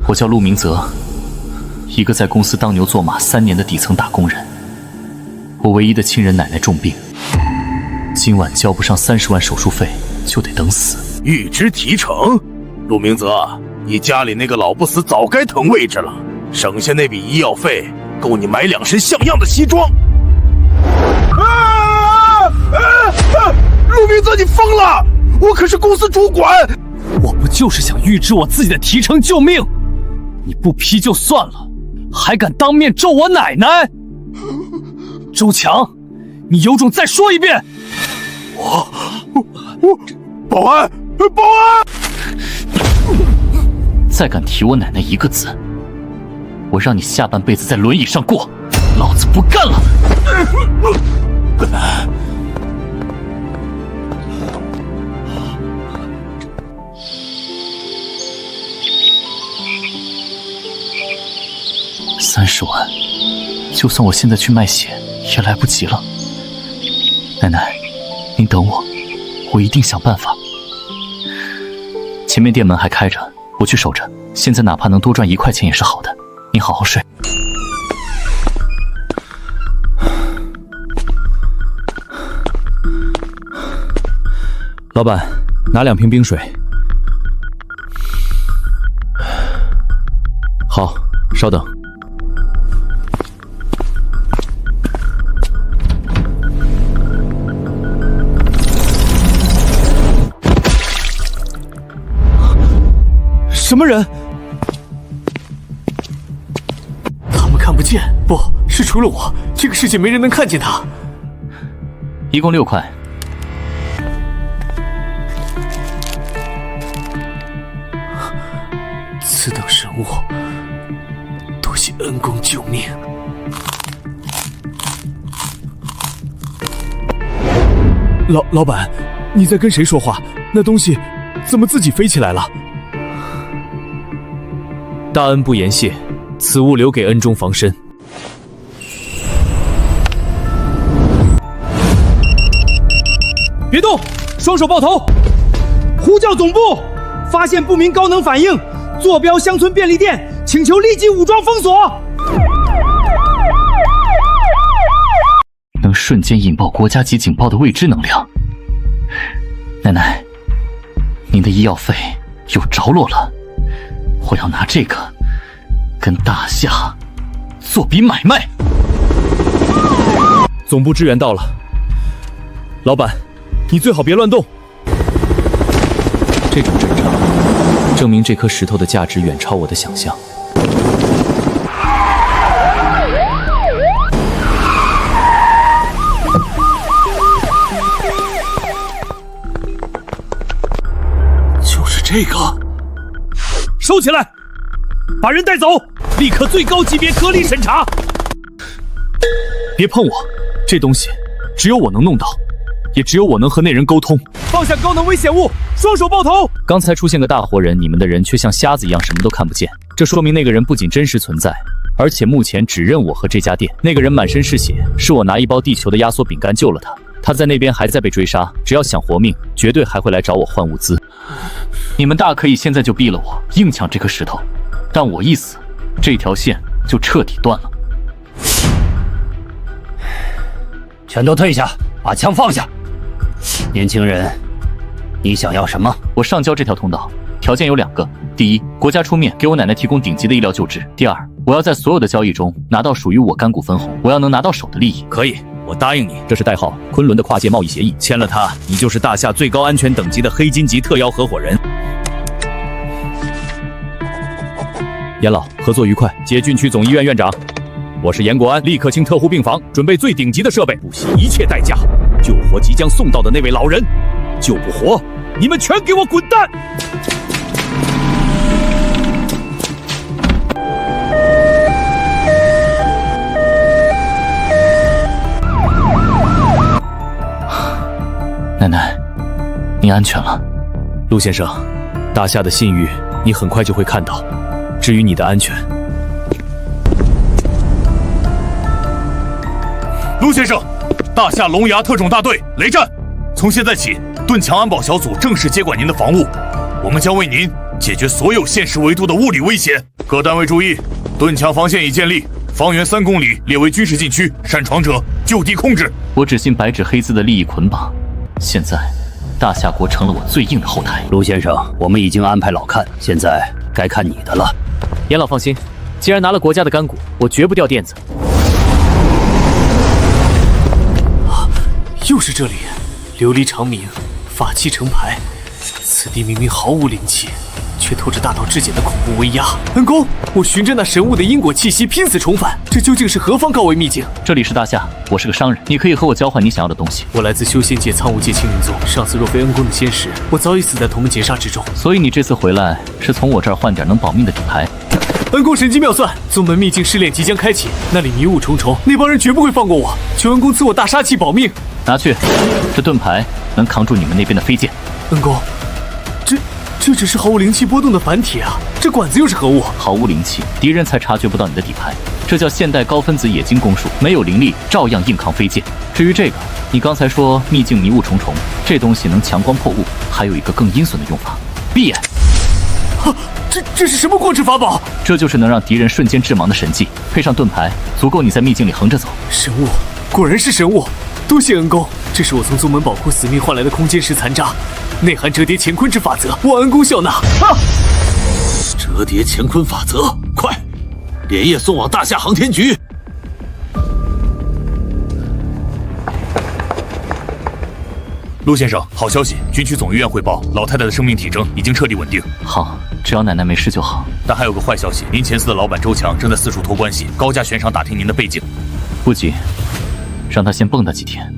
我叫陆明泽，一个在公司当牛做马3年的底层打工人。我唯一的亲人奶奶重病，今晚交不上30万手术费，就得等死。预支提成，陆明泽，你家里那个老不死早该腾位置了，省下那笔医药费，够你买2身像样的西装。陆明泽，你疯了！我可是公司主管。我不就是想预支我自己的提成救命？你不批就算了，还敢当面咒我奶奶？周强，你有种再说一遍！我，保安，保安！再敢提我奶奶一个字，我让你下半辈子在轮椅上过！老子不干了！30万，就算我现在去卖血也来不及了。奶奶，您等我，我一定想办法。前面店门还开着，我去守着。现在哪怕能多赚1块钱也是好的。您好好睡。老板，拿2瓶冰水。好，稍等。什么人？他们看不见，不是除了我，这个世界没人能看见他。一共6块。此等神物，多谢恩公救命。老板，你在跟谁说话？那东西怎么自己飞起来了？大恩不言谢，此物留给恩中防身。别动，双手抱头，呼叫总部，发现不明高能反应，坐标乡村便利店，请求立即武装封锁。能瞬间引爆国家级警报的未知能量。奶奶，您的医药费又着落了，我要拿这个跟大夏做笔买卖。总部支援到了，老板，你最好别乱动。这种阵仗证明这颗石头的价值远超我的想象。就是这个，收起来，把人带走，立刻最高级别隔离审查。别碰我，这东西只有我能弄到，也只有我能和那人沟通。放下高能危险物，双手抱头。刚才出现个大活人，你们的人却像瞎子一样什么都看不见，这说明那个人不仅真实存在，而且目前只认我和这家店。那个人满身是血，是我拿1包地球的压缩饼干救了他。他在那边还在被追杀，只要想活命，绝对还会来找我换物资。你们大可以现在就毙了我，硬抢这颗石头，但我一死，这条线就彻底断了。全都退下，把枪放下。年轻人，你想要什么？我上交这条通道，条件有2个：第一，国家出面给我奶奶提供顶级的医疗救治；第二，我要在所有的交易中拿到属于我干股分红，我要能拿到手的利益。可以，我答应你。这是代号昆仑的跨界贸易协议，签了它，你就是大夏最高安全等级的黑金级特邀合伙人。严老，合作愉快。接郡区总医院院长，我是严国安，立刻清特护病房，准备最顶级的设备，不惜一切代价救活即将送到的那位老人。救不活，你们全给我滚蛋！奶奶，你安全了。陆先生，大夏的信誉你很快就会看到，至于你的安全，陆先生，大夏龙牙特种大队雷战，从现在起，盾墙安保小组正式接管您的防务，我们将为您解决所有现实维度的物理威胁。各单位注意，盾墙防线已建立，方圆3公里列为军事禁区，擅闯者就地控制。我只信白纸黑字的利益捆绑，现在大夏国成了我最硬的后台。陆先生，我们已经安排老看，现在该看你的了。严老放心，既然拿了国家的干股，我绝不掉垫子。又是这里，琉璃长鸣，法器成排，此地明明毫无灵气，却透着大道至简的恐怖威压。恩公，我循着那神物的因果气息拼死重返，这究竟是何方高维秘境？这里是大夏，我是个商人，你可以和我交换你想要的东西。我来自修仙界苍梧界青云宗，上次若非恩公的仙识，我早已死在同门劫杀之中。所以你这次回来是从我这儿换点能保命的底牌。恩公神机妙算，宗门秘境试炼即将开启，那里迷雾重重，那帮人绝不会放过我。求恩公赐我大杀器保命。拿去，这盾牌能扛住你们那边的飞剑。恩公，这只是毫无灵气波动的凡铁啊，这管子又是何物？毫无灵气，敌人才察觉不到你的底牌，这叫现代高分子冶金攻术，没有灵力照样硬扛飞剑。至于这个，你刚才说秘境迷雾重重，这东西能强光破雾，还有一个更阴损的用法，闭眼。这是什么光之法宝？这就是能让敌人瞬间致盲的神技，配上盾牌，足够你在秘境里横着走。神物，果然是神物，多谢恩公。这是我从宗门宝库死命换来的空间石残渣，内含折叠乾坤之法则，望恩公笑纳。折叠乾坤法则，快，连夜送往大夏航天局。陆先生，好消息，军区总医院汇报，老太太的生命体征已经彻底稳定。好，只要奶奶没事就好。但还有个坏消息，您前司的老板周强正在四处托关系，高价悬赏打听您的背景。不急，让他先蹦跶几天。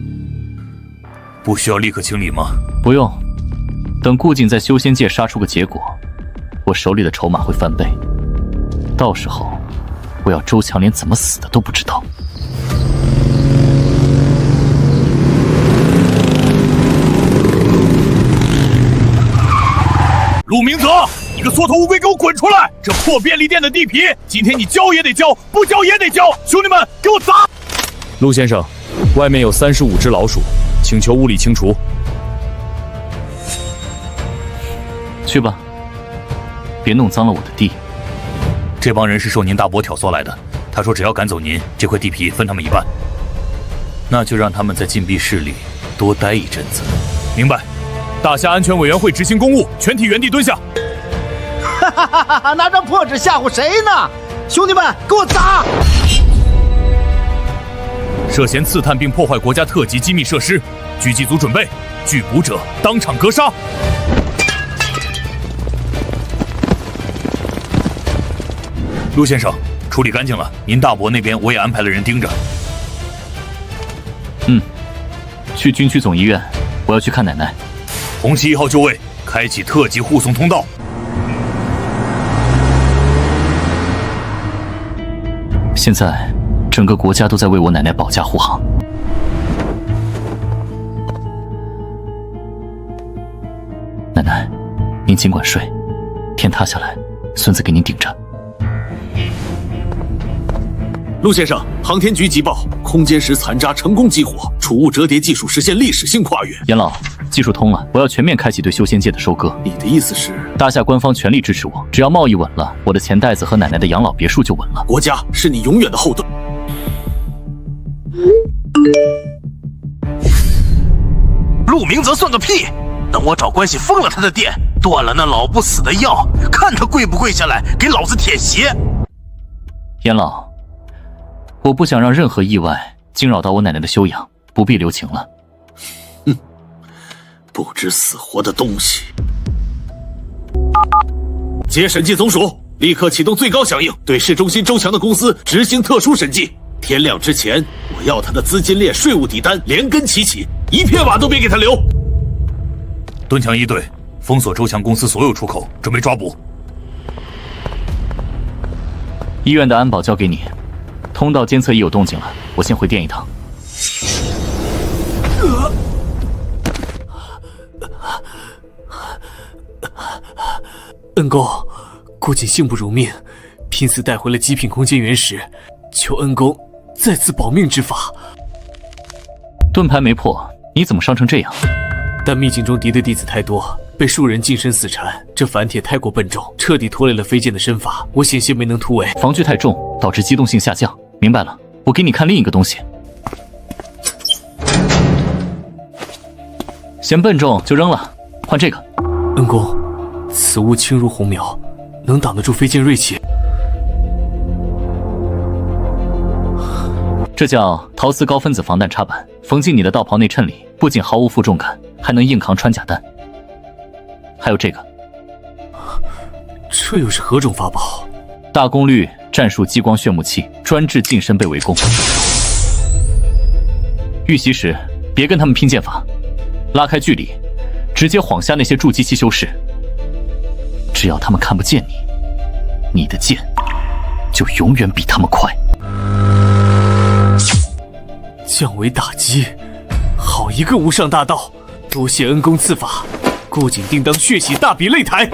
不需要立刻清理吗？不用，等顾瑾在修仙界杀出个结果，我手里的筹码会翻倍。到时候，我要周强连怎么死的都不知道。陆明泽，你个缩头乌龟，给我滚出来！这破便利店的地皮，今天你交也得交，不交也得交！兄弟们，给我砸！陆先生，外面有35只老鼠，请求物理清除。去吧，别弄脏了我的地。这帮人是受您大伯挑唆来的，他说只要赶走您，这块地皮分他们一半。那就让他们在禁闭室里多待一阵子。明白。大夏安全委员会执行公务，全体原地蹲下。哈哈哈哈！拿张破纸吓唬谁呢？兄弟们，给我砸！涉嫌刺探并破坏国家特级机密设施，狙击组准备，拒捕者当场格杀。陆先生，处理干净了，您大伯那边我也安排了人盯着。去军区总医院，我要去看奶奶。红旗1号就位，开启特级护送通道。现在，整个国家都在为我奶奶保驾护航。奶奶，您尽管睡，天塌下来，孙子给您顶着。陆先生，航天局急报，空间石残渣成功激活，储物折叠技术实现历史性跨越。严老，技术通了，我要全面开启对修仙界的收割。你的意思是，大夏官方全力支持我，只要贸易稳了，我的钱袋子和奶奶的养老别墅就稳了。国家是你永远的后盾。陆明泽算个屁！等我找关系封了他的店，断了那老不死的药，看他跪不跪下来给老子舔鞋。严老，我不想让任何意外惊扰到我奶奶的修养，不必留情了。不知死活的东西！接审计总署，立刻启动最高响应，对市中心周强的公司执行特殊审计。天亮之前，我要他的资金链、税务底单连根齐起，一片瓦都别给他留。蹲墙1队，封锁周强公司所有出口，准备抓捕。医院的安保交给你，通道监测仪有动静了，我先回电一趟。恩公，顾瑾幸不如命，拼死带回了极品空间原石，求恩公再次保命之法。盾牌没破，你怎么伤成这样？但秘境中敌对弟子太多，被数人近身死缠，这反帖太过笨重，彻底拖累了飞剑的身法，我险些没能突围。防具太重，导致机动性下降。明白了，我给你看另一个东西。嫌笨重就扔了，换这个。恩公，此物轻如鸿苗，能挡得住飞剑锐气。这叫陶瓷高分子防弹插板，缝进你的道袍内衬里，不仅毫无负重感，还能硬扛穿甲弹。还有这个，这又是何种法宝？大功率战术激光炫目器，专治近身被围攻。遇袭时别跟他们拼剑法，拉开距离，直接晃瞎那些筑基期修士。只要他们看不见你，你的剑就永远比他们快。降维打击，好一个无上大道！多谢恩公赐法，顾瑾定当血洗大比擂台。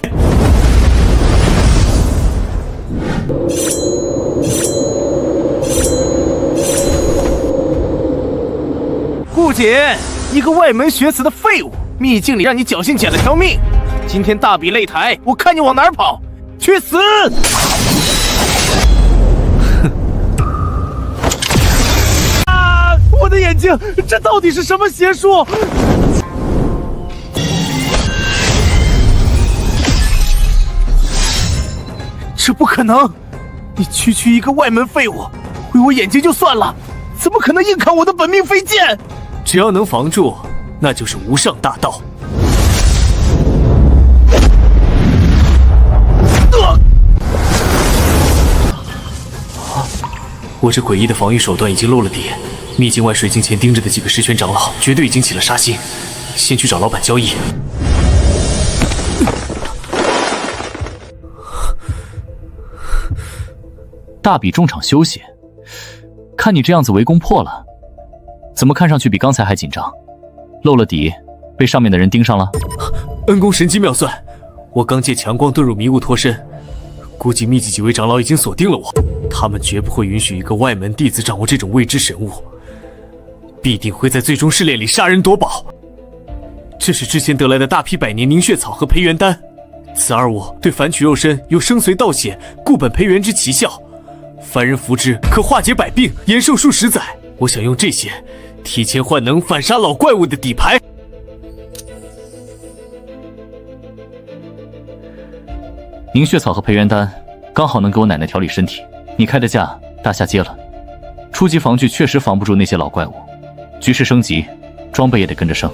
顾瑾，一个外门学子的废物，秘境里让你侥幸捡了条命，今天大比擂台，我看你往哪儿跑！去死！啊！我的眼睛，这到底是什么邪术？这不可能！你区一个外门废物，毁我眼睛就算了，怎么可能硬扛我的本命飞剑？只要能防住，那就是无上大道。我这诡异的防御手段已经露了底，秘境外水晶前盯着的几个十全长老绝对已经起了杀心，先去找老板交易。大比中场休息，看你这样子围攻破了，怎么看上去比刚才还紧张？露了底，被上面的人盯上了。恩公神机妙算，我刚借强光遁入迷雾脱身，估计秘籍几位长老已经锁定了我，他们绝不会允许一个外门弟子掌握这种未知神物，必定会在最终试炼里杀人夺宝。这是之前得来的大批百年凝血草和培元丹，此二物对反取肉身有生髓盗血、固本培元之奇效，凡人服之可化解百病，延寿数十载。我想用这些提前换能反杀老怪物的底牌。凝血草和培元丹刚好能给我奶奶调理身体，你开的价大下接了。初级防具确实防不住那些老怪物，局势升级，装备也得跟着升。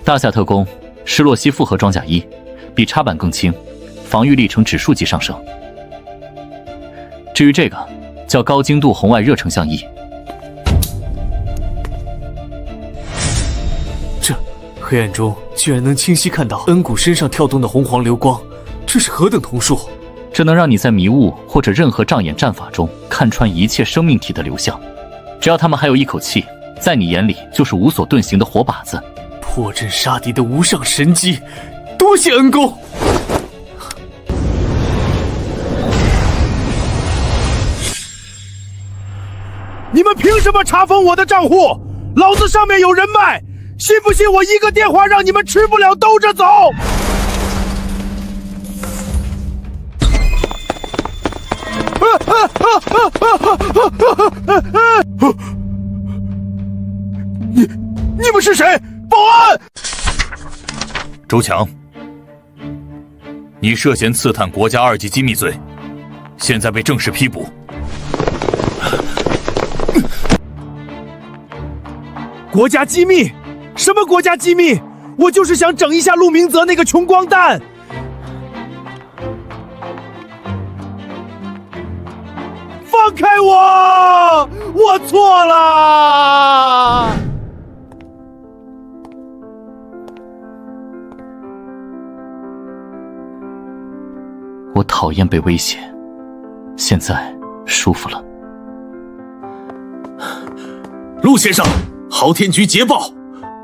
大夏特工施洛西复合装甲衣，比插板更轻，防御力呈指数级上升。至于这个叫高精度红外热成像衣，这黑暗中居然能清晰看到恩骨身上跳动的红黄流光，这是何等瞳术？这能让你在迷雾或者任何障眼战法中看穿一切生命体的流向，只要他们还有一口气，在你眼里就是无所遁形的活靶子。破阵杀敌的无上神机，多谢恩公。你们凭什么查封我的账户？老子上面有人脉，信不信我一个电话让你们吃不了兜着走？你们是谁？报案！周强，你涉嫌刺探国家2级机密罪，现在被正式批捕。国家机密？什么国家机密？我就是想整一下陆明泽那个穷光蛋。放开我！我错了。我讨厌被威胁，现在舒服了。陆先生，昊天局捷报，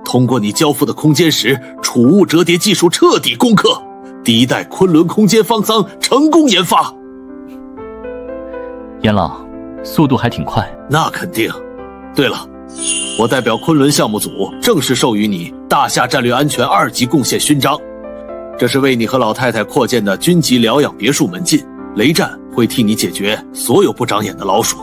通过你交付的空间石储物折叠技术彻底攻克，第一代昆仑空间方舱成功研发。严老，速度还挺快。那肯定。对了，我代表昆仑项目组正式授予你大夏战略安全2级贡献勋章，这是为你和老太太扩建的军级疗养别墅门禁，雷战会替你解决所有不长眼的老鼠。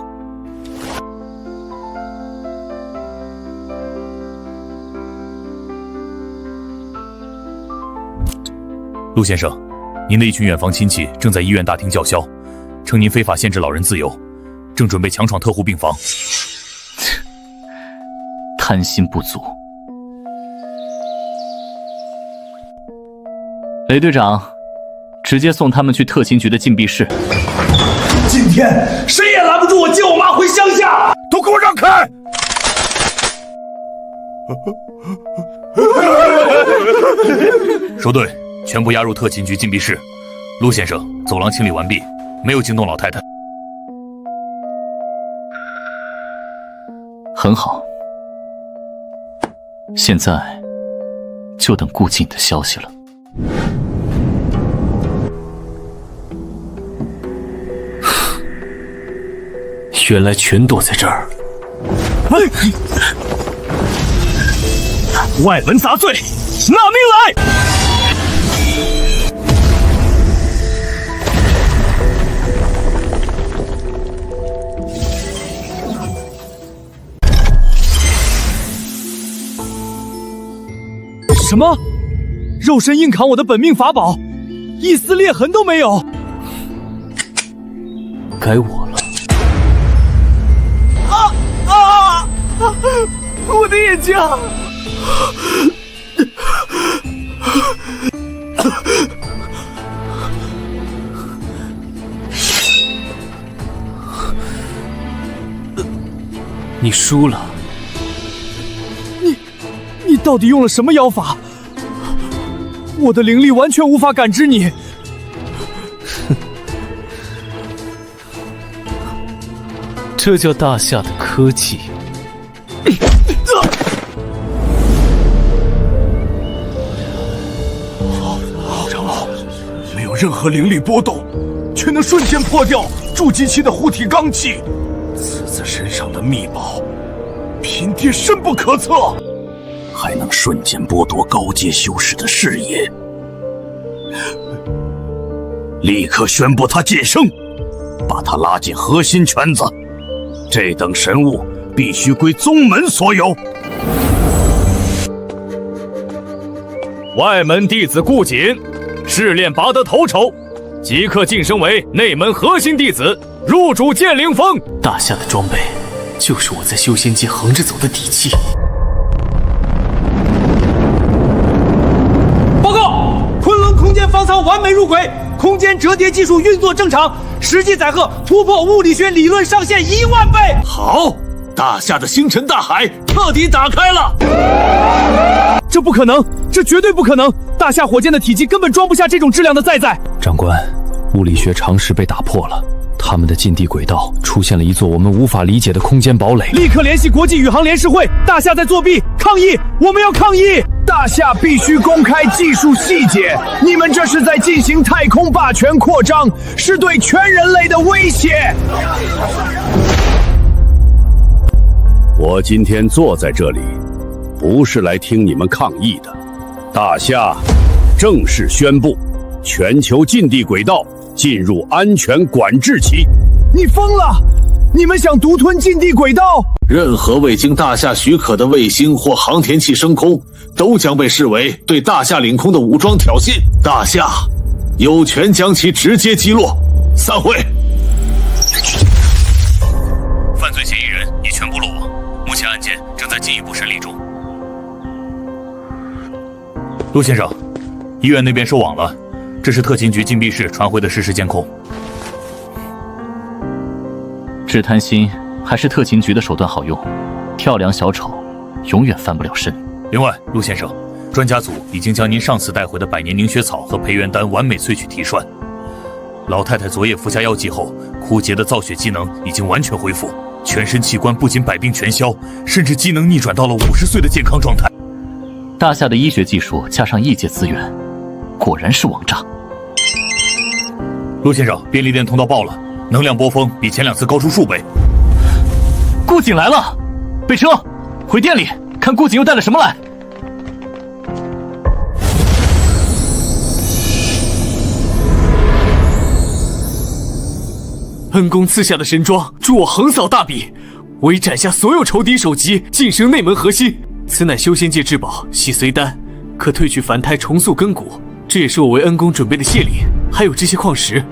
陆先生，您的一群远房亲戚正在医院大厅叫嚣，称您非法限制老人自由，正准备强闯特护病房。贪心不足。雷队长，直接送他们去特勤局的禁闭室。今天谁也拦不住我接我妈回乡下！都给我让开！收队，全部押入特勤局禁闭室。陆先生，走廊清理完毕，没有惊动老太太。很好，现在就等顾瑾的消息了。原来全躲在这儿。外门杂碎，拿命来！什么？肉身硬扛我的本命法宝，一丝裂痕都没有。该我了。我的眼睛！你输了。你到底用了什么妖法？我的灵力完全无法感知你。这叫大夏的科技。长老，没有任何灵力波动，却能瞬间破掉筑基期的护体罡气。此次身上的秘宝，品质深不可测，还能瞬间剥夺高阶修士的视野。立刻宣布他晋升，把他拉进核心圈子。这等神物必须归宗门所有。外门弟子顾瑾，试炼拔得头筹，即刻晋升为内门核心弟子，入主剑灵峰。大夏的装备，就是我在修仙界横着走的底气。报告，昆仑空间方舱完美入轨，空间折叠技术运作正常，实际载荷突破物理学理论上限1万倍。好，大夏的星辰大海彻底打开了。这不可能，这绝对不可能！大夏火箭的体积根本装不下这种质量的载。长官，物理学常识被打破了，他们的禁地轨道出现了一座我们无法理解的空间堡垒。立刻联系国际宇航联事会，大夏在作弊，抗议！我们要抗议！大夏必须公开技术细节，你们这是在进行太空霸权扩张，是对全人类的威胁。我今天坐在这里，不是来听你们抗议的。大夏正式宣布，全球禁地轨道进入安全管制期。你疯了！你们想独吞禁地轨道？任何未经大夏许可的卫星或航天器升空，都将被视为对大夏领空的武装挑衅。大夏有权将其直接击落。散会。犯罪嫌疑人已全部落网，目前案件正在进一步审理中。陆先生，医院那边收网了，这是特勤局禁闭室传回的实时监控。只贪心还是特勤局的手段好用，跳梁小丑永远翻不了身。另外，陆先生，专家组已经将您上次带回的百年凝血草和培元丹完美萃取提栓。老太太昨夜服下药剂后，枯竭的造血机能已经完全恢复，全身器官不仅百病全消，甚至机能逆转到了50岁的健康状态。大夏的医学技术加上异界资源，果然是王炸。陆先生，便利店通道爆了，能量波峰比前2次高出数倍。顾瑾来了，备车，回店里看顾景又带了什么来。恩公赐下的神装，助我横扫大比，我已斩下所有仇敌首级，晋升内门核心。此乃修仙界至宝洗髓丹，可褪去凡胎，重塑根骨。这也是我为恩公准备的谢礼，还有这些矿石。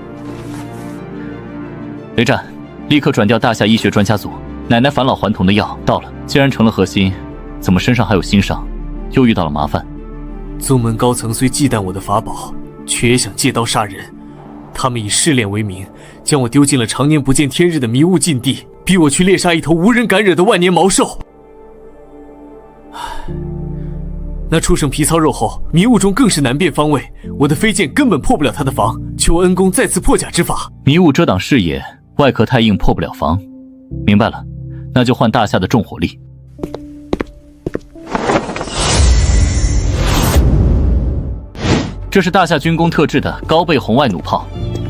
雷战，立刻转调大夏医学专家组。奶奶返老还童的药到了，既然成了核心，怎么身上还有新伤？又遇到了麻烦。宗门高层虽忌惮我的法宝，却也想借刀杀人。他们以试炼为名，将我丢进了常年不见天日的迷雾禁地，逼我去猎杀一头无人敢惹的万年毛兽。那畜生皮糙肉厚，迷雾中更是难辨方位，我的飞剑根本破不了他的防，求恩公再次破甲之法。迷雾遮挡视野，外壳太硬破不了防。明白了，那就换大夏的重火力。这是大夏军工特制的高倍红外弩炮，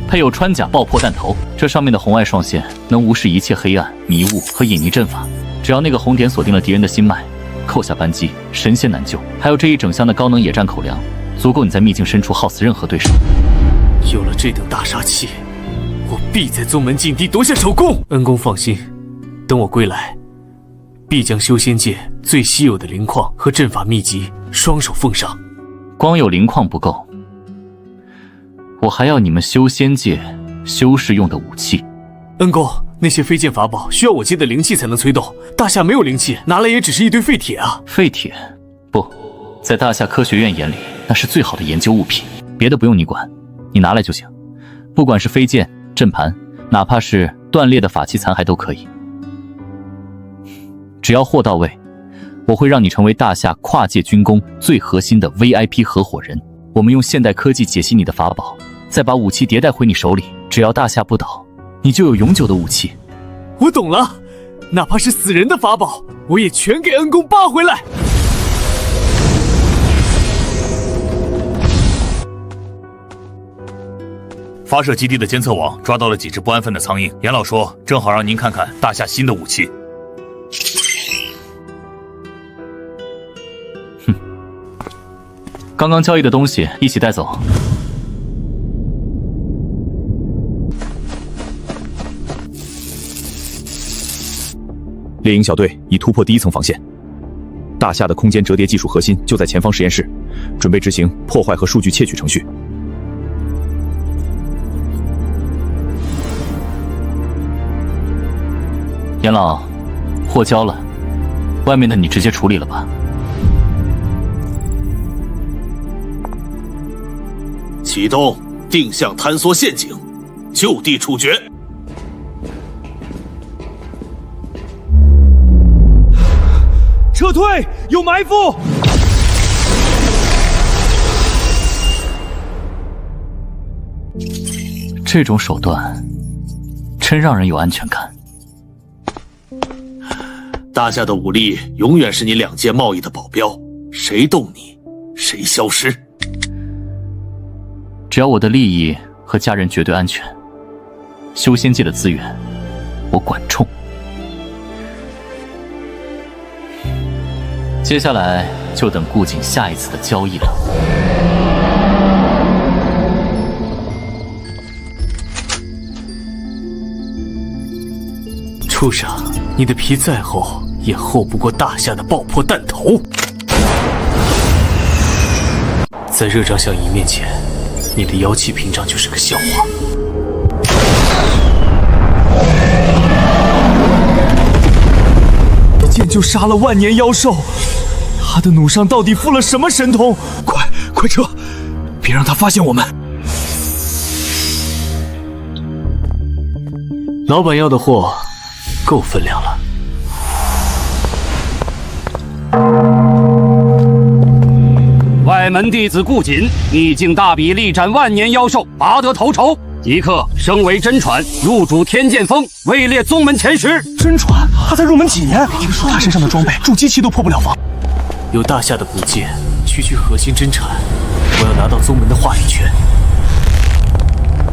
配有穿甲爆破弹头。这上面的红外双线能无视一切黑暗、迷雾和隐匿阵法。只要那个红点锁定了敌人的心脉，扣下扳机，神仙难救。还有这一整箱的高能野战口粮，足够你在秘境深处耗死任何对手。有了这等大杀器，我必在宗门禁地夺下首功。恩公放心，等我归来，必将修仙界最稀有的灵矿和阵法秘籍双手奉上。光有灵矿不够，我还要你们修仙界修士用的武器。恩公，那些飞剑法宝需要我接的灵气才能催动，大夏没有灵气，拿来也只是一堆废铁啊。废铁？不，在大夏科学院眼里，那是最好的研究物品。别的不用你管，你拿来就行。不管是飞剑、阵盘，哪怕是断裂的法器残骸都可以。只要货到位，我会让你成为大夏跨界军工最核心的 VIP 合伙人。我们用现代科技解析你的法宝，再把武器迭代回你手里。只要大夏不倒，你就有永久的武器。我懂了，哪怕是死人的法宝，我也全给恩公扒回来。发射基地的监测网抓到了几只不安分的苍蝇，严老说正好让您看看大夏新的武器。哼，刚刚交易的东西一起带走。猎鹰小队已突破第一层防线，大夏的空间折叠技术核心就在前方实验室，准备执行破坏和数据窃取程序。严老，货交了，外面的你直接处理了吧。启动定向坍缩陷阱，就地处决。撤退，有埋伏！这种手段真让人有安全感。大夏的武力永远是你两界贸易的保镖，谁动你，谁消失。只要我的利益和家人绝对安全，修仙界的资源我管冲。接下来就等顾景下一次的交易了。畜生，你的皮再厚，也厚不过大夏的爆破弹头。在热胀相迎面前，你的妖气屏障就是个笑话。一剑就杀了万年妖兽，他的弩上到底附了什么神通？快撤，别让他发现我们。老板要的货够分量了。外门弟子顾瑾逆境大比力斩万年妖兽，拔得头筹，即刻升为真传，入主天剑峰，位列宗门前10。真传，他才入门几年？听说他身上的装备，筑基期都破不了防。有大夏的补剑，区区核心真传，我要拿到宗门的话语权。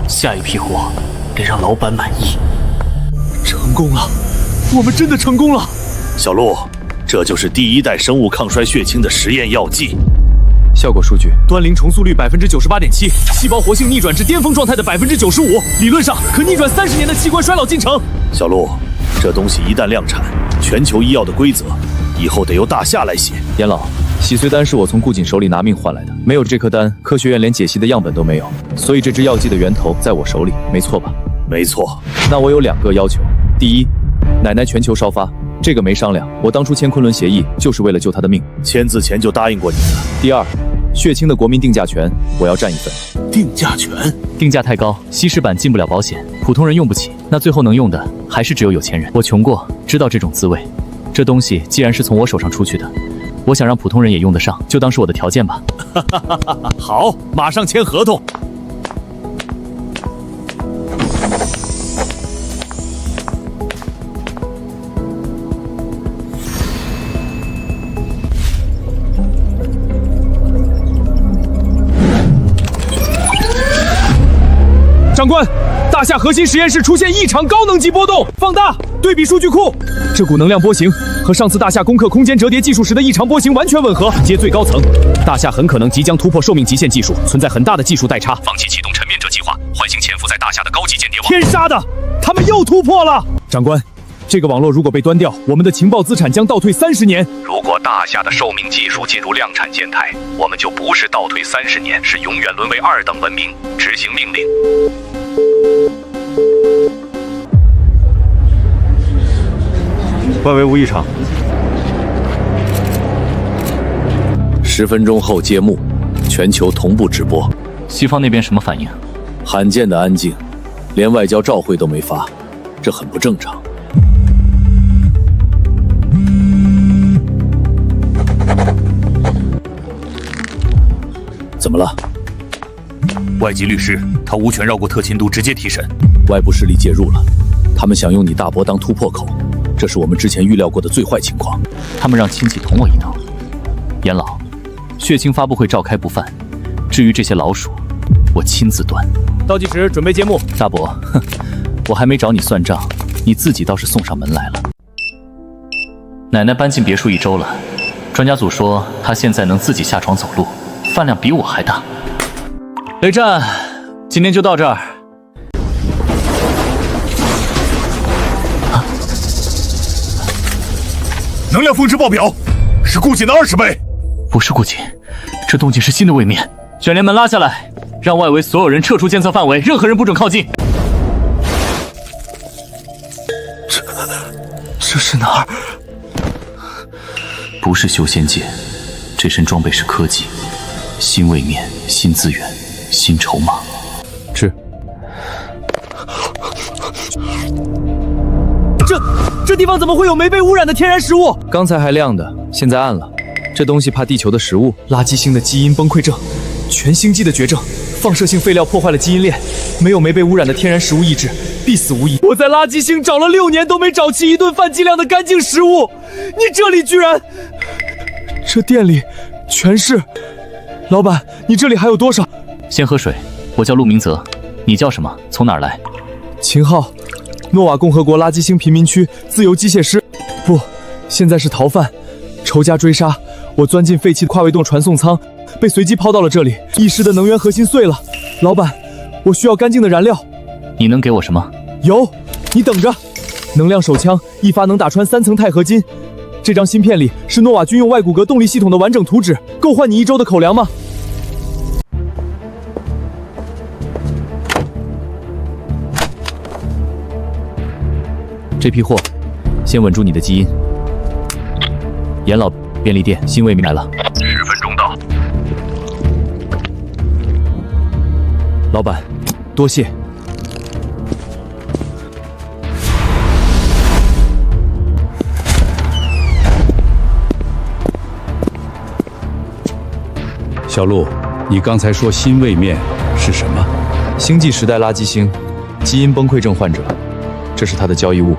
下一批货得让老板满意。成功了，我们真的成功了！小陆，这就是第1代生物抗衰血清的实验药剂。效果数据：端灵重塑率98.7%，细胞活性逆转至巅峰状态的95%，理论上可逆转30年的器官衰老进程。小陆，这东西一旦量产，全球医药的规则以后得由大夏来写。严老，洗髓丹是我从顾瑾手里拿命换来的，没有这颗丹，科学院连解析的样本都没有，所以这支药剂的源头在我手里，没错吧？没错。那我有2个要求：第一，奶奶全球烧发，这个没商量，我当初签昆仑协议就是为了救她的命，签字前就答应过你的。第二，血清的国民定价权我要占1份。定价权？定价太高，稀释版进不了保险，普通人用不起，那最后能用的还是只有有钱人。我穷过，知道这种滋味。这东西既然是从我手上出去的，我想让普通人也用得上，就当是我的条件吧。好，马上签合同。长官，大夏核心实验室出现异常高能级波动，放大对比数据库，这股能量波形和上次大夏攻克空间折叠技术时的异常波形完全吻合。接最高层，大夏很可能即将突破寿命极限技术，存在很大的技术代差。放弃启动沉面者计划，唤醒潜伏在大夏的高级间谍网。天杀的，他们又突破了！长官，这个网络如果被端掉，我们的情报资产将倒退30年。如果大夏的寿命技术进入量产状态，我们就不是倒退30年，是永远沦为2等文明。执行命令。外围无异常。10分钟后揭幕，全球同步直播。西方那边什么反应？罕见的安静，连外交照会都没发，这很不正常。怎么了？外籍律师，他无权绕过特勤督直接提审。外部势力介入了，他们想用你大伯当突破口，这是我们之前预料过的最坏情况。他们让亲戚捅我一刀。严老，血清发布会召开不犯，至于这些老鼠，我亲自端。倒计时，准备揭幕。大伯，哼，我还没找你算账，你自己倒是送上门来了。奶奶搬进别墅1周了，专家组说她现在能自己下床走路，饭量比我还大。雷战，今天就到这儿。能量峰值爆表，是顾瑾的20倍。不是顾瑾，这动静是新的位面。卷帘门拉下来，让外围所有人撤出监测范围，任何人不准靠近。这是哪儿？不是修仙界，这身装备是科技，新位面，新资源，新筹码。这地方怎么会有没被污染的天然食物？刚才还亮的，现在暗了。这东西怕地球的食物。垃圾星的基因崩溃症，全星际的绝症。放射性废料破坏了基因链，没有没被污染的天然食物意志，必死无疑。我在垃圾星找了6年都没找齐1顿饭剂量的干净食物，你这里居然……这店里全是。老板，你这里还有多少？先喝水。我叫陆明泽，你叫什么？从哪儿来？秦昊，诺瓦共和国垃圾星贫民区自由机械师。不，现在是逃犯。仇家追杀，我钻进废弃跨维动传送舱，被随机抛到了这里。意识的能源核心碎了。老板，我需要干净的燃料。你能给我什么？有，你等着。能量手枪一发能打穿3层钛合金。这张芯片里是诺瓦军用外骨骼动力系统的完整图纸，够换你1周的口粮吗？这批货，先稳住你的基因。严老，便利店新卫民来了，10分钟到。老板，多谢。小陆，你刚才说新位面是什么？星际时代垃圾星，基因崩溃症患者，这是他的交易物。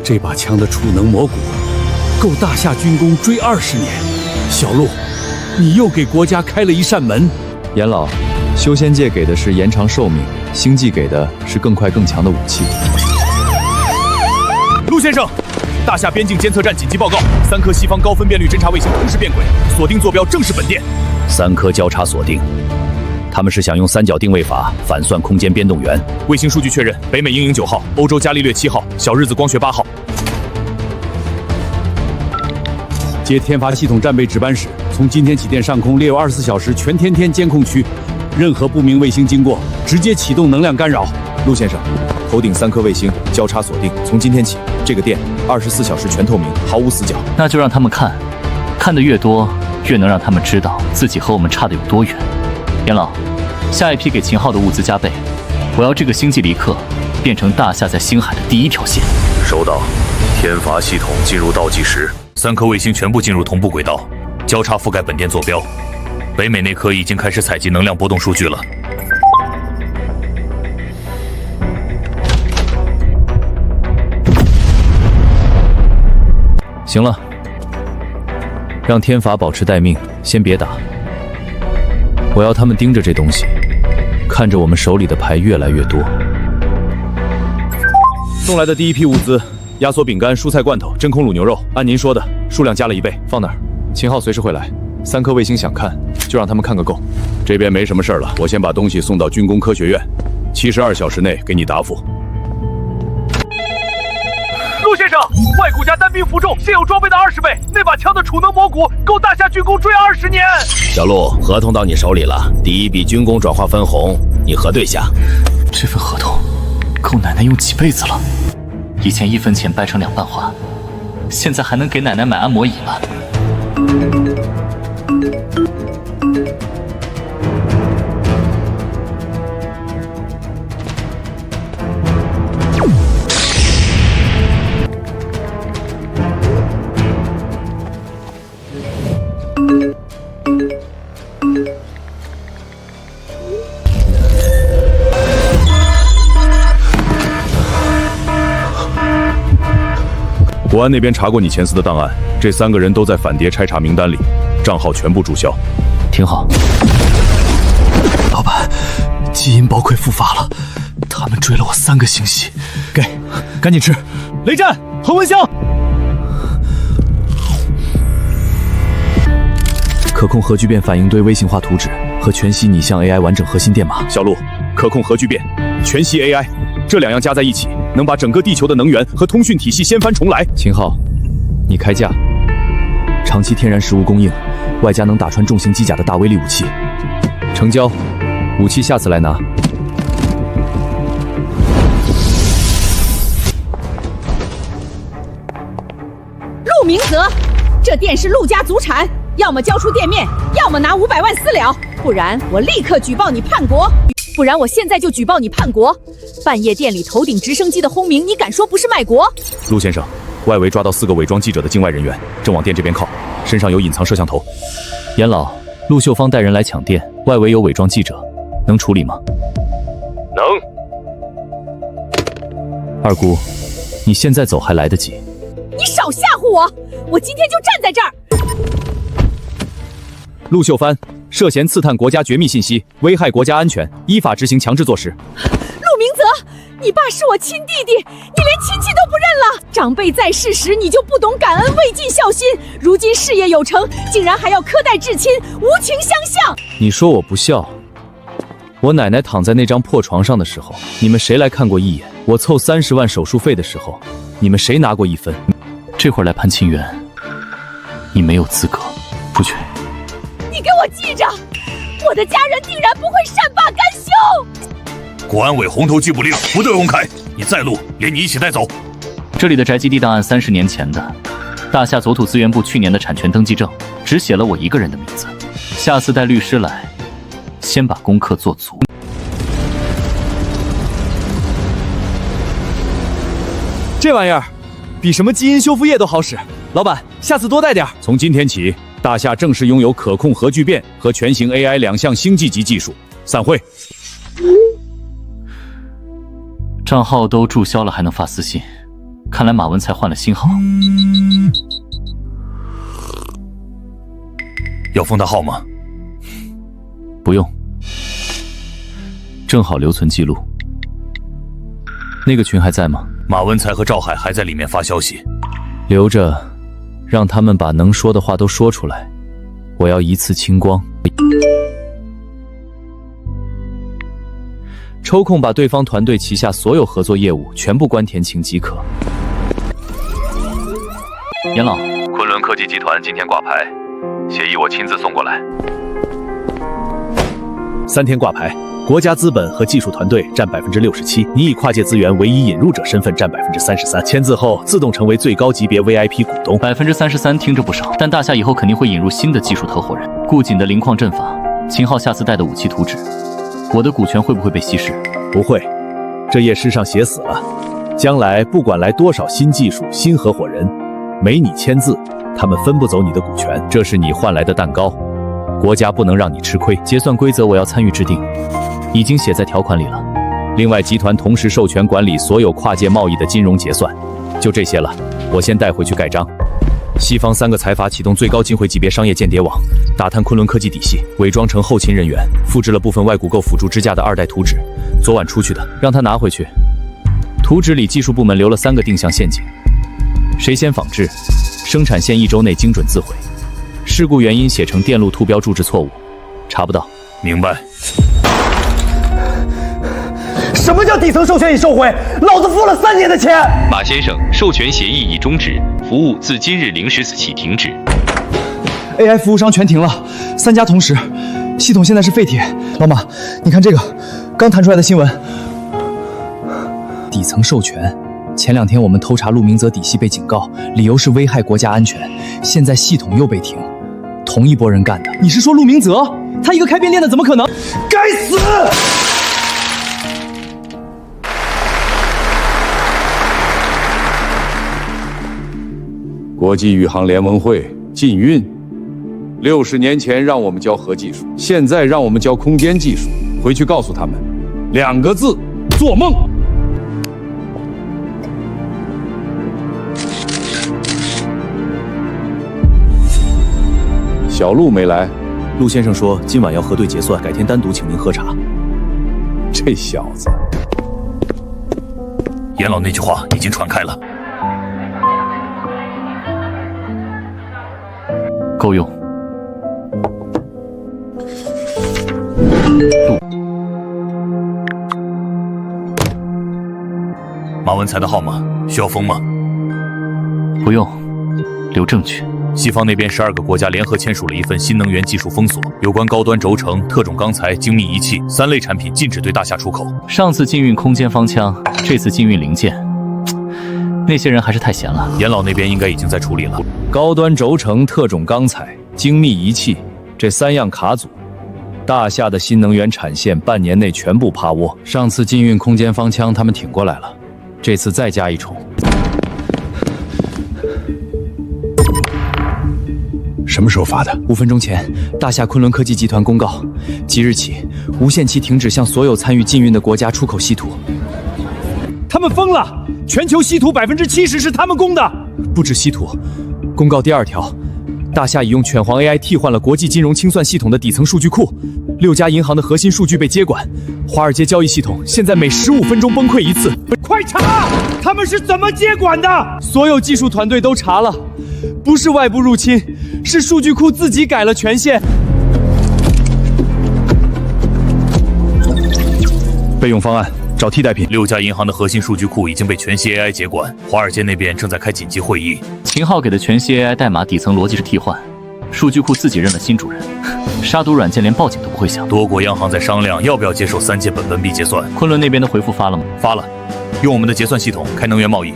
这把枪的储能蘑菇，够大夏军工追20年。小陆，你又给国家开了一扇门。严老，修仙界给的是延长寿命，星际给的是更快更强的武器。陆先生，大夏边境监测站紧急报告，3颗西方高分辨率侦察卫星同时变轨，锁定坐标正是本店。3颗交叉锁定，他们是想用三角定位法反算空间变动源。卫星数据确认，北美鹰鹰9号，欧洲伽利略7号，小日子光学8号。接天罚系统战备值班室，从今天起电上空列有24小时全天监控区，任何不明卫星经过，直接启动能量干扰。陆先生，头顶3颗卫星交叉锁定，从今天起，这个店24小时全透明，毫无死角。那就让他们看，看得越多，越能让他们知道自己和我们差得有多远。严老，下一批给秦昊的物资加倍，我要这个星际离克变成大夏在星海的第一条线。收到，天罚系统进入倒计时，3颗卫星全部进入同步轨道，交叉覆盖本店坐标。北美那颗已经开始采集能量波动数据了。行了，让天罚保持待命，先别打。我要他们盯着这东西，看着我们手里的牌越来越多。送来的第一批物资：压缩饼干、蔬菜罐头、真空卤牛肉，按您说的数量加了1倍，放那儿。秦昊随时会来。3颗卫星想看，就让他们看个够。这边没什么事了，我先把东西送到军工科学院，72小时内给你答复。陆先生，外骨架单兵负重，现有装备的20倍，那把枪的储能模骨够大夏军工追20年。小陆，合同到你手里了，第1笔军工转化分红，你核对下。这份合同够奶奶用几辈子了，以前1分钱掰成2半花，现在还能给奶奶买按摩椅了。国安那边查过你前司的档案，这3个人都在反谍拆查名单里，账号全部注销。挺好。老板，基因宝匮复发了，他们追了我3个星系。给，赶紧吃。雷战，恒温箱。可控核聚变反应堆微型化图纸和全息拟像 AI 完整核心电码。小陆，可控核聚变，全息 AI，这2样加在一起，能把整个地球的能源和通讯体系掀翻重来。秦昊，你开价，长期天然食物供应，外加能打穿重型机甲的大威力武器。成交，武器下次来拿。陆明泽，这店是陆家祖产，要么交出店面，要么拿500万私了，不然我立刻举报你叛国。不然我现在就举报你叛国！半夜店里头顶直升机的轰鸣，你敢说不是卖国？陆先生，外围抓到4个伪装记者的境外人员，正往店这边靠，身上有隐藏摄像头。严老，陆秀芳带人来抢店，外围有伪装记者，能处理吗？能。二姑，你现在走还来得及。你少吓唬我！我今天就站在这儿。陆秀帆涉嫌刺探国家绝密信息，危害国家安全，依法执行强制措施。陆明泽，你爸是我亲弟弟，你连亲戚都不认了。长辈在世时你就不懂感恩，未尽孝心，如今事业有成，竟然还要苛待至亲，无情相向。你说我不孝？我奶奶躺在那张破床上的时候，你们谁来看过一眼？我凑30万手术费的时候，你们谁拿过1分？这会儿来攀亲缘，你没有资格，出去。你给我记着，我的家人定然不会善罢甘休。国安委红头缉捕令不对公开，你再录，连你一起带走。这里的宅基地档案30年前的，大夏佐土资源部去年的产权登记证只写了我一个人的名字。下次带律师来，先把功课做足。这玩意儿比什么基因修复液都好使，老板，下次多带点。从今天起，大夏正式拥有可控核聚变和全型 AI 2项星际级技术。散会。账号都注销了，还能发私信，看来马文才换了新号。要封他号吗？不用，正好留存记录。那个群还在吗？马文才和赵海还在里面发消息，留着，让他们把能说的话都说出来，我要一次清光。抽空把对方团队旗下所有合作业务全部关填情即可。严老，昆仑科技集团今天挂牌，协议我亲自送过来。3天挂牌，国家资本和技术团队占67%，你以跨界资源唯一引入者身份占33%，签字后自动成为最高级别 VIP 股东。33%听着不少，但大夏以后肯定会引入新的技术合伙人。顾瑾的灵矿阵法，秦昊下次带的武器图纸，我的股权会不会被稀释？不会，这页诗上写死了。将来不管来多少新技术、新合伙人，没你签字，他们分不走你的股权。这是你换来的蛋糕，国家不能让你吃亏。结算规则我要参与制定，已经写在条款里了。另外，集团同时授权管理所有跨界贸易的金融结算。就这些了，我先带回去盖章。西方3个财阀启动最高金汇级别商业间谍网，打探昆仑科技底细，伪装成后勤人员，复制了部分外骨构辅助支架的2代图纸，昨晚出去的，让他拿回去。图纸里技术部门留了3个定向陷阱，谁先仿制，生产线1周内精准自毁。事故原因写成电路图标注制错误，查不到。明白。什么叫底层授权已收回？老子付了3年的钱！马先生，授权协议已终止，服务自今日0时起停止。AI 服务商全停了，3家同时，系统现在是废铁。老马，你看这个，刚弹出来的新闻。底层授权，前2天我们偷查陆明泽底细被警告，理由是危害国家安全，现在系统又被停，同一拨人干的。你是说陆明泽？他一个开变电的怎么可能？该死！国际宇航联盟会禁运，60年前让我们教核技术，现在让我们教空间技术。回去告诉他们，2个字：做梦。小陆没来，陆先生说今晚要核对结算，改天单独请您喝茶。这小子，严老那句话已经传开了。够用。马文才的号码需要封吗？不用，留证据。西方那边12个国家联合签署了一份新能源技术封锁，有关高端轴承、特种钢材、精密仪器3类产品禁止对大夏出口。上次禁运空间方枪，这次禁运零件，那些人还是太闲了。严老那边应该已经在处理了。高端轴承、特种钢材、精密仪器这3样卡组，大夏的新能源产线半年内全部趴窝。上次禁运空间方枪他们挺过来了，这次再加一重。什么时候发的？5分钟前，大夏昆仑科技集团公告，即日起无限期停止向所有参与禁运的国家出口稀土。他们疯了！全球稀土70%是他们供的。不止稀土，公告第2条，大夏已用犬皇 AI 替换了国际金融清算系统的底层数据库，6家银行的核心数据被接管，华尔街交易系统现在每15分钟崩溃一次。快查！他们是怎么接管的？所有技术团队都查了，不是外部入侵，是数据库自己改了权限。备用方案，找替代品。6家银行的核心数据库已经被全息 AI 接管，华尔街那边正在开紧急会议。秦昊给的全息 AI 代码底层逻辑是替换，数据库自己认了新主人，杀毒软件连报警都不会响。多国央行在商量要不要接受3件本币结算。昆仑那边的回复发了吗？发了，用我们的结算系统开能源贸易。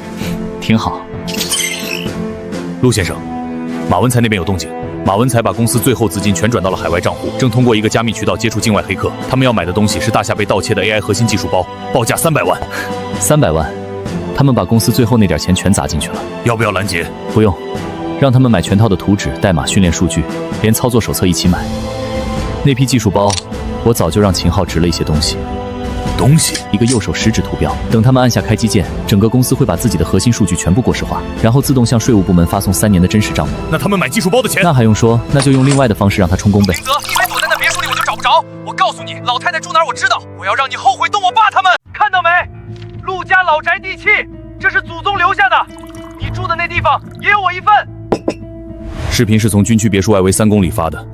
挺好。陆先生，马文才那边有动静。马文才把公司最后资金全转到了海外账户，正通过一个加密渠道接触境外黑客。他们要买的东西是大夏被盗窃的 AI 核心技术包，报价300万。300万，他们把公司最后那点钱全砸进去了。要不要拦截？不用，让他们买全套的图纸、代码、训练数据，连操作手册一起买。那批技术包，我早就让秦昊植了一些东西。一个右手食指图标。等他们按下开机键，整个公司会把自己的核心数据全部过时化，然后自动向税务部门发送3年的真实账目。那他们买技术包的钱？那还用说？那就用另外的方式让他充公呗。明泽，你以为躲在那别墅里我就找不着？我告诉你，老太太住哪儿我知道。我要让你后悔动我爸他们。看到没？陆家老宅地契，这是祖宗留下的。你住的那地方也有我一份。视频是从军区别墅外围3公里发的，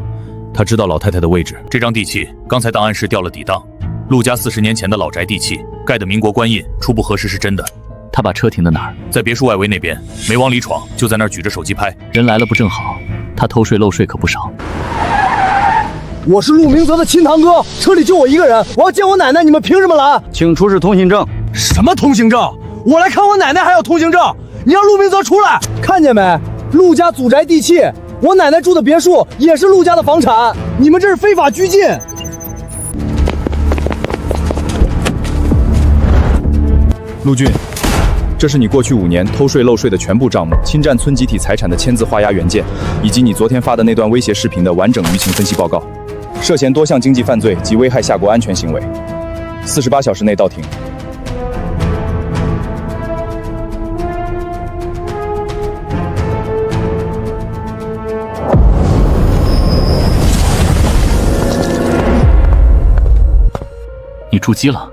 他知道老太太的位置。这张地契刚才档案室调了底档，陆家40年前的老宅地契，盖的民国官印，初步核实是真的。他把车停的哪儿？在别墅外围那边，没往里闯，就在那儿举着手机拍。人来了不正好？他偷税漏税可不少。我是陆明泽的亲堂哥，车里就我一个人，我要见我奶奶，你们凭什么拦？请出示通行证。什么通行证？我来看我奶奶还要通行证？你让陆明泽出来！看见没？陆家祖宅地契，我奶奶住的别墅也是陆家的房产，你们这是非法拘禁。陆俊，这是你过去5年偷税漏税的全部账目，侵占村集体财产的签字画押原件，以及你昨天发的那段威胁视频的完整舆情分析报告，涉嫌多项经济犯罪及危害下国安全行为，48小时内到庭。你出击了，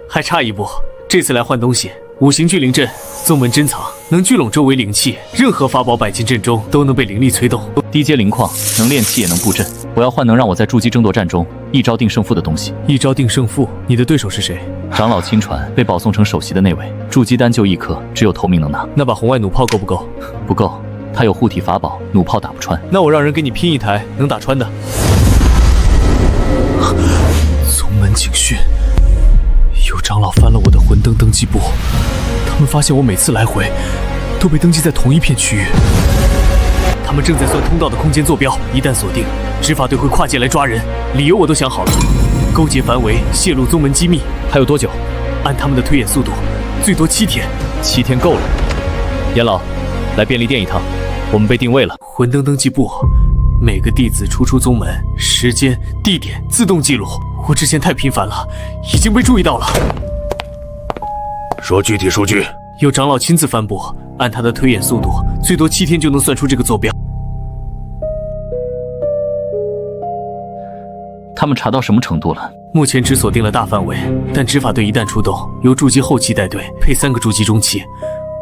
还差一步。这次来换东西，5行聚灵阵，宗门珍藏，能聚拢周围灵气，任何法宝摆进阵中都能被灵力催动。低阶灵矿，能炼气也能布阵。我要换能让我在筑基争夺战中一招定胜负的东西。一招定胜负？你的对手是谁？长老亲传，被保送成首席的那位。筑基丹就1颗，只有头名能拿。那把红外弩炮够不够？不够，他有护体法宝，弩炮打不穿。那我让人给你拼一台能打穿的。宗门警讯。有长老翻了我的魂灯登记簿，他们发现我每次来回都被登记在同一片区域。他们正在算通道的空间坐标，一旦锁定，执法队会跨界来抓人。理由我都想好了：勾结繁围，泄露宗门机密。还有多久？按他们的推演速度，最多7天。7天够了。严老，来便利店一趟，我们被定位了。魂灯登记簿，每个弟子出宗门，时间、地点自动记录。我之前太频繁了，已经被注意到了。说具体数据。有长老亲自翻布，按他的推演速度，最多7天就能算出这个坐标。他们查到什么程度了？目前只锁定了大范围，但执法队一旦出动，由筑基后期带队，配3个筑基中期。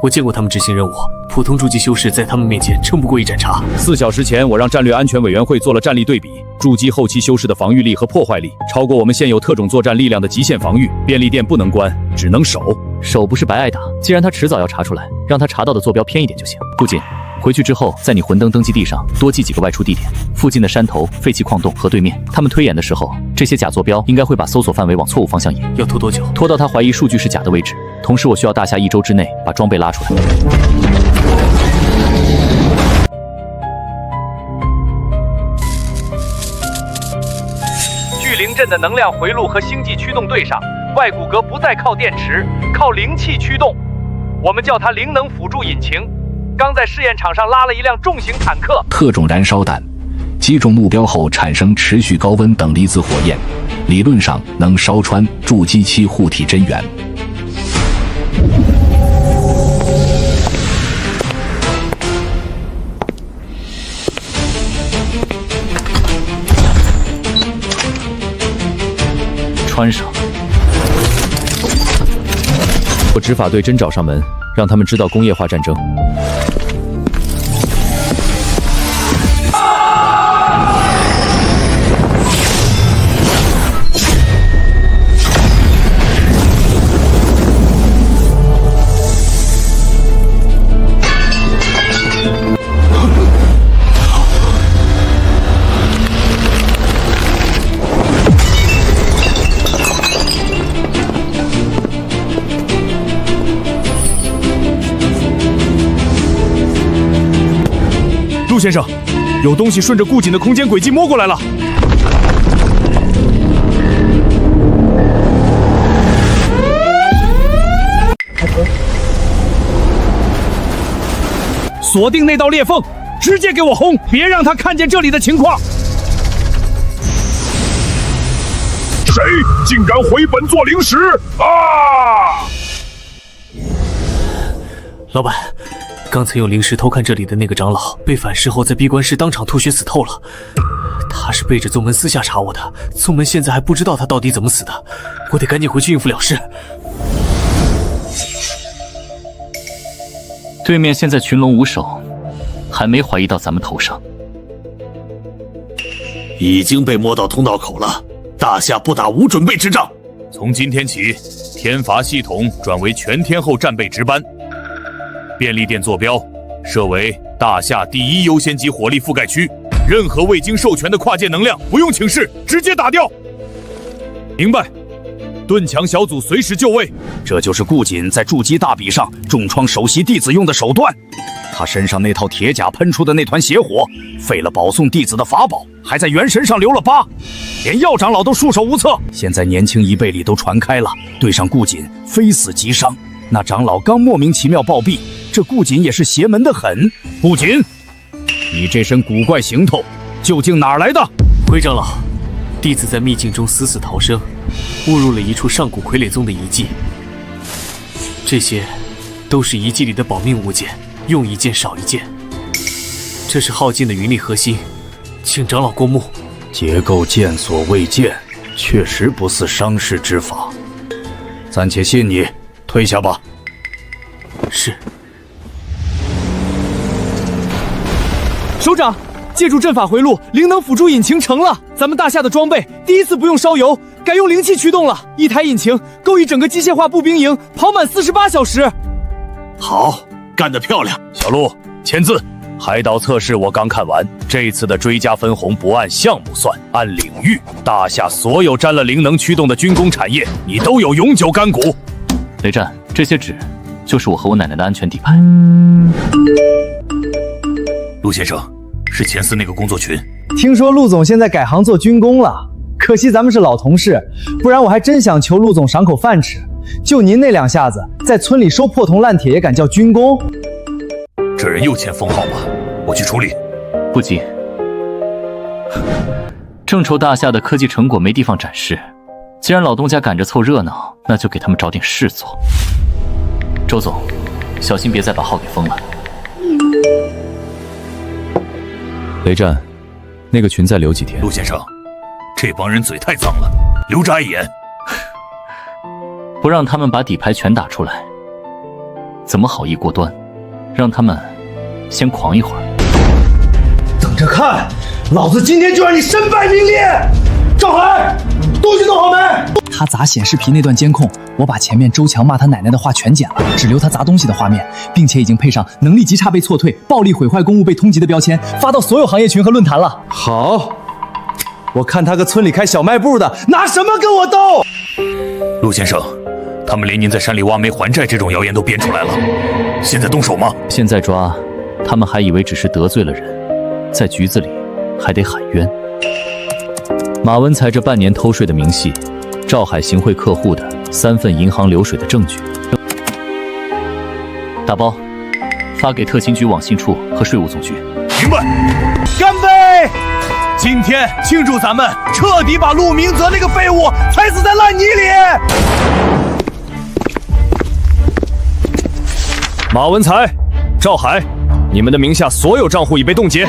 我见过他们执行任务，普通筑基修士在他们面前撑不过一盏茶。4小时前，我让战略安全委员会做了战力对比，筑基后期修士的防御力和破坏力超过我们现有特种作战力量的极限防御。便利店不能关，只能守。守不是白挨打。既然他迟早要查出来，让他查到的坐标偏一点就行。不仅回去之后，在你魂灯登记地上多记几个外出地点，附近的山头、废弃矿洞和对面。他们推演的时候，这些假坐标应该会把搜索范围往错误方向引。要拖多久？拖到他怀疑数据是假的为止。同时，我需要大侠1周之内把装备拉出来。聚灵阵的能量回路和星际驱动对上，外骨骼不再靠电池，靠灵气驱动。我们叫它灵能辅助引擎。刚在试验场上拉了一辆重型坦克。特种燃烧弹，击中目标后产生持续高温等离子火焰，理论上能烧穿筑基期护体真元。穿上。我执法队真找上门，让他们知道工业化战争。陆先生，有东西顺着顾瑾的空间轨迹摸过来了。锁定那道裂缝，直接给我轰！别让他看见这里的情况。谁竟敢回本做零食啊！老板。刚才用灵石偷看这里的那个长老，被反噬后在闭关室当场吐血死透了。他是背着宗门私下查我的，宗门现在还不知道他到底怎么死的，我得赶紧回去应付了事。对面现在群龙无首，还没怀疑到咱们头上。已经被摸到通道口了，大夏不打无准备之仗。从今天起，天罚系统转为全天候战备值班。便利店坐标设为大夏第1优先级火力覆盖区，任何未经授权的跨界能量不用请示，直接打掉。明白。盾墙小组随时就位。这就是顾瑾在筑基大比上重创首席弟子用的手段。他身上那套铁甲喷出的那团邪火，废了保送弟子的法宝，还在元神上留了疤，连药长老都束手无策。现在年轻一辈里都传开了，对上顾瑾非死即伤。那长老刚莫名其妙暴毙，这顾瑾也是邪门的很。顾瑾，你这身古怪行头究竟哪儿来的？回长老，弟子在秘境中死死逃生，误入了一处上古傀儡宗的遗迹。这些都是遗迹里的保命物件，用一件少一件。这是耗尽的云力核心，请长老过目。结构见所未见，确实不似伤势之法。暂且信你，退下吧。是。首长，借助阵法回路，灵能辅助引擎成了。咱们大夏的装备第一次不用烧油，改用灵气驱动了。一台引擎够一整个机械化步兵营跑满48小时。好，干得漂亮！小陆，签字。海岛测试我刚看完，这次的追加分红不按项目算，按领域。大夏所有沾了灵能驱动的军工产业，你都有永久干股。雷战，这些纸就是我和我奶奶的安全底牌。陆先生，是前4那个工作群。听说陆总现在改行做军工了，可惜咱们是老同事，不然我还真想求陆总赏口饭吃。就您那2下子，在村里收破铜烂铁也敢叫军工？这人又签封号吧，我去处理。不急，正愁大夏的科技成果没地方展示，既然老东家赶着凑热闹，那就给他们找点事做。周总，小心别再把号给封了。雷战，那个群再留几天。陆先生，这帮人嘴太脏了，留着碍眼。不让他们把底牌全打出来，怎么好意过端？让他们先狂一会儿。等着看，老子今天就让你身败名裂！赵海，东西弄好没？他砸显示皮那段监控，我把前面周强骂他奶奶的话全剪了，只留他砸东西的画面，并且已经配上能力极差被错退、暴力毁坏公物被通缉的标签，发到所有行业群和论坛了。好，我看他个村里开小卖部的，拿什么跟我斗？陆先生，他们连您在山里挖煤还债这种谣言都编出来了，现在动手吗？现在抓，他们还以为只是得罪了人，在局子里还得喊冤。马文才这半年偷税的明细，赵海行贿客户的3份银行流水的证据，打包发给特勤局网信处和税务总局。明白。干杯！今天庆祝咱们彻底把陆明泽那个废物踩死在烂泥里。马文才、赵海，你们的名下所有账户已被冻结，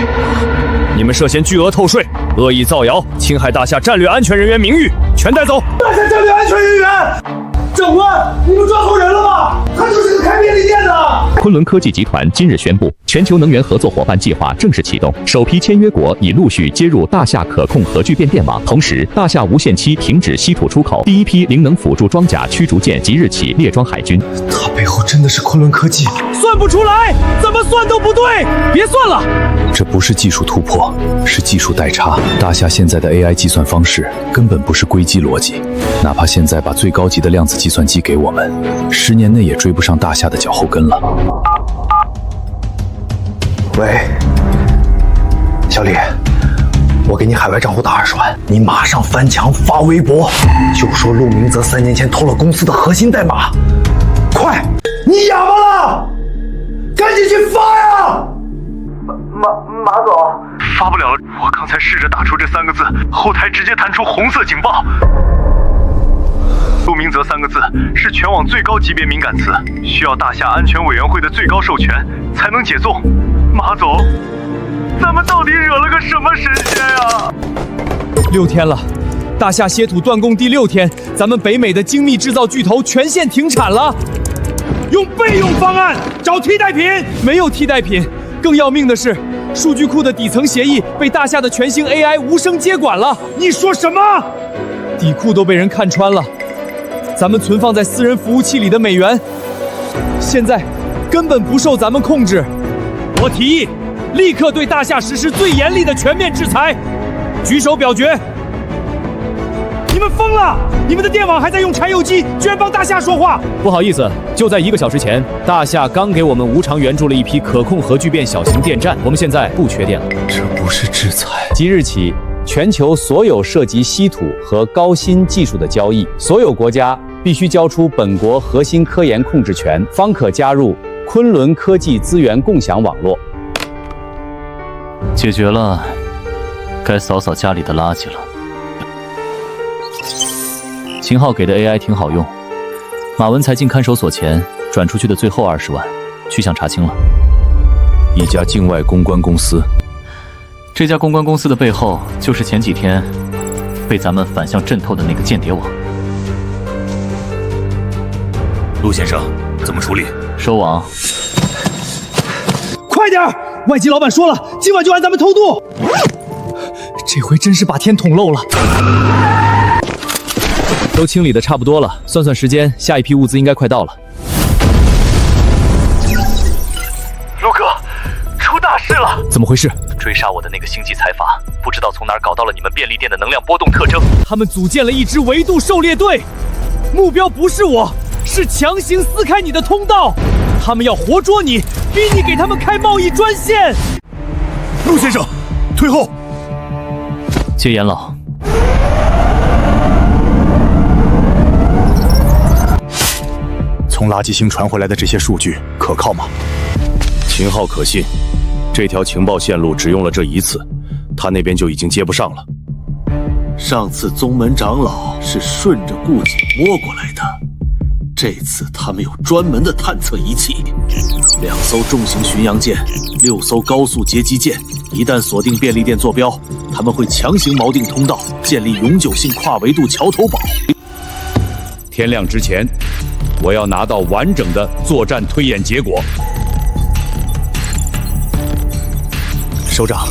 你们涉嫌巨额透税、恶意造谣、侵害大夏战略安全人员名誉，全带走。大夏战略安全人员，长官，你们抓错人了吧？他就是个开便利店的。昆仑科技集团今日宣布，全球能源合作伙伴计划正式启动，首批签约国已陆续接入大夏可控核聚变电网。同时，大夏无限期停止稀土出口，第一批灵能辅助装甲驱逐舰即日起列装海军。他背后真的是昆仑科技？算不出来，怎么算都不对，别算了。这不是技术突破，是技术代差。大夏现在的 AI 计算方式根本不是硅基逻辑，哪怕现在把最高级的量子计算机给我们，10年内也追不上大夏的脚后跟了。喂，小李，我给你海外账户打20万，你马上翻墙发微博，就说陆明泽3年前偷了公司的核心代码。快，你哑巴了？赶紧去发呀！马总，发不了了。我刚才试着打出这3个字，后台直接弹出红色警报。陆明泽3个字是全网最高级别敏感词，需要大夏安全委员会的最高授权才能解纵。马总，咱们到底惹了个什么神仙呀？6天了，大夏歇土断供第6天，咱们北美的精密制造巨头全线停产了。用备用方案，找替代品。没有替代品，更要命的是，数据库的底层协议被大夏的全新 AI 无声接管了。你说什么？底库都被人看穿了，咱们存放在私人服务器里的美元，现在根本不受咱们控制。我提议，立刻对大夏实施最严厉的全面制裁。举手表决。你们疯了！你们的电网还在用柴油机，居然帮大夏说话！不好意思，就在1个小时前，大夏刚给我们无偿援助了一批可控核聚变小型电站，我们现在不缺电了。这不是制裁。即日起，全球所有涉及稀土和高新技术的交易，所有国家必须交出本国核心科研控制权，方可加入昆仑科技资源共享网络。解决了，该扫扫家里的垃圾了。秦昊给的 AI 挺好用，马文才进看守所前转出去的最后20万，去向查清了。一家境外公关公司，这家公关公司的背后，就是前几天被咱们反向渗透的那个间谍网。陆先生，怎么处理？收网。快点！外籍老板说了，今晚就按咱们偷渡。这回真是把天捅漏了。都清理的差不多了，算算时间，下一批物资应该快到了。陆哥，出大事了！怎么回事？追杀我的那个星际财阀，不知道从哪儿搞到了你们便利店的能量波动特征。他们组建了一支维度狩猎队，目标不是我，是强行撕开你的通道。他们要活捉你，逼你给他们开贸易专线。陆先生，退后！接严老。从垃圾星传回来的这些数据可靠吗？秦昊可信，这条情报线路只用了这一次，他那边就已经接不上了。上次宗门长老是顺着顾景摸过来的，这次他们有专门的探测仪器，2艘重型巡洋舰，6艘高速截击舰。一旦锁定便利店坐标，他们会强行锚定通道，建立永久性跨维度桥头堡。天亮之前，我要拿到完整的作战推演结果。首长，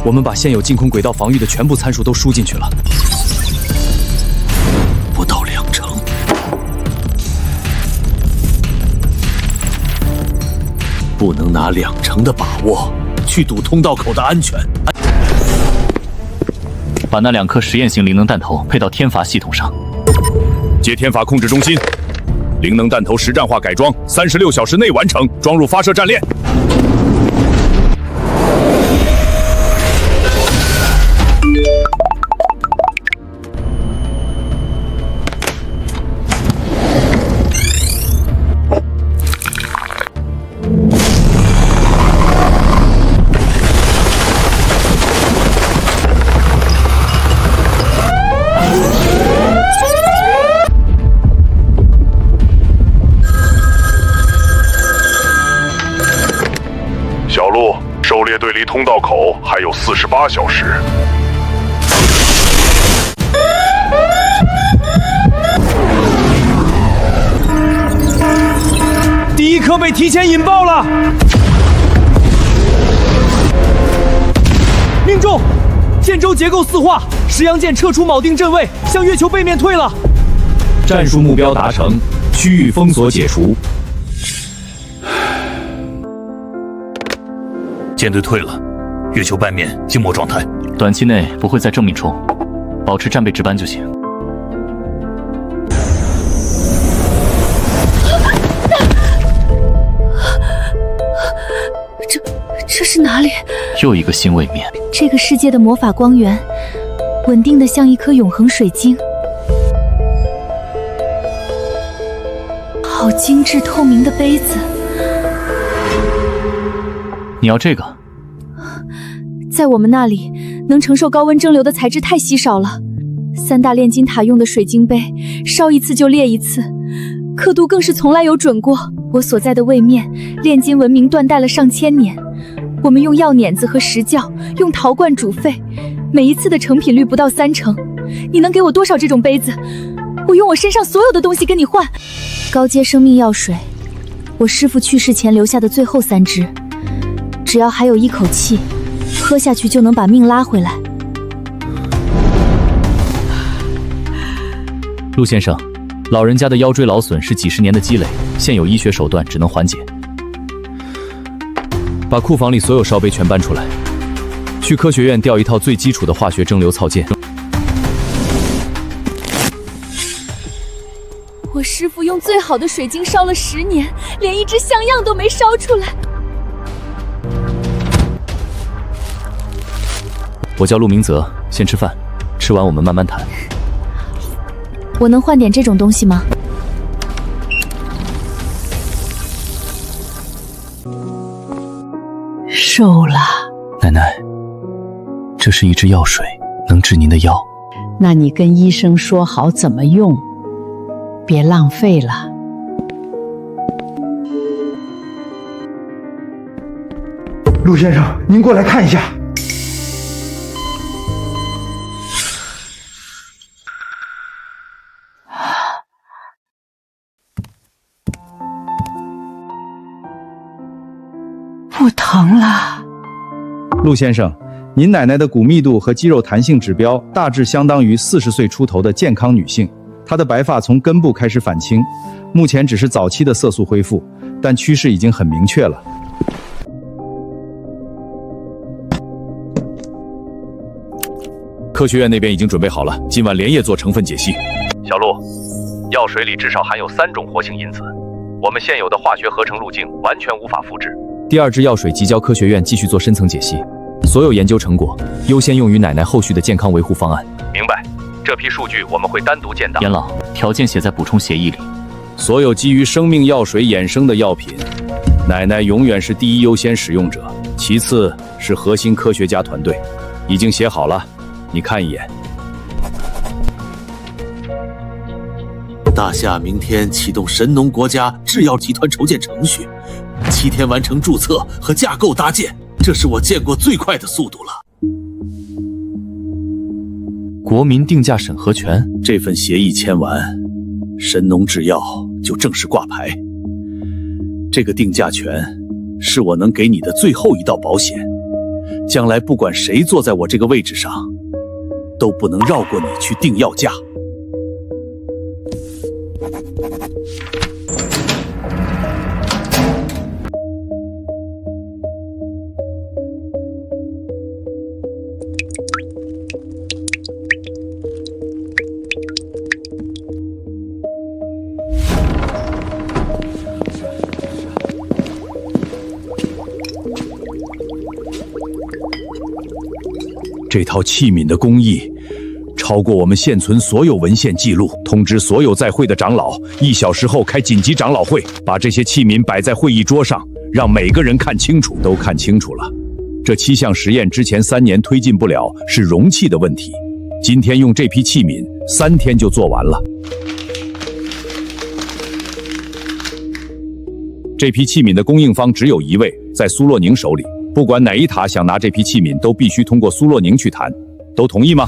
我们把现有净空轨道防御的全部参数都输进去了，不到20%。不能拿20%的把握去赌通道口的安全。把那2颗实验型灵能弹头配到天罚系统上。接天罚控制中心，灵能弹头实战化改装，36小时内完成，装入发射战链。狩猎队离通道口还有48小时。第1颗被提前引爆了，命中！舰舟结构4化，石洋舰撤出锚定阵位，向月球背面退了。战术目标达成，区域封锁解除。舰队退了，月球半面静默状态，短期内不会再正面冲，保持战备值班就行。这是哪里？又一个新位面。这个世界的魔法光源，稳定的像一颗永恒水晶，好精致透明的杯子。你要这个？在我们那里，能承受高温蒸馏的材质太稀少了。3大炼金塔用的水晶杯，烧一次就裂一次，刻度更是从来有准过。我所在的位面，炼金文明断代了上千年。我们用药碾子和石窖，用陶罐煮沸，每一次的成品率不到30%。你能给我多少这种杯子？我用我身上所有的东西跟你换。高阶生命药水，我师父去世前留下的最后3支，只要还有一口气，喝下去就能把命拉回来。陆先生，老人家的腰椎劳损是几十年的积累，现有医学手段只能缓解。把库房里所有烧杯全搬出来，去科学院调一套最基础的化学蒸馏操件。我师父用最好的水晶烧了10年，连一支像样都没烧出来。我叫陆明泽，先吃饭，吃完我们慢慢谈。我能换点这种东西吗？瘦了。奶奶，这是一支药水，能治您的腰。那你跟医生说好怎么用，别浪费了。陆先生，您过来看一下。不疼了。陆先生，您奶奶的骨密度和肌肉弹性指标大致相当于40岁出头的健康女性，她的白发从根部开始返青，目前只是早期的色素恢复，但趋势已经很明确了。科学院那边已经准备好了，今晚连夜做成分解析。小陆，药水里至少含有3种活性因子，我们现有的化学合成路径完全无法复制。第2支药水即交科学院继续做深层解析，所有研究成果优先用于奶奶后续的健康维护方案。明白，这批数据我们会单独建档。严老，条件写在补充协议里。所有基于生命药水衍生的药品，奶奶永远是第一优先使用者，其次是核心科学家团队。已经写好了，你看一眼。大夏明天启动神农国家制药集团筹建程序，7天完成注册和架构搭建，这是我见过最快的速度了。国民定价审核权，这份协议签完，神农制药就正式挂牌。这个定价权是我能给你的最后一道保险，将来不管谁坐在我这个位置上，都不能绕过你去定药价。这套器皿的工艺超过我们现存所有文献记录。通知所有在会的长老，1小时后开紧急长老会，把这些器皿摆在会议桌上，让每个人看清楚。都看清楚了，这7项实验之前3年推进不了，是容器的问题。今天用这批器皿，3天就做完了。这批器皿的供应方只有1位，在苏洛宁手里。不管哪一塔想拿这批器皿，都必须通过苏洛宁去谈，都同意吗？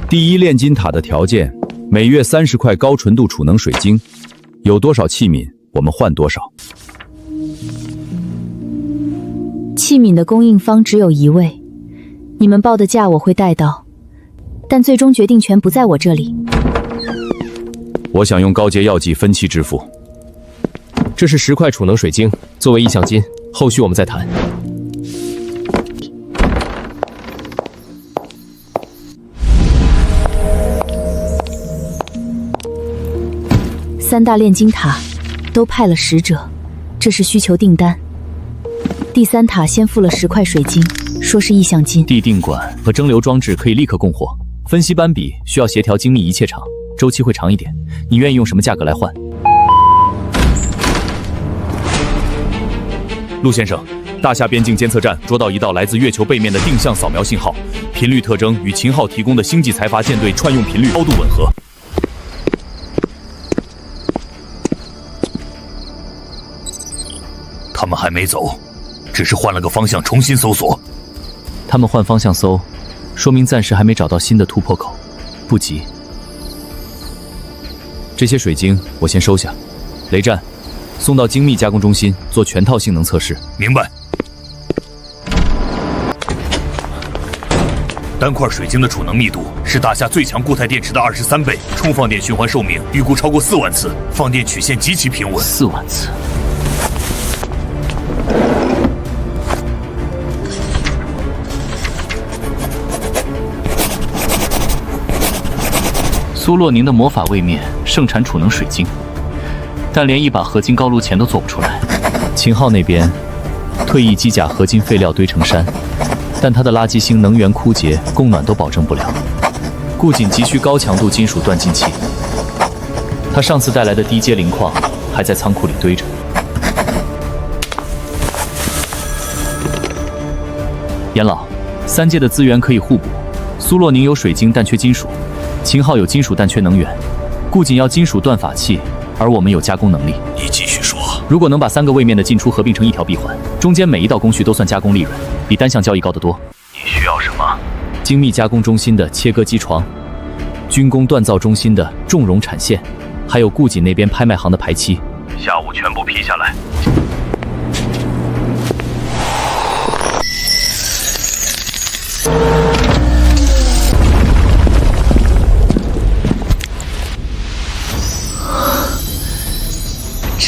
第1炼金塔的条件，每月30块高纯度储能水晶，有多少器皿我们换多少。器皿的供应方只有1位，你们报的价我会带到，但最终决定权不在我这里。我想用高阶药剂分期支付。这是10块储能水晶，作为意向金，后续我们再谈。3大炼金塔都派了使者，这是需求订单。第3塔先付了10块水晶，说是意向金。地定管和蒸馏装置可以立刻供货，分析斑比需要协调精密仪器厂，周期会长一点。你愿意用什么价格来换？陆先生，大夏边境监测站捉到一道来自月球背面的定向扫描信号，频率特征与秦昊提供的星际财阀舰队串用频率高度吻合。他们还没走，只是换了个方向重新搜索。他们换方向搜，说明暂时还没找到新的突破口，不急。这些水晶我先收下。雷战，送到精密加工中心做全套性能测试。明白。单块水晶的储能密度是大夏最强固态电池的23倍，充放电循环寿命预估超过4万次，放电曲线极其平稳。4万次。苏洛宁的魔法位面盛产储能水晶，但连一把合金高炉钳都做不出来。秦昊那边，退役机甲合金废料堆成山，但他的垃圾星能源枯竭，供暖都保证不了。顾瑾急需高强度金属锻进器，他上次带来的低阶磷矿还在仓库里堆着。严老，3阶的资源可以互补，苏洛宁有水晶但缺金属。秦昊有金属但缺能源，顾瑾要金属锻法器，而我们有加工能力。你继续说。如果能把3个位面的进出合并成一条闭环，中间每一道工序都算加工利润，比单项交易高得多。你需要什么？精密加工中心的切割机床，军工锻造中心的重熔产线，还有顾瑾那边拍卖行的排期。下午全部批下来。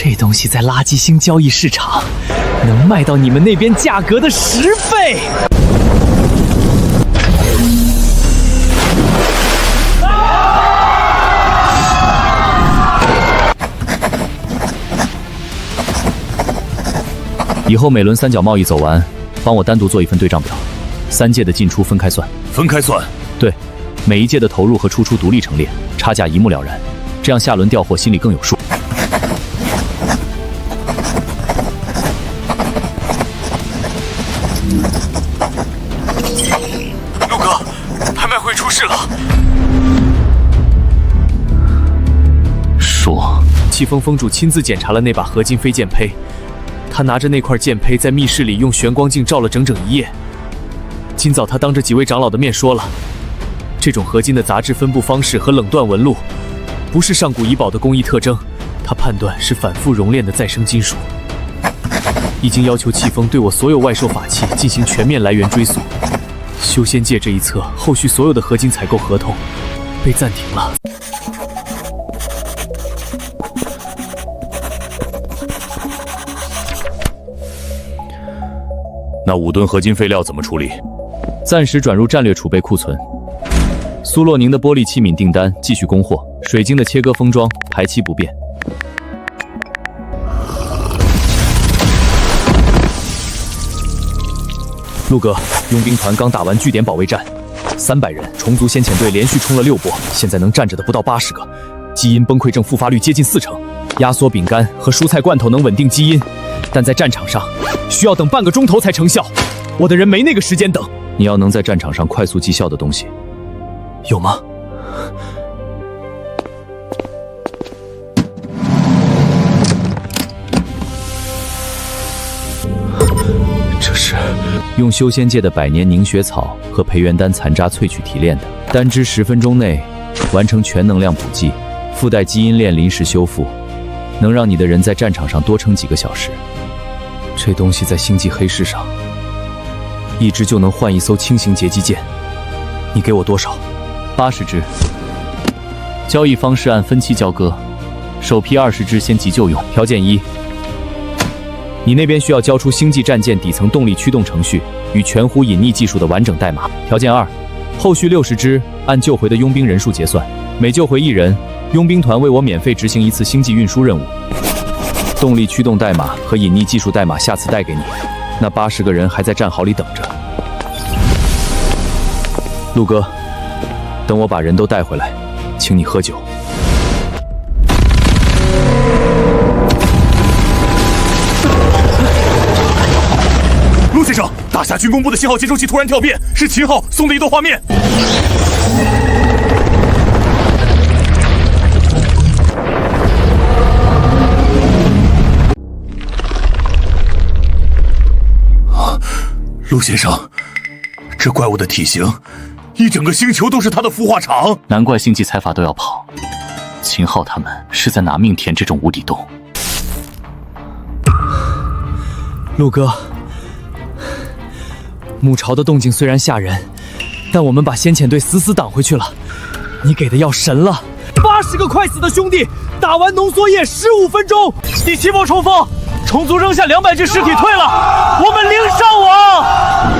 这东西在垃圾星交易市场能卖到你们那边价格的10倍。以后每轮3角贸易走完，帮我单独做一份对账表，3届的进出分开算。分开算？对，每一届的投入和出独立陈列，差价一目了然，这样下轮调货心里更有数。陆哥，拍卖会出事了。说，戚风风主亲自检查了那把合金飞剑胚，他拿着那块剑胚在密室里用玄光镜照了整整1夜。今早他当着几位长老的面说了，这种合金的杂质分布方式和冷锻纹路，不是上古遗宝的工艺特征，他判断是反复熔炼的再生金属。已经要求戚风对我所有外售法器进行全面来源追溯。修仙界这一侧，后续所有的合金采购合同被暂停了。那5吨合金废料怎么处理？暂时转入战略储备库存。苏洛宁的玻璃器皿订单继续供货，水晶的切割封装排期不变。陆哥，佣兵团刚打完据点保卫战，300人，虫族先遣队连续冲了6波，现在能站着的不到80个，基因崩溃症复发率接近40%。压缩饼干和蔬菜罐头能稳定基因，但在战场上需要等半个钟头才成效，我的人没那个时间等。你要能在战场上快速绩效的东西，有吗？这是用修仙界的百年凝血草和培元丹残渣萃取提炼的，单支10分钟内完成全能量补给，附带基因链临时修复，能让你的人在战场上多撑几个小时。这东西在星际黑市上1支就能换1艘轻型截击舰，你给我多少？80支。交易方式按分期交割，首批20支先急救用。条件1，你那边需要交出星际战舰底层动力驱动程序与全弧隐匿技术的完整代码。条件2，后续60支按救回的佣兵人数结算，每救回1人，佣兵团为我免费执行1次星际运输任务。动力驱动代码和隐匿技术代码下次带给你。那80个人还在战壕里等着。陆哥，等我把人都带回来，请你喝酒。陆先生，大夏军工部的信号接收器突然跳变，是秦昊送的一段画面。陆先生，这怪物的体型，一整个星球都是他的孵化场。难怪星际财阀都要跑，秦昊他们是在拿命填这种无底洞。陆哥，母巢的动静虽然吓人，但我们把先遣队死死挡回去了。你给的药神了，80个快死的兄弟，打完浓缩液15分钟，第7波冲锋，虫族扔下200具尸体退了，我们0伤亡。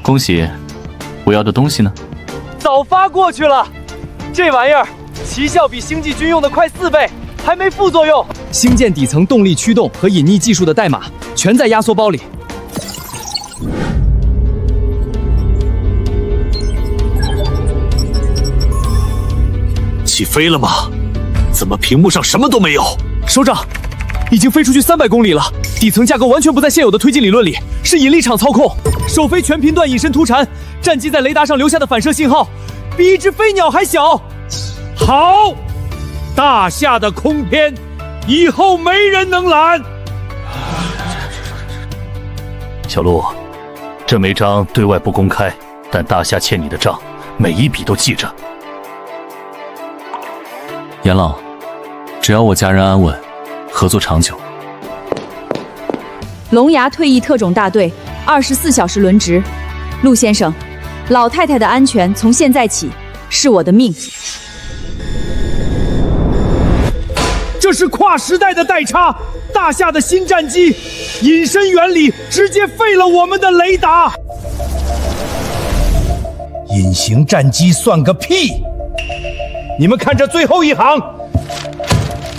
恭喜，我要的东西呢？早发过去了，这玩意儿奇效比星际军用的快4倍，还没副作用。星舰底层动力驱动和隐匿技术的代码全在压缩包里。起飞了吗？怎么屏幕上什么都没有？首长，已经飞出去300公里了，底层架构完全不在现有的推进理论里，是引力场操控。首飞全频段隐身突缠，战机在雷达上留下的反射信号，比一只飞鸟还小。好，大夏的空天，以后没人能拦。小陆，这枚章对外不公开，但大夏欠你的账，每一笔都记着。严老，只要我家人安稳，合作长久。龙牙退役特种大队24小时轮值。陆先生，老太太的安全从现在起是我的命。这是跨时代的代差，大夏的新战机隐身原理直接废了我们的雷达。隐形战机算个屁！你们看这最后一行，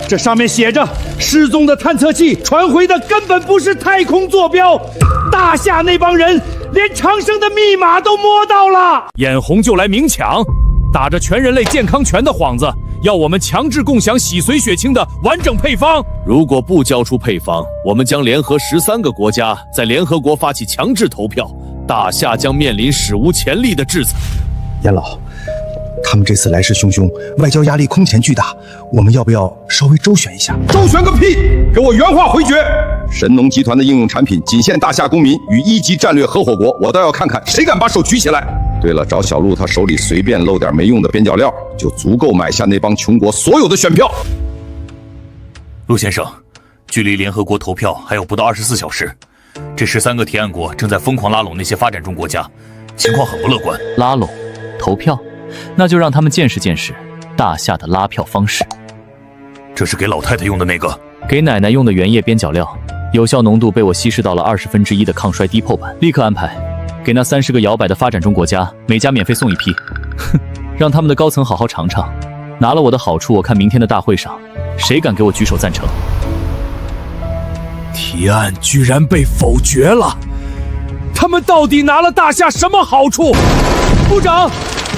这上面写着失踪的探测器传回的根本不是太空坐标，大夏那帮人连长生的密码都摸到了。眼红就来明抢，打着全人类健康权的幌子，要我们强制共享洗髓血清的完整配方。如果不交出配方，我们将联合13个国家在联合国发起强制投票，大夏将面临史无前例的制裁。严老，他们这次来势汹汹，外交压力空前巨大，我们要不要稍微周旋一下？周旋个屁！给我原话回绝！神农集团的应用产品仅限大夏公民与1级战略合伙国，我倒要看看谁敢把手举起来。对了，找小陆他手里随便露点没用的边角料，就足够买下那帮穷国所有的选票。陆先生，距离联合国投票还有不到24小时，这13个提案国正在疯狂拉拢那些发展中国家，情况很不乐观。拉拢？投票？那就让他们见识见识大夏的拉票方式。这是给老太太用的那个？给奶奶用的原液边角料，有效浓度被我稀释到了1/20的抗衰低破版。立刻安排，给那30个摇摆的发展中国家，每家免费送1批。哼，让他们的高层好好尝尝，拿了我的好处，我看明天的大会上，谁敢给我举手赞成？提案居然被否决了，他们到底拿了大夏什么好处？部长，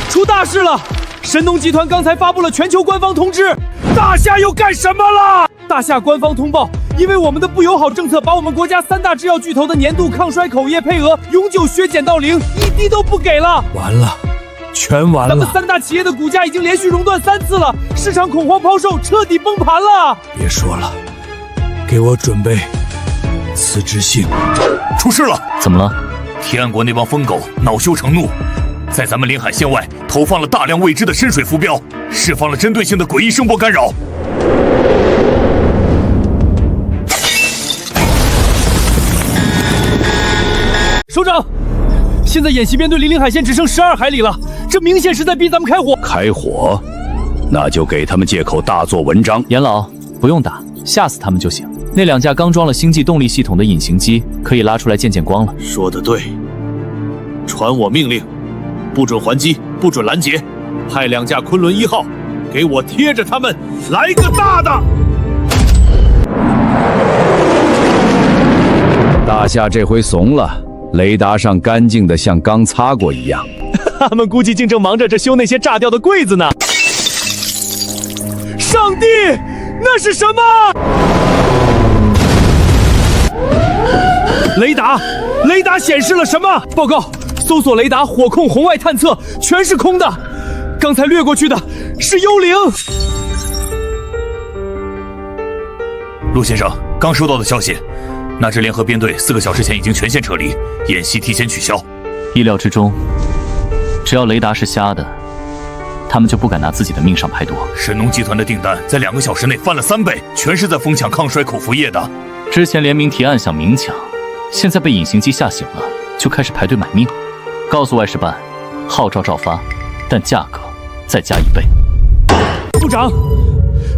出大事了！神农集团刚才发布了全球官方通知，大夏又干什么了？大夏官方通报，因为我们的不友好政策，把我们国家3大制药巨头的年度抗衰口业配额永久削减到0，1滴都不给了。完了，全完了！咱们3大企业的股价已经连续熔断3次了，市场恐慌抛售，彻底崩盘了。别说了，给我准备辞职信。出事了！怎么了？提案国那帮疯狗恼羞成怒，在咱们临海线外投放了大量未知的深水浮标，释放了针对性的诡异声波干扰。首长，现在演习编队离临海线只剩12海里了，这明显是在逼咱们开火。开火？那就给他们借口大做文章。严老，不用打，吓死他们就行。那2架刚装了星际动力系统的隐形机，可以拉出来见见光了。说得对，传我命令，不准还击，不准拦截，派2架昆仑1号，给我贴着他们来个大的。大夏这回怂了，雷达上干净的像刚擦过一样。他们估计竟正忙着这修那些炸掉的柜子呢。上帝，那是什么？雷达显示了什么？报告，搜索雷达火控红外探测全是空的，刚才掠过去的是幽灵。陆先生，刚收到的消息，那支联合编队4个小时前已经全线撤离，演习提前取消。意料之中，只要雷达是瞎的，他们就不敢拿自己的命上拍多。神农集团的订单在2个小时内翻了3倍，全是在疯抢抗衰口服液的。之前联名提案想明抢，现在被隐形机吓醒了，就开始排队买命。告诉外事办，号召照发，但价格再加1倍。部长，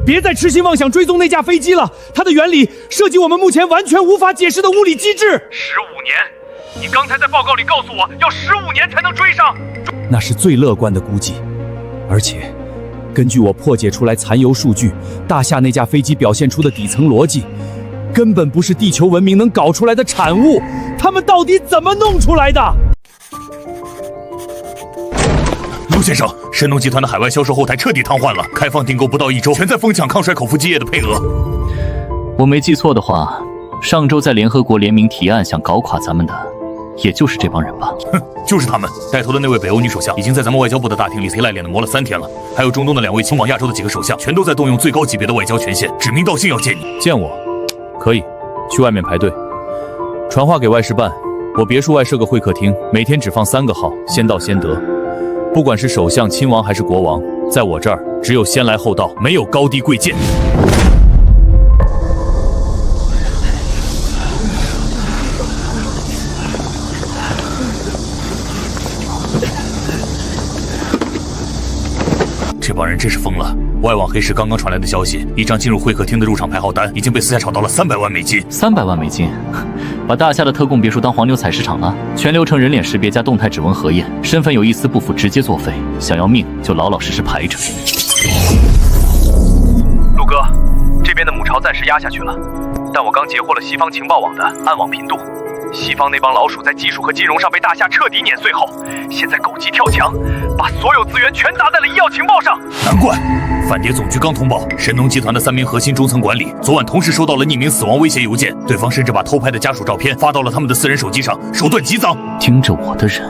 别再痴心妄想追踪那架飞机了，它的原理涉及我们目前完全无法解释的物理机制。15年，你刚才在报告里告诉我要15年才能追上，那是最乐观的估计，而且根据我破解出来残油数据，大夏那架飞机表现出的底层逻辑，根本不是地球文明能搞出来的产物，他们到底怎么弄出来的？陆先生，神农集团的海外销售后台彻底瘫痪了，开放订购不到1周，全在疯抢抗衰口服剂液的配额。我没记错的话，上周在联合国联名提案想搞垮咱们的，也就是这帮人吧？哼，就是他们带头的那位北欧女首相，已经在咱们外交部的大厅里皮赖脸的磨了3天了。还有中东的2位前往亚洲的几个首相，全都在动用最高级别的外交权限，指名道姓要见你。见我，可以去外面排队，传话给外事办，我别墅外设个会客厅，每天只放3个号，先到先得。不管是首相、亲王还是国王，在我这儿只有先来后到，没有高低贵贱。这帮人真是疯了！外网黑市刚刚传来的消息，一张进入会客厅的入场排号单已经被私下炒到了300万美金。300万美金，把大夏的特供别墅当黄牛采市场了？全流程人脸识别加动态指纹核验，身份有一丝不符直接作废。想要命就老老实实排着。陆哥，这边的母巢暂时压下去了，但我刚截获了西方情报网的暗网频度。西方那帮老鼠在技术和金融上被大夏彻底碾碎后，现在狗急跳墙，把所有资源全砸在了医药情报上。难怪反谍总局刚通报，神农集团的3名核心中层管理昨晚同时收到了匿名死亡威胁邮件，对方甚至把偷拍的家属照片发到了他们的私人手机上，手段极脏。盯着我的人，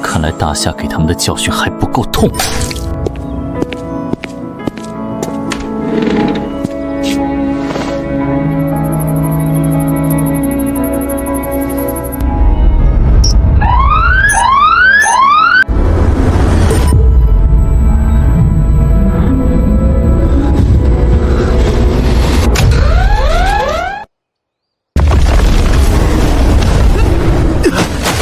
看来大夏给他们的教训还不够痛。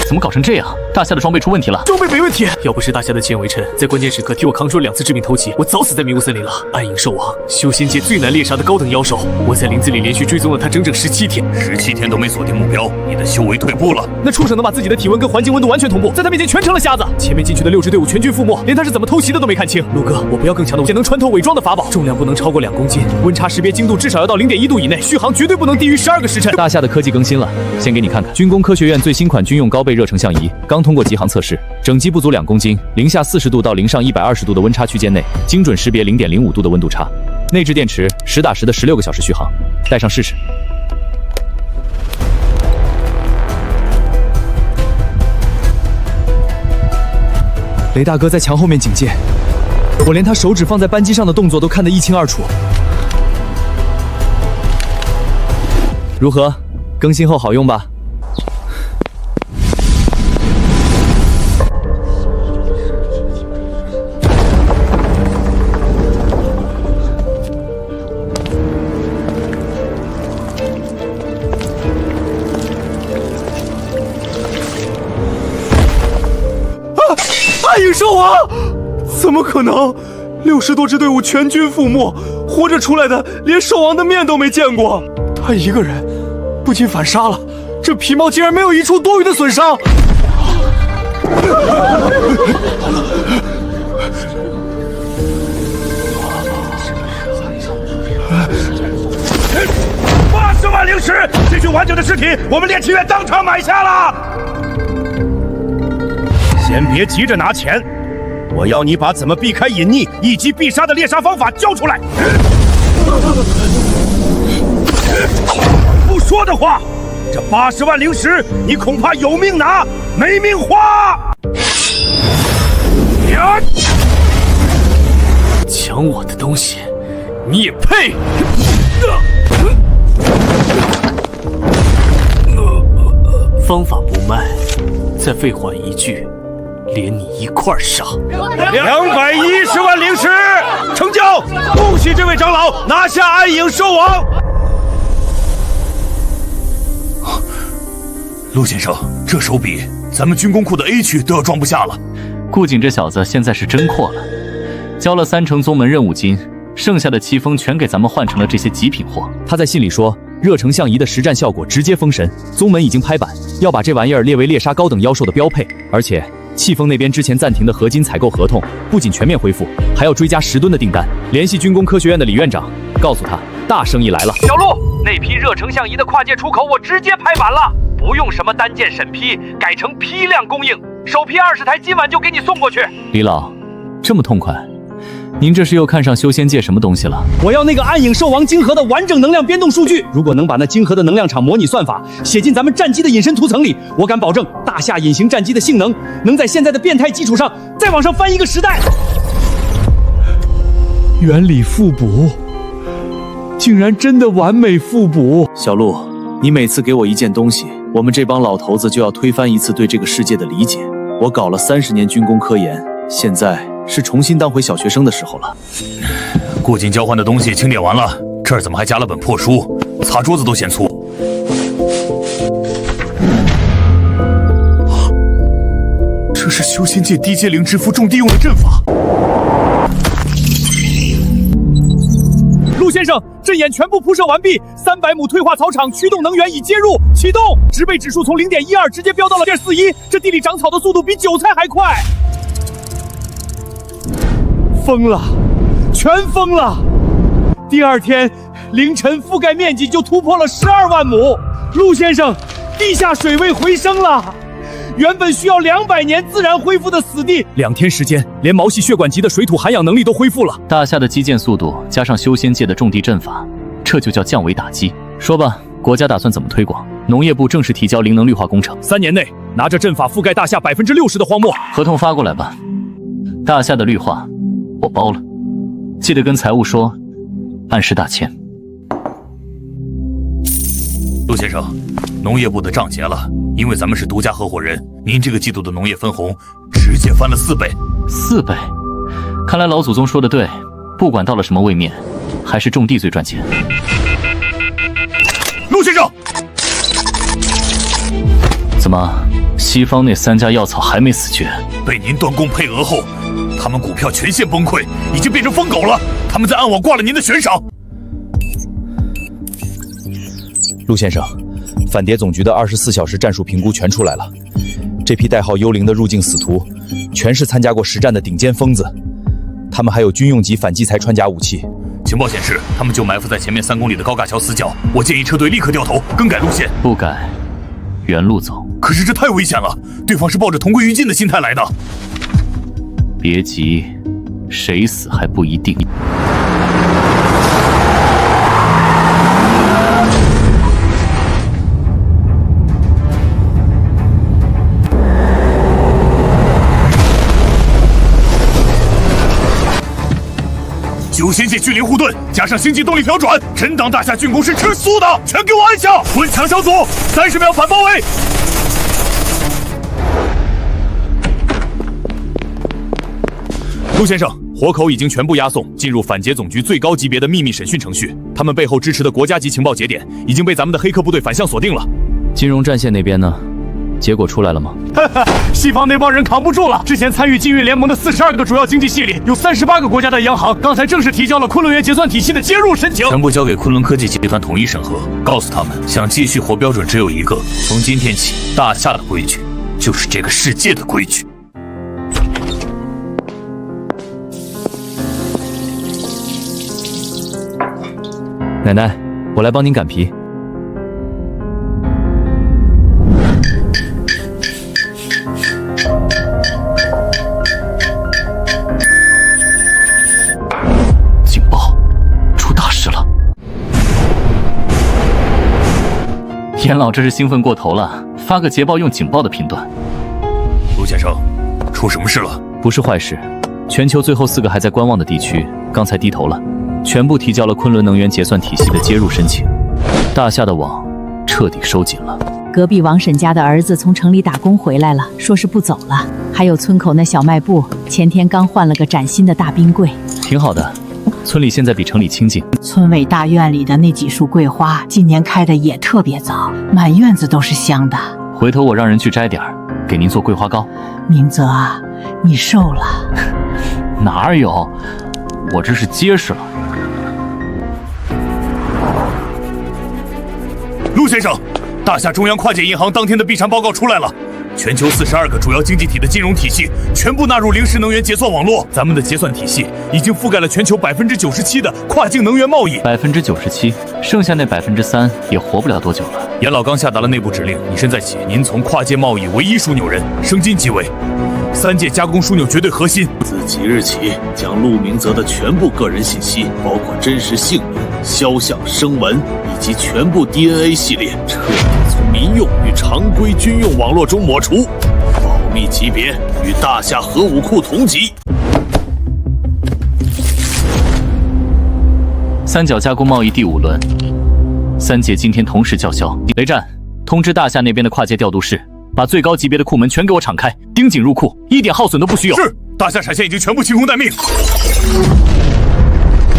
怎么搞成这样？大夏的装备出问题了，装备没问题。要不是大夏的千围臣在关键时刻替我扛出了2次致命偷袭，我早死在迷雾森林了。暗影兽王，修仙界最难猎杀的高等妖兽，我在林子里连续追踪了他整整17天，17天都没锁定目标，你的修为退步了。那畜生能把自己的体温跟环境温度完全同步，在他面前全成了瞎子。前面进去的6支队伍全军覆没，连他是怎么偷袭的都没看清。陆哥，我不要更强的武器，能穿透伪装的法宝，重量不能超过2公斤，温差识别精度至少要到0.1度以内，续航绝对不能低于12个时辰。大夏的科技更新了，先给你看看军工科学院最新款军用高倍热成像仪，刚通过极航测试，整机不足2公斤，零下40度到零上120度的温差区间内，精准识别0.05度的温度差。内置电池，10打10的16个小时续航，带上试试。雷大哥在墙后面警戒，我连他手指放在扳机上的动作都看得一清二楚。如何？更新后好用吧？暗影兽王，怎么可能？60多支队伍全军覆没，活着出来的连兽王的面都没见过。他一个人不仅反杀了，这皮毛竟然没有一处多余的损伤。80万灵石，这具完整的尸体，我们炼气院当场买下了。先别急着拿钱，我要你把怎么避开隐匿、一击必杀的猎杀方法交出来。不说的话，这80万灵石，你恐怕有命拿，没命花。抢我的东西，你也配？方法不卖，再废话一句，连你一块儿杀。210万灵石成交，恭喜这位长老拿下暗影兽王。陆先生，这手笔咱们军工库的 A 区都要装不下了。顾景这小子现在是真阔了，交了3成宗门任务金，剩下的7封全给咱们换成了这些极品货。他在信里说，热成像仪的实战效果直接封神，宗门已经拍板，要把这玩意儿列为猎杀高等妖兽的标配。而且气风那边之前暂停的合金采购合同不仅全面恢复，还要追加10吨的订单。联系军工科学院的李院长，告诉他大生意来了。小陆，那批热成像仪的跨界出口我直接拍板了，不用什么单件审批，改成批量供应，首批20台今晚就给你送过去。李老，这么痛快，您这是又看上修仙界什么东西了？我要那个暗影兽王晶核的完整能量编动数据。如果能把那晶核的能量场模拟算法写进咱们战机的隐身图层里，我敢保证大夏隐形战机的性能能在现在的变态基础上再往上翻一个时代。原理复补，竟然真的完美复补。小陆，你每次给我一件东西，我们这帮老头子就要推翻一次对这个世界的理解。我搞了30年军工科研，现在是重新当回小学生的时候了。顾景交换的东西清点完了，这儿怎么还加了本破书？擦桌子都嫌粗。这是修仙界低阶灵之符种地用的阵法。陆先生，阵眼全部铺设完毕，300亩退化草场驱动能源已接入，启动，植被指数从0.12直接飙到了0.41，这地里长草的速度比韭菜还快。疯了，全疯了！第2天凌晨覆盖面积就突破了12万亩。陆先生，地下水位回升了，原本需要200年自然恢复的死地，2天时间，连毛细血管级的水土涵养能力都恢复了。大夏的基建速度加上修仙界的种地阵法，这就叫降维打击。说吧，国家打算怎么推广？农业部正式提交灵能绿化工程，3年内拿着阵法覆盖大夏60%的荒漠。合同发过来吧，大夏的绿化我包了，记得跟财务说，按时打钱。陆先生，农业部的账结了，因为咱们是独家合伙人，您这个季度的农业分红直接翻了4倍。4倍？看来老祖宗说的对，不管到了什么位面，还是种地最赚钱。陆先生，怎么，西方那3家药草还没死绝？被您断供配额后，他们股票全线崩溃，已经变成疯狗了。他们在暗网挂了您的悬赏。陆先生，反谍总局的24小时战术评估全出来了，这批代号幽灵的入境死徒，全是参加过实战的顶尖疯子，他们还有军用级反击材穿甲武器。情报显示，他们就埋伏在前面3公里的高架桥死角，我建议车队立刻掉头，更改路线。不改，原路走。可是这太危险了，对方是抱着同归于尽的心态来的。别急，谁死还不一定。修仙界巨灵护盾加上星际动力调转，真当大夏军工是吃素的！全给我按下！滚墙小组，30秒反包围！陆先生，活口已经全部押送，进入反谍总局最高级别的秘密审讯程序。他们背后支持的国家级情报节点已经被咱们的黑客部队反向锁定了。金融战线那边呢？结果出来了吗？西方那帮人扛不住了。之前参与禁运联盟的42个主要经济系里，有38个国家的央行刚才正式提交了昆仑园结算体系的接入申请，全部交给昆仑科技集团统一审核。告诉他们，想继续活标准只有一个，从今天起，大夏的规矩就是这个世界的规矩。奶奶，我来帮您擀皮。警报，出大事了！严老这是兴奋过头了，发个捷报用警报的频段。陆先生，出什么事了？不是坏事，全球最后4个还在观望的地区，刚才低头了。全部提交了昆仑能源结算体系的接入申请，大夏的网彻底收紧了。隔壁王婶家的儿子从城里打工回来了，说是不走了。还有村口那小卖部，前天刚换了个崭新的大冰柜，挺好的。村里现在比城里清静。村委大院里的那几束桂花，今年开的也特别早，满院子都是香的。回头我让人去摘点儿，给您做桂花糕。明泽啊，你瘦了。哪有？我这是结实了。陆先生，大夏中央跨界银行当天的闭盘报告出来了。全球42个主要经济体的金融体系全部纳入零时能源结算网络，咱们的结算体系已经覆盖了全球97%的跨境能源贸易。97%，剩下那3%也活不了多久了。严老刚下达了内部指令，你身在起，您从跨界贸易唯一枢纽人升金即位，3届加工枢纽绝对核心。自即日起，将陆明泽的全部个人信息，包括真实姓名、肖像、声纹以及全部 DNA 系列，彻底从民用与常规军用网络中抹除，保密级别与大夏核武库同级。三角加工贸易第5轮，3届今天同时叫嚣。雷战，通知大夏那边的跨界调度室，把最高级别的库门全给我敞开，盯紧入库，一点耗损都不许有。是，大夏产线已经全部清空待命。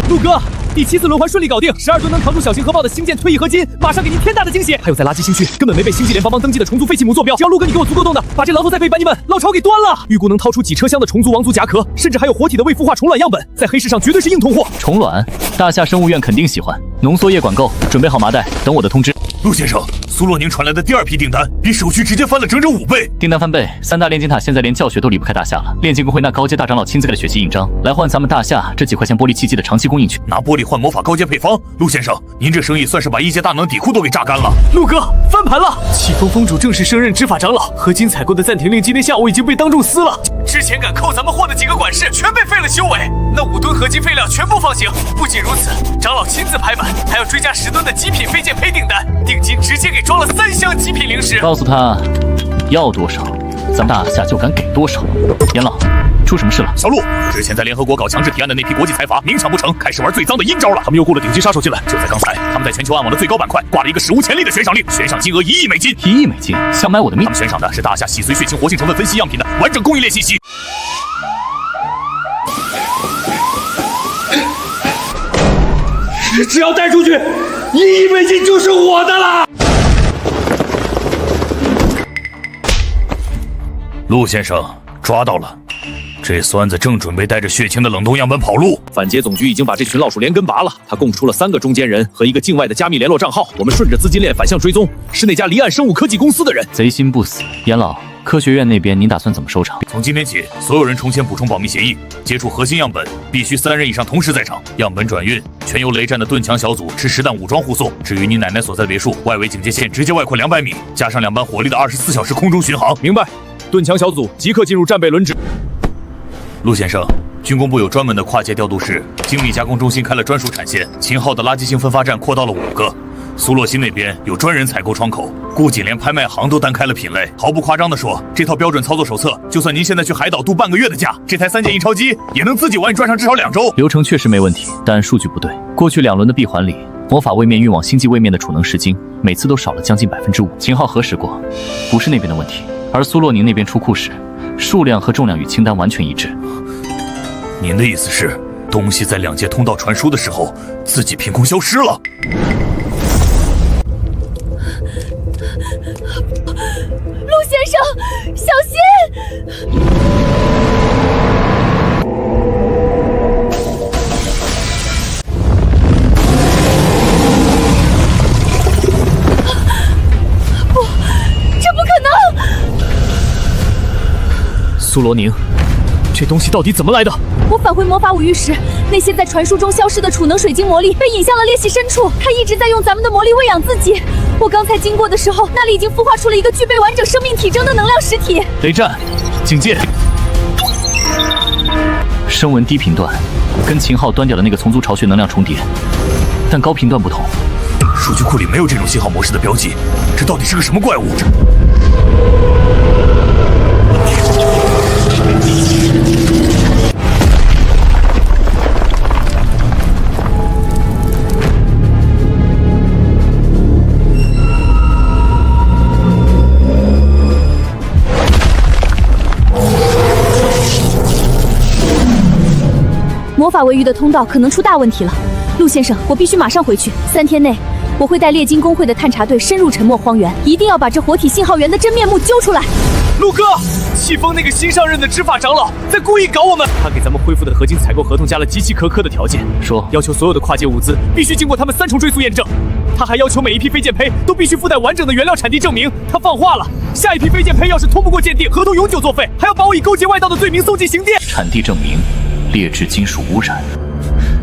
陆哥，第7次轮环顺利搞定，12吨能扛住小型核爆的星舰退役合金，马上给您天大的惊喜！还有在垃圾星区根本没被星际联邦帮登记的虫族废弃母座标，只要陆哥你给我足够动的，把这榔头再背把你们老巢给端了！预估能掏出几车厢的虫族王族甲壳，甚至还有活体的未孵化虫卵样本，在黑市上绝对是硬通货。虫卵，大夏生物院肯定喜欢。浓缩液管够，准备好麻袋，等我的通知。陆先生，苏洛宁传来的第2批订单比首区直接翻了整整5倍。订单翻倍，3大炼金塔现在连教学都离不开大夏了。炼金工会那高阶大长老亲自给了血旗印章，来换咱们大夏这几块钱玻璃契机的长期供应权。拿玻璃换魔法高阶配方，陆先生，您这生意算是把1阶大能底库都给榨干了。陆哥翻盘了，启封封主正式升任执法长老，合金采购的暂停令今天下午已经被当众撕了。之前敢扣咱们货的几个管事全被废了修为，那5吨合金废料全部放行。不仅如此，长老亲自拍板，还要追加10吨的极品飞剑胚订单，定金直接给装了3箱极品零食。告诉他，要多少，咱们大夏就敢给多少。严老，出什么事了？小陆，之前在联合国搞强制提案的那批国际财阀明抢不成，开始玩最脏的阴招了。他们又雇了顶级杀手进来。就在刚才，他们在全球暗网的最高板块挂了一个史无前例的悬赏令，悬赏金额1亿美金。1亿美金，想买我的命？他们悬赏的是大夏细髓血清活性成分分析样品的完整供应链信息。只要带出去，1亿美金就是我的啦！陆先生，抓到了，这孙子正准备带着血清的冷冻样本跑路。反劫总局已经把这群老鼠连根拔了，他供出了3个中间人和一个境外的加密联络账号。我们顺着资金链反向追踪，是那家离岸生物科技公司的人。贼心不死，严老，科学院那边您打算怎么收场？从今天起，所有人重签补充保密协议，接触核心样本必须3人以上同时在场，样本转运全由雷战的盾墙小组持实弹武装护送。至于你奶奶所在的别墅，外围警戒线直接外扩200米，加上2班火力的24小时空中巡航。明白。盾墙小组即刻进入战备轮值。陆先生，军工部有专门的跨界调度室，精密加工中心开了专属产线，秦昊的垃圾性分发站扩到了5个。苏洛西那边有专人采购窗口，顾锦连拍卖行都单开了品类。毫不夸张地说，这套标准操作手册，就算您现在去海岛度半个月的假，这台3件印钞机也能自己往你赚上至少2周。流程确实没问题，但数据不对。过去2轮的闭环里，魔法位面运往星际位面的储能时金，每次都少了将近5%。秦昊核实过，不是那边的问题。而苏洛宁那边出库时，数量和重量与清单完全一致。您的意思是，东西在2阶通道传输的时候，自己凭空消失了？陆先生，小心！不，这不可能！苏罗宁，这东西到底怎么来的？我返回魔法五域时，那些在传输中消失的储能水晶魔力被引向了裂隙深处，它一直在用咱们的魔力喂养自己。我刚才经过的时候，那里已经孵化出了一个具备完整生命体征的能量实体。雷战，警戒！声纹低频段，跟秦昊端掉的那个从族巢穴能量重叠，但高频段不同。数据库里没有这种信号模式的标记，这到底是个什么怪物？魔法卫域的通道可能出大问题了，陆先生，我必须马上回去。3天内，我会带猎金工会的探查队深入沉默荒原，一定要把这活体信号源的真面目揪出来。陆哥，西风那个新上任的执法长老在故意搞我们。他给咱们恢复的合金采购合同加了极其苛刻的条件，说要求所有的跨界物资必须经过他们3重追溯验证。他还要求每一批飞剑胚都必须附带完整的原料产地证明。他放话了，下一批飞剑胚要是通不过鉴定，合同永久作废，还要把我以勾结外道的罪名送进刑殿。产地证明，劣质金属污染。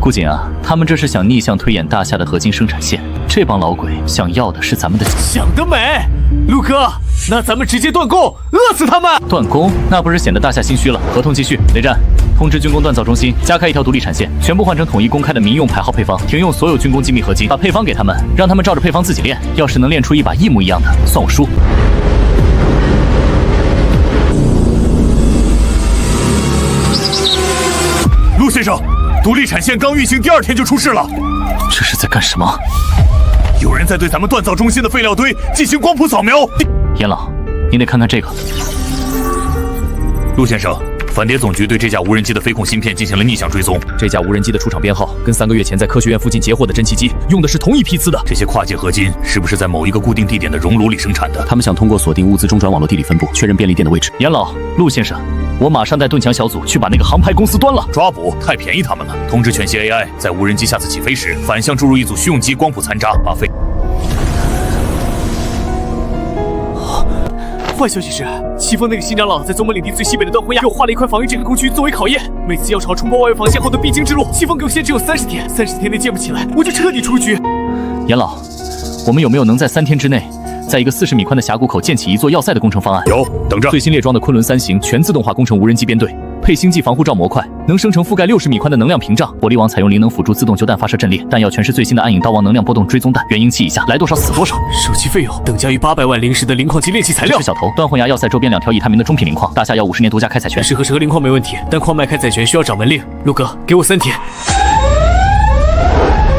顾瑾啊，他们这是想逆向推演大夏的合金生产线。这帮老鬼想要的是咱们的。想得美，陆哥，那咱们直接断供，饿死他们。断供？那不是显得大夏心虚了？合同继续，雷战。通知军工锻造中心加开一条独立产线，全部换成统一公开的民用牌号配方，停用所有军工机密合金，把配方给他们，让他们照着配方自己练。要是能练出一把一模一样的，算我输。陆先生，独立产线刚运行第2天就出事了。这是在干什么？有人在对咱们锻造中心的废料堆进行光谱扫描。严老，你得看看这个。陆先生，反谍总局对这架无人机的飞控芯片进行了逆向追踪。这架无人机的出厂编号跟3个月前在科学院附近截获的侦察机用的是同一批次的。这些跨界合金是不是在某一个固定地点的熔炉里生产的？他们想通过锁定物资中转网络地理分布，确认便利店的位置。严老，陆先生，我马上带盾墙小组去把那个航拍公司端了。抓捕太便宜他们了。通知全系 AI， 在无人机下次起飞时，反向注入一组虚用机光谱残渣，把飞。坏消息是，西风那个新长老在宗门领地最西北的断魂崖给我画了一块防御这个工区作为考验，每次要朝冲破外围防线后的必经之路。西风给我限只有30天，30天内建不起来，我就彻底出局。严老，我们有没有能在3天之内，在一个40米宽的峡谷口建起一座要塞的工程方案？有，等着。最新列装的昆仑3型全自动化工程无人机编队，配星际防护罩模块，能生成覆盖60米宽的能量屏障。火力网采用灵能辅助自动球弹发射阵列，弹药全是最新的暗影刀王能量波动追踪弹，原营期以下，来多少死多少。首期费用等价于800万灵石的灵矿及炼器材料。这是小头，断魂崖要塞周边2条已探明的中品灵矿，大夏要50年独家开采权。石和灵矿没问题，但矿脉开采权需要掌门令。陆哥，给我3天。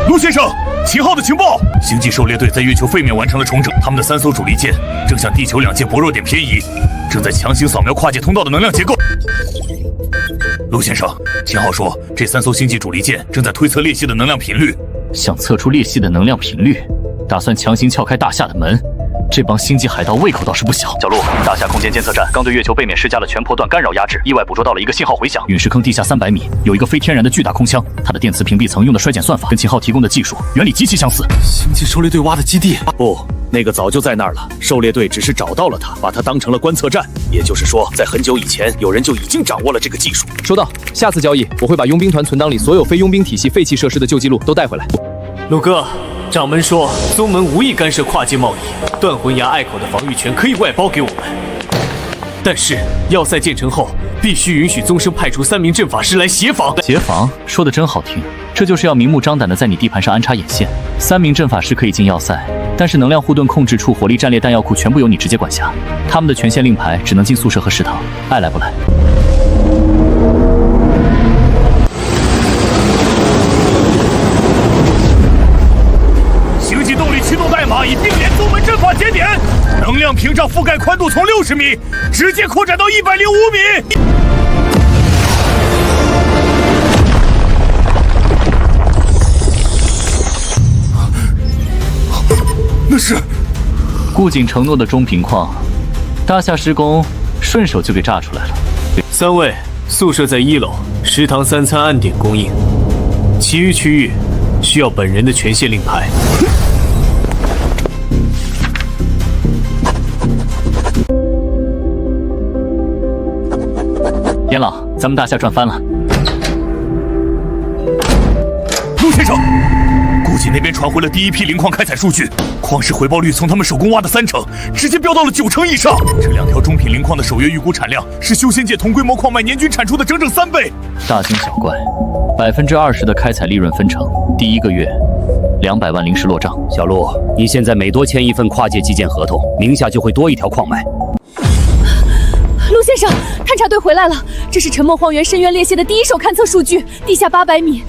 陆先生，秦昊的情报，星际狩猎队在月球背面完成了重整，他们的3艘主力舰正向地球2界薄弱点偏移，正在强行扫描跨界通道的能量结构。陆先生，秦昊说，这3艘星际主力舰正在推测裂隙的能量频率。想测出裂隙的能量频率，打算强行撬开大夏的门。这帮星际海盗胃口倒是不小。小陆，大夏空间监测站刚对月球背面施加了全波段干扰压制，意外捕捉到了一个信号回响。陨石坑地下300米有一个非天然的巨大空腔，它的电磁屏蔽层用的衰减算法跟秦昊提供的技术原理极其相似。星际狩猎队挖的基地？不，那个早就在那儿了。狩猎队只是找到了它，把它当成了观测站。也就是说，在很久以前，有人就已经掌握了这个技术。收到，下次交易我会把佣兵团存档里所有非佣兵体系废弃设施的旧记录都带回来。陆哥，掌门说宗门无意干涉跨界贸易，断魂崖隘口的防御权可以外包给我们，但是要塞建成后必须允许宗生派出3名阵法师来协防。协防说的真好听，这就是要明目张胆的在你地盘上安插眼线。3名阵法师可以进要塞，但是能量护盾控制处、火力战列弹药库全部由你直接管辖，他们的权限令牌只能进宿舍和食堂，爱来不来。星际动力驱动代码已并联宗门阵法节点，能量屏障覆盖宽度从60米直接扩展到105米。那是顾瑾承诺的中品矿，大夏施工顺手就给炸出来了。3位，宿舍在1楼，食堂3餐按点供应，其余区域需要本人的权限令牌。严老，咱们大夏赚翻了。陆先生，顾瑾那边传回了第1批灵矿开采数据，矿石回报率从他们手工挖的3成，直接飙到了9成以上。这2条中品灵矿的首月预估产量是修仙界同规模矿脉年均产出的整整3倍。大惊小怪，20%的开采利润分成，第1个月200万灵石落账。小陆，你现在每多签一份跨界基建合同，名下就会多1条矿脉。陆先生，探查队回来了，这是沉默荒原深渊裂隙的第1手勘测数据，地下800米，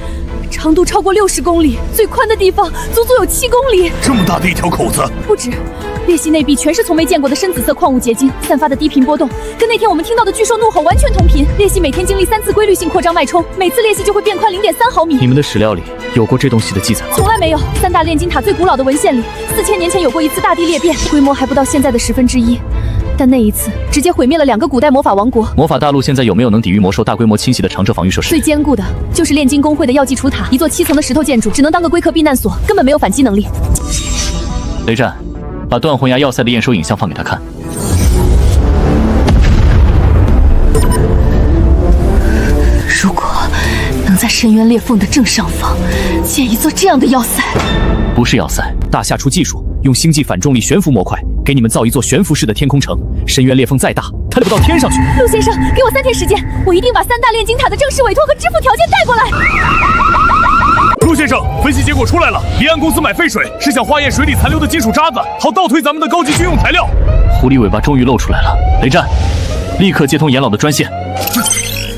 长度超过60公里，最宽的地方足足有7公里。这么大的一条口子？不止，裂隙内壁全是从没见过的深紫色矿物结晶，散发的低频波动，跟那天我们听到的巨兽怒吼完全同频。裂隙每天经历3次规律性扩张脉冲，每次裂隙就会变宽0.3毫米。你们的史料里有过这东西的记载吗？从来没有。3大炼金塔最古老的文献里，4000年前有过一次大地裂变，规模还不到现在的1/10。但那一次直接毁灭了2个古代魔法王国。魔法大陆现在有没有能抵御魔兽大规模侵袭的长撤防御设施？最坚固的就是炼金工会的药剂储塔，一座7层的石头建筑，只能当个龟壳避难所，根本没有反击能力。雷战，把断魂崖要塞的验收影像放给他看。如果能在深渊裂缝的正上方建一座这样的要塞，不是要塞，大夏出技术，用星际反重力悬浮模块，给你们造一座悬浮式的天空城。深渊裂缝再大，它不到天上去。陆先生，给我3天时间，我一定把3大炼金塔的正式委托和支付条件带过来。陆先生，分析结果出来了，离岸公司买废水是想化验水里残留的金属渣子，好倒退咱们的高级军用材料。狐狸尾巴终于露出来了，雷战，立刻接通严老的专线。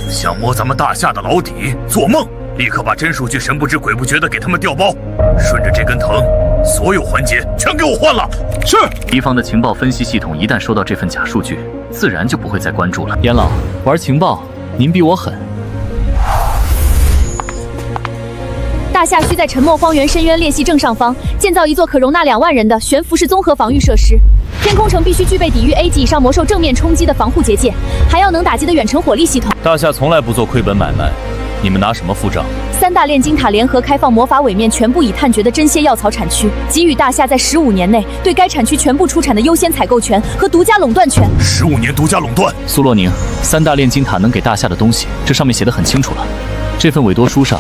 想摸咱们大夏的老底，做梦！立刻把真数据神不知鬼不觉的给他们调包，顺着这根藤，所有环节全给我换了。是。敌方的情报分析系统一旦收到这份假数据，自然就不会再关注了。严老，玩情报，您比我狠。大夏需在沉默荒原深渊裂隙正上方建造一座可容纳2万人的悬浮式综合防御设施。天空城必须具备抵御 A 级以上魔兽正面冲击的防护结界，还要能打击的远程火力系统。大夏从来不做亏本买卖，你们拿什么付账？3大炼金塔联合开放魔法尾面全部已探掘的真蝎药草产区，给予大夏在15年内对该产区全部出产的优先采购权和独家垄断权。15年独家垄断。苏洛宁，3大炼金塔能给大夏的东西，这上面写的很清楚了。这份委托书上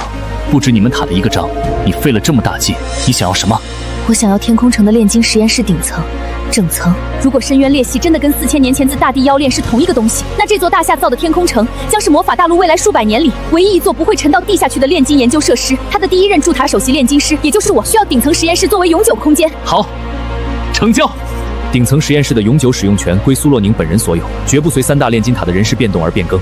不止你们塔的一个章，你费了这么大劲，你想要什么？我想要天空城的炼金实验室顶层。整层，如果深渊裂隙真的跟4000年前自大地妖炼是同一个东西，那这座大夏造的天空城将是魔法大陆未来数百年里唯一一座不会沉到地下去的炼金研究设施。它的第一任驻塔首席炼金师，也就是我，需要顶层实验室作为永久空间。好，成交。顶层实验室的永久使用权归苏洛宁本人所有，绝不随3大炼金塔的人事变动而变更。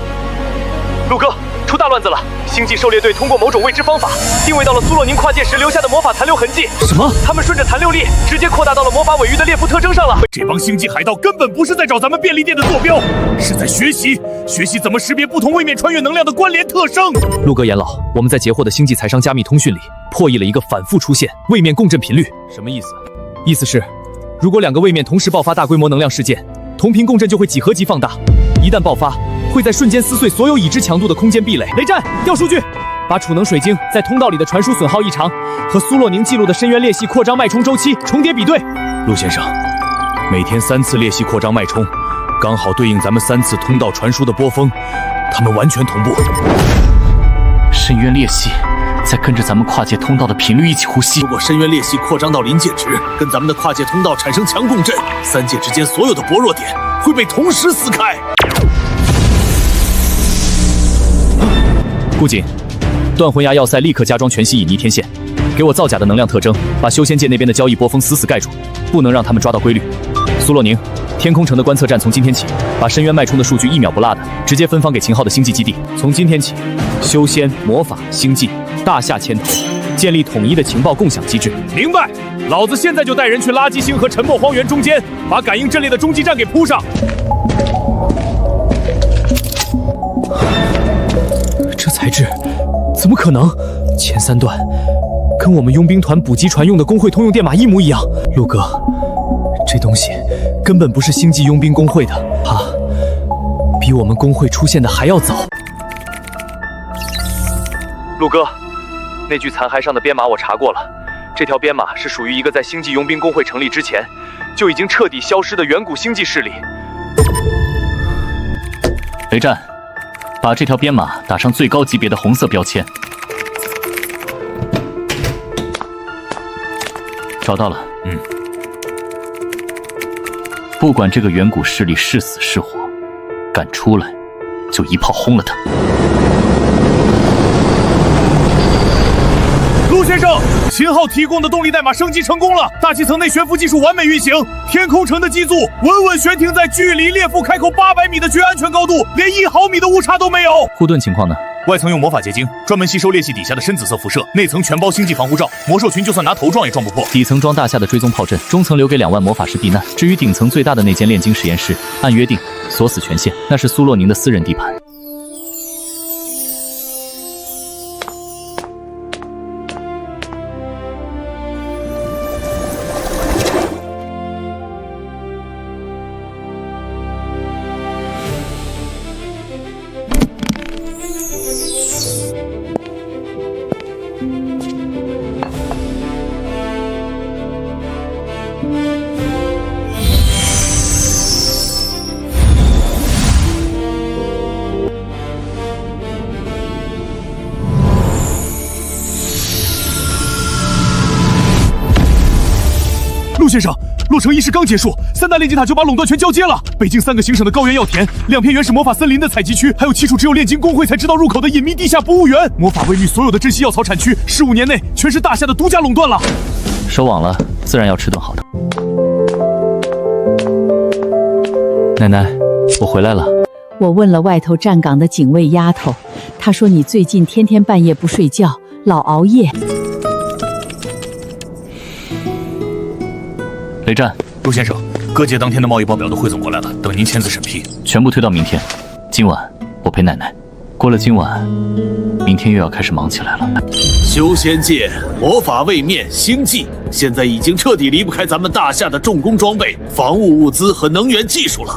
陆哥，出大乱子了！星际狩猎队通过某种未知方法定位到了苏洛宁跨界时留下的魔法残留痕迹。什么？他们顺着残留力直接扩大到了魔法尾鱼的裂幅特征上了。这帮星际海盗根本不是在找咱们便利店的坐标，是在学习怎么识别不同位面穿越能量的关联特征。陆哥、严老，我们在截获的星际财商加密通讯里破译了一个反复出现位面共振频率。什么意思？意思是，如果2个位面同时爆发大规模能量事件，同频共振就会几何级放大，一旦爆发，会在瞬间撕碎所有已知强度的空间壁垒。雷战，调数据，把储能水晶在通道里的传输损耗异常和苏洛宁记录的深渊裂隙扩张脉冲周期重叠比对。陆先生，每天3次裂隙扩张脉冲，刚好对应咱们3次通道传输的波峰，它们完全同步。深渊裂隙在跟着咱们跨界通道的频率一起呼吸。如果深渊裂隙扩张到临界值，跟咱们的跨界通道产生强共振，3界之间所有的薄弱点会被同时撕开。顾瑾，断魂崖要塞立刻加装全息隐匿天线，给我造假的能量特征，把修仙界那边的交易波峰死死盖住，不能让他们抓到规律。苏洛宁，天空城的观测站从今天起，把深渊脉冲的数据1秒不落的直接分发给秦昊的星际基地。从今天起，修仙、魔法、星际，大夏牵头，建立统一的情报共享机制。明白，老子现在就带人去垃圾星和沉默荒原中间，把感应阵列的中继站给铺上。这材质怎么可能？前3段跟我们佣兵团补给船用的工会通用电码一模一样。陆哥，这东西根本不是星际佣兵工会的，它比我们工会出现的还要早。陆哥，那具残骸上的编码我查过了，这条编码是属于一个在星际佣兵工会成立之前就已经彻底消失的远古星际势力。雷战，把这条编码打上最高级别的红色标签。找到了。不管这个远古势力是死是活，敢出来就一炮轰了他。陆先生，秦昊提供的动力代码升级成功了，大气层内悬浮技术完美运行，天空城的机组稳稳悬停在距离裂腹开口800米的绝安全高度，连1毫米的误差都没有。护盾情况呢？外层用魔法结晶，专门吸收裂隙底下的深紫色辐射，内层全包星际防护罩，魔兽群就算拿头撞也撞不破。底层装大夏的追踪炮阵，中层留给2万魔法师避难。至于顶层最大的那间炼金实验室，按约定锁死权限，那是苏洛宁的私人地盘。陆先生，洛城仪式刚结束，3大炼金塔就把垄断权交接了。北境3个行省的高原药田，2片原始魔法森林的采集区，还有7处只有炼金工会才知道入口的隐秘地下博物园。魔法卫域所有的珍稀药草产区，15年内全是大夏的独家垄断了。收网了，自然要吃顿好的。奶奶，我回来了。我问了外头站岗的警卫丫头，她说你最近天天半夜不睡觉，老熬夜。雷战，陆先生，各界当天的贸易报表都汇总过来了，等您签字审批。全部推到明天。今晚我陪奶奶。过了今晚，明天又要开始忙起来了。修仙界、魔法位面、星际，现在已经彻底离不开咱们大夏的重工装备、防务物资和能源技术了。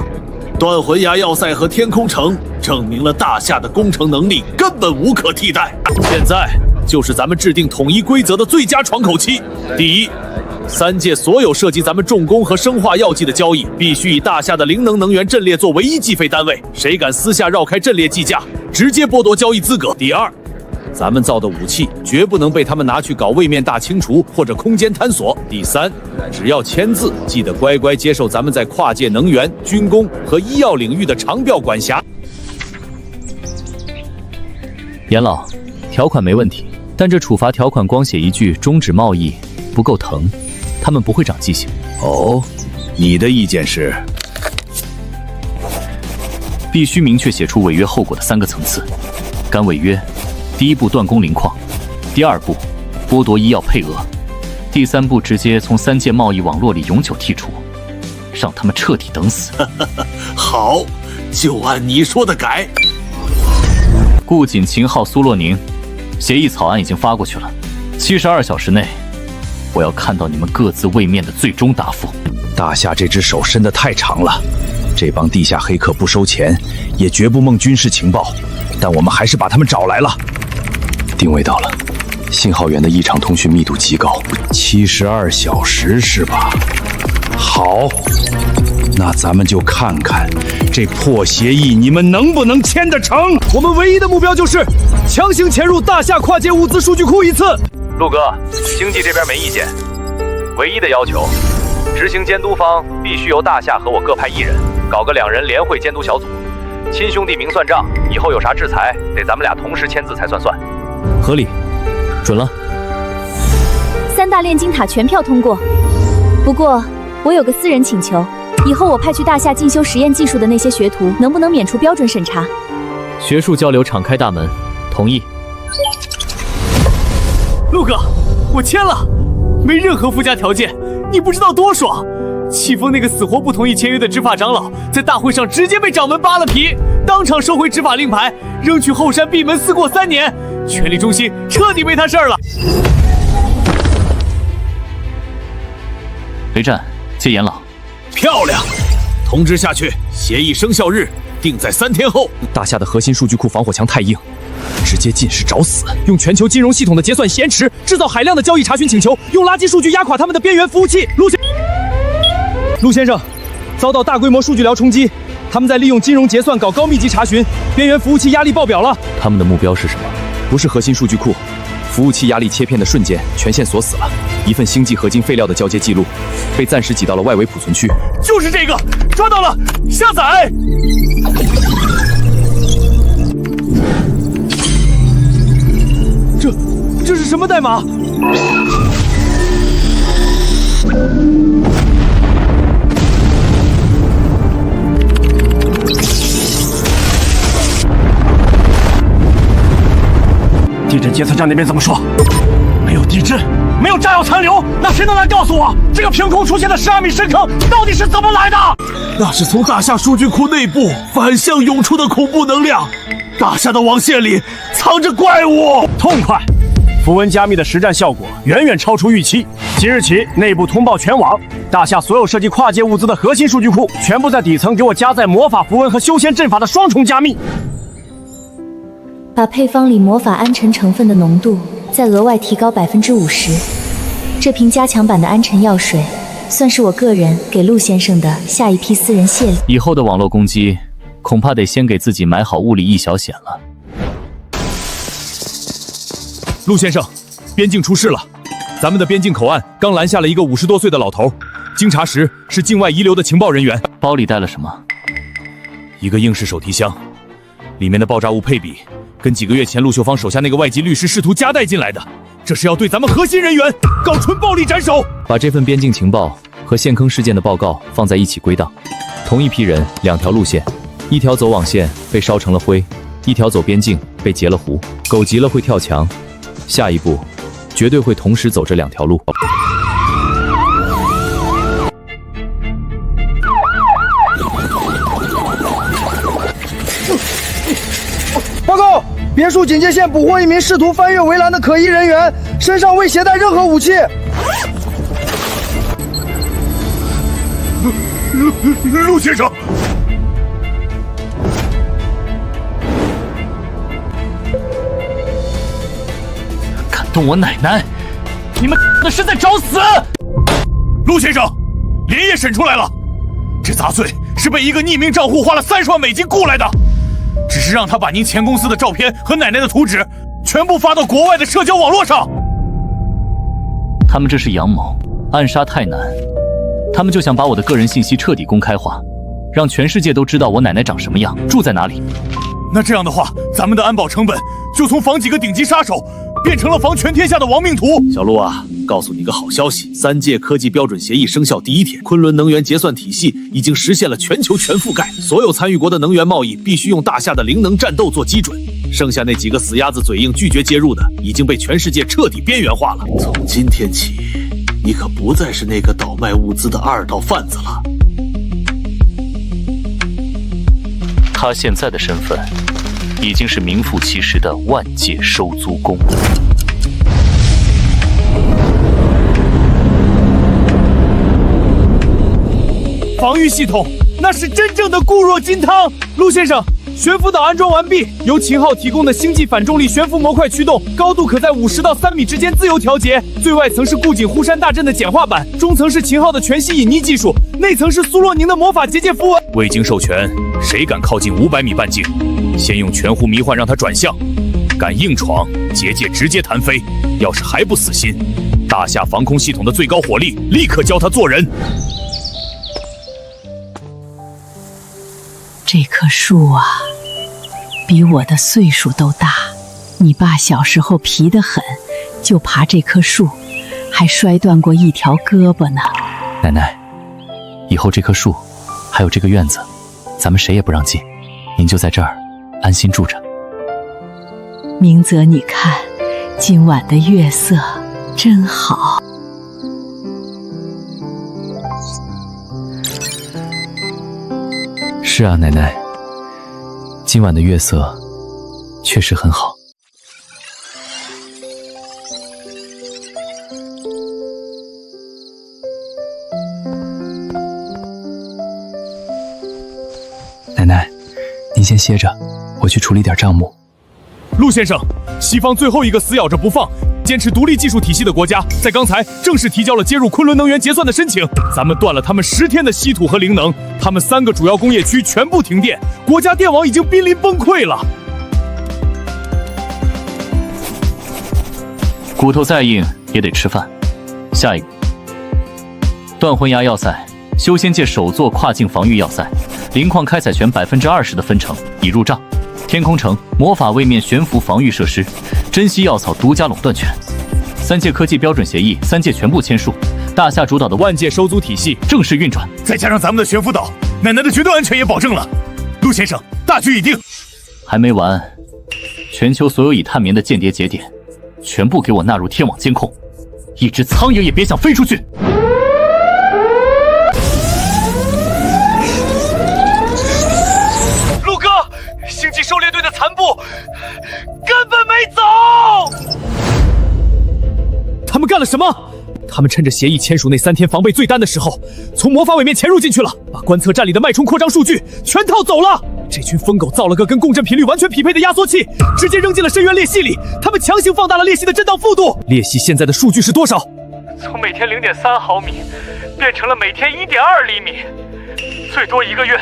断魂崖要塞和天空城证明了大夏的工程能力根本无可替代。现在就是咱们制定统一规则的最佳窗口期。第一，3界所有涉及咱们重工和生化药剂的交易，必须以大夏的灵能能源阵列作唯一计费单位，谁敢私下绕开阵列计价，直接剥夺交易资格。第二，咱们造的武器绝不能被他们拿去搞位面大清除或者空间探索。第三，只要签字，记得乖乖接受咱们在跨界能源、军工和医药领域的长调管辖。严老，条款没问题，但这处罚条款光写一句终止贸易不够疼，他们不会长记性。哦，你的意见是？必须明确写出违约后果的3个层次。敢违约，第一步断供磷矿，第二步剥夺医药配额，第3步直接从3界贸易网络里永久剔除，让他们彻底等死。好，就按你说的改。顾锦秦号苏洛宁，协议草案已经发过去了，72小时内，我要看到你们各自位面的最终答复。大夏这只手伸得太长了，这帮地下黑客不收钱，也绝不梦军事情报，但我们还是把他们找来了。定位到了，信号源的异常通讯密度极高，72小时是吧？好，那咱们就看看这破协议你们能不能签得成。我们唯一的目标就是强行潜入大夏跨界物资数据库一次。陆哥，经济这边没意见，唯一的要求，执行监督方必须由大夏和我各派1人，搞个2人联会监督小组。亲兄弟明算账，以后有啥制裁，得咱们俩同时签字才算算。合理，准了。 3大炼金塔全票通过。不过，我有个私人请求，以后我派去大夏进修实验技术的那些学徒，能不能免除标准审查？学术交流敞开大门，同意。陆哥，我签了，没任何附加条件，你不知道多爽！启封那个死活不同意签约的执法长老，在大会上直接被掌门扒了皮，当场收回执法令牌，扔去后山闭门思过3年，权力中心彻底没他事儿了。 雷战，接严老。漂亮，通知下去，协议生效日定在3天后。大夏的核心数据库防火墙太硬，直接进是找死。用全球金融系统的结算延迟，制造海量的交易查询请求，用垃圾数据压垮他们的边缘服务器。陆先生，遭到大规模数据流冲击，他们在利用金融结算搞高密集查询，边缘服务器压力爆表了。他们的目标是什么？不是核心数据库。 服务器压力切片的瞬间，全线锁死了。一份星际合金废料的交接记录，被暂时挤到了外围储存区。就是这个，抓到了，下载。这是什么代码？地震监测站那边怎么说？没有地震，没有炸药残留，那谁能来告诉我，这个凭空出现的12米深坑到底是怎么来的？那是从大厦数据库内部反向涌出的恐怖能量，大厦的网线里藏着怪物。痛快！符文加密的实战效果远远超出预期。即日起，内部通报全网，大厦所有涉及跨界物资的核心数据库，全部在底层给我加载魔法符文和修仙阵法的双重加密。把配方里魔法安神成分的浓度再额外提高50%。这瓶加强版的安神药水，算是我个人给陆先生的下一批私人谢礼。以后的网络攻击，恐怕得先给自己买好物理一小险了。陆先生，边境出事了，咱们的边境口岸刚拦下了一个50多岁的老头，经查实是境外遗留的情报人员。包里带了什么？一个硬式手提箱，里面的爆炸物配比跟几个月前陆秀芳手下那个外籍律师试图夹带进来的，这是要对咱们核心人员搞纯暴力斩首。把这份边境情报和陷坑事件的报告放在一起归档，同一批人2条路线，一条走网线被烧成了灰，一条走边境被截了胡。狗急了会跳墙，下一步绝对会同时走这2条路。报告，别墅警戒线捕获一名试图翻越围栏的可疑人员，身上未携带任何武器。陆先生，敢动我奶奶，你们那是在找死！陆先生，连夜审出来了，这杂碎是被一个匿名账户花了30万美金雇来的，只是让他把您前公司的照片和奶奶的图纸全部发到国外的社交网络上。他们这是阳谋，暗杀太难，他们就想把我的个人信息彻底公开化，让全世界都知道我奶奶长什么样，住在哪里。那这样的话，咱们的安保成本就从防几个顶级杀手变成了防全天下的亡命徒。小陆啊，告诉你个好消息，3届科技标准协议生效第一天，昆仑能源结算体系已经实现了全球全覆盖，所有参与国的能源贸易必须用大厦的灵能战斗做基准，剩下那几个死鸭子嘴硬拒绝介入的，已经被全世界彻底边缘化了。从今天起，你可不再是那个倒卖物资的2道贩子了。他现在的身份已经是名副其实的万界收租工。防御系统，那是真正的固若金汤。陆先生，悬浮岛安装完毕，由秦昊提供的星际反重力悬浮模块驱动，高度可在50到3米之间自由调节。最外层是固景护山大阵的简化版，中层是秦昊的全息隐匿技术，内层是苏洛宁的魔法结界符文。未经授权，谁敢靠近500米半径？先用全弧迷幻让他转向，敢硬闯，结界直接弹飞。要是还不死心，大厦防空系统的最高火力立刻教他做人。这棵树啊，比我的岁数都大。你爸小时候皮得很，就爬这棵树，还摔断过一条胳膊呢。奶奶，以后这棵树，还有这个院子，咱们谁也不让进，您就在这儿安心住着。明泽，你看，今晚的月色真好。是啊，奶奶，今晚的月色确实很好。奶奶，您先歇着，我去处理点账目。陆先生，西方最后一个死咬着不放、坚持独立技术体系的国家，在刚才正式提交了接入昆仑能源结算的申请。咱们断了他们10天的稀土和灵能，他们3个主要工业区全部停电，国家电网已经濒临崩溃了。骨头再硬也得吃饭。下一个，断魂崖要塞，修仙界首座跨境防御要塞，灵矿开采权20%的分成已入账。天空城魔法位面悬浮防御设施，珍稀药草独家垄断权。3届科技标准协议3届全部签署，大厦主导的万界收租体系正式运转。再加上咱们的悬浮岛，奶奶的绝对安全也保证了。陆先生，大局已定。还没完，全球所有已探明的间谍节点，全部给我纳入天网监控，一只苍蝇也别想飞出去。陆哥，星际狩猎队的残部根本没走。他们干了什么？他们趁着协议签署那3天防备最单的时候，从魔法尾面潜入进去了，把观测站里的脉冲扩张数据全套走了。这群疯狗造了个跟共振频率完全匹配的压缩器，直接扔进了深渊裂隙里。他们强行放大了裂隙的震荡幅度。裂隙现在的数据是多少？从每天0.3毫米变成了每天1.2厘米，最多1个月，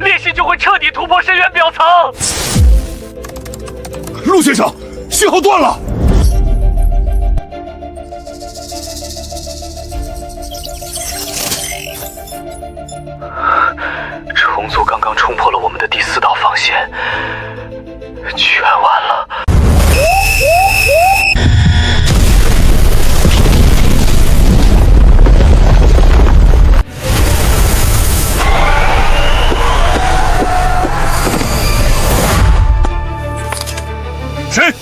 裂隙就会彻底突破深渊表层。陆先生，信号断了。虫族刚刚冲破了我们的第4道防线，全完了。谁？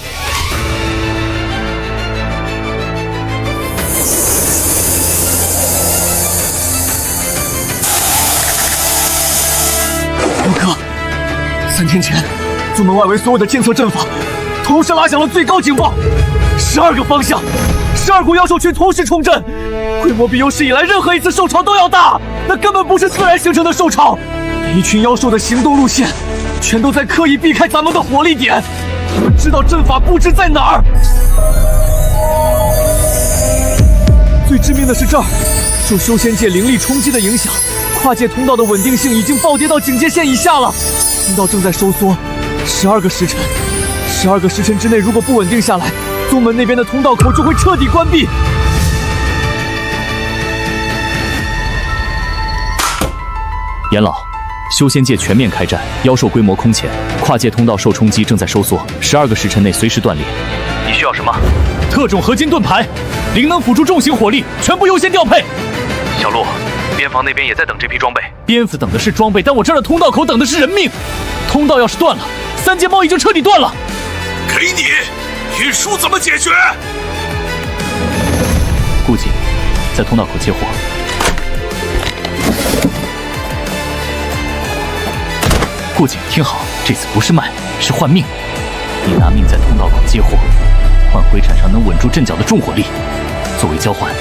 陆哥，3天前，宗门外围所有的监测阵法同时拉响了最高警报，12个方向，12股妖兽群同时冲阵，规模比有史以来任何一次兽潮都要大。那根本不是自然形成的兽潮，每一群妖兽的行动路线全都在刻意避开咱们的火力点。他们知道阵法布置在哪儿。最致命的是这儿，受修仙界灵力冲击的影响，跨界通道的稳定性已经暴跌到警戒线以下了。通道正在收缩，12个时辰，12个时辰之内如果不稳定下来，宗门那边的通道口就会彻底关闭。严老，修仙界全面开战，妖兽规模空前，跨界通道受冲击正在收缩，12个时辰内随时断裂。你需要什么？特种合金盾牌，灵能辅助重型火力，全部优先调配。小陆，边防那边也在等这批装备。蝙蝠等的是装备，但我这儿的通道口等的是人命。通道要是断了，3界贸易就彻底断了。给你，运输怎么解决？顾忌，在通道口接货。顾忌，听好，这次不是卖，是换命。你拿命在通道口接货，换回产上能稳住阵脚的重火力。作为交换，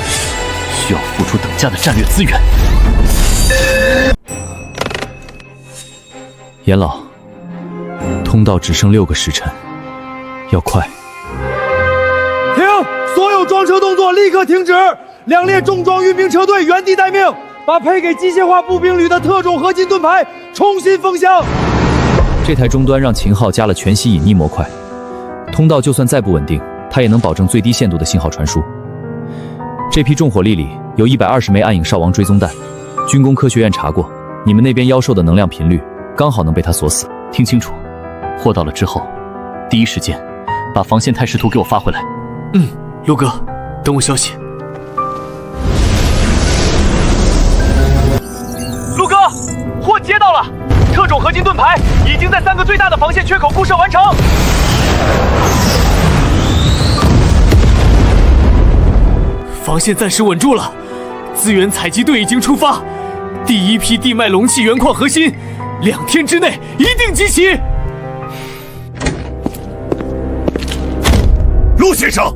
需要付出等价的战略资源。严老，通道只剩6个时辰，要快。停！所有装车动作立刻停止！2列重装运兵车队原地待命，把配给机械化步兵旅的特种合金盾牌重新封箱。这台终端让秦昊加了全息隐匿模块，通道就算再不稳定，它也能保证最低限度的信号传输。这批重火力里有120枚暗影少王追踪弹，军工科学院查过，你们那边妖兽的能量频率刚好能被它锁死。听清楚，货到了之后，第一时间把防线态势图给我发回来。陆哥，等我消息。陆哥，货接到了，特种合金盾牌已经在3个最大的防线缺口固设完成。防线暂时稳住了，资源采集队已经出发，第一批地脉龙气原矿核心，2天之内一定集齐。陆先生，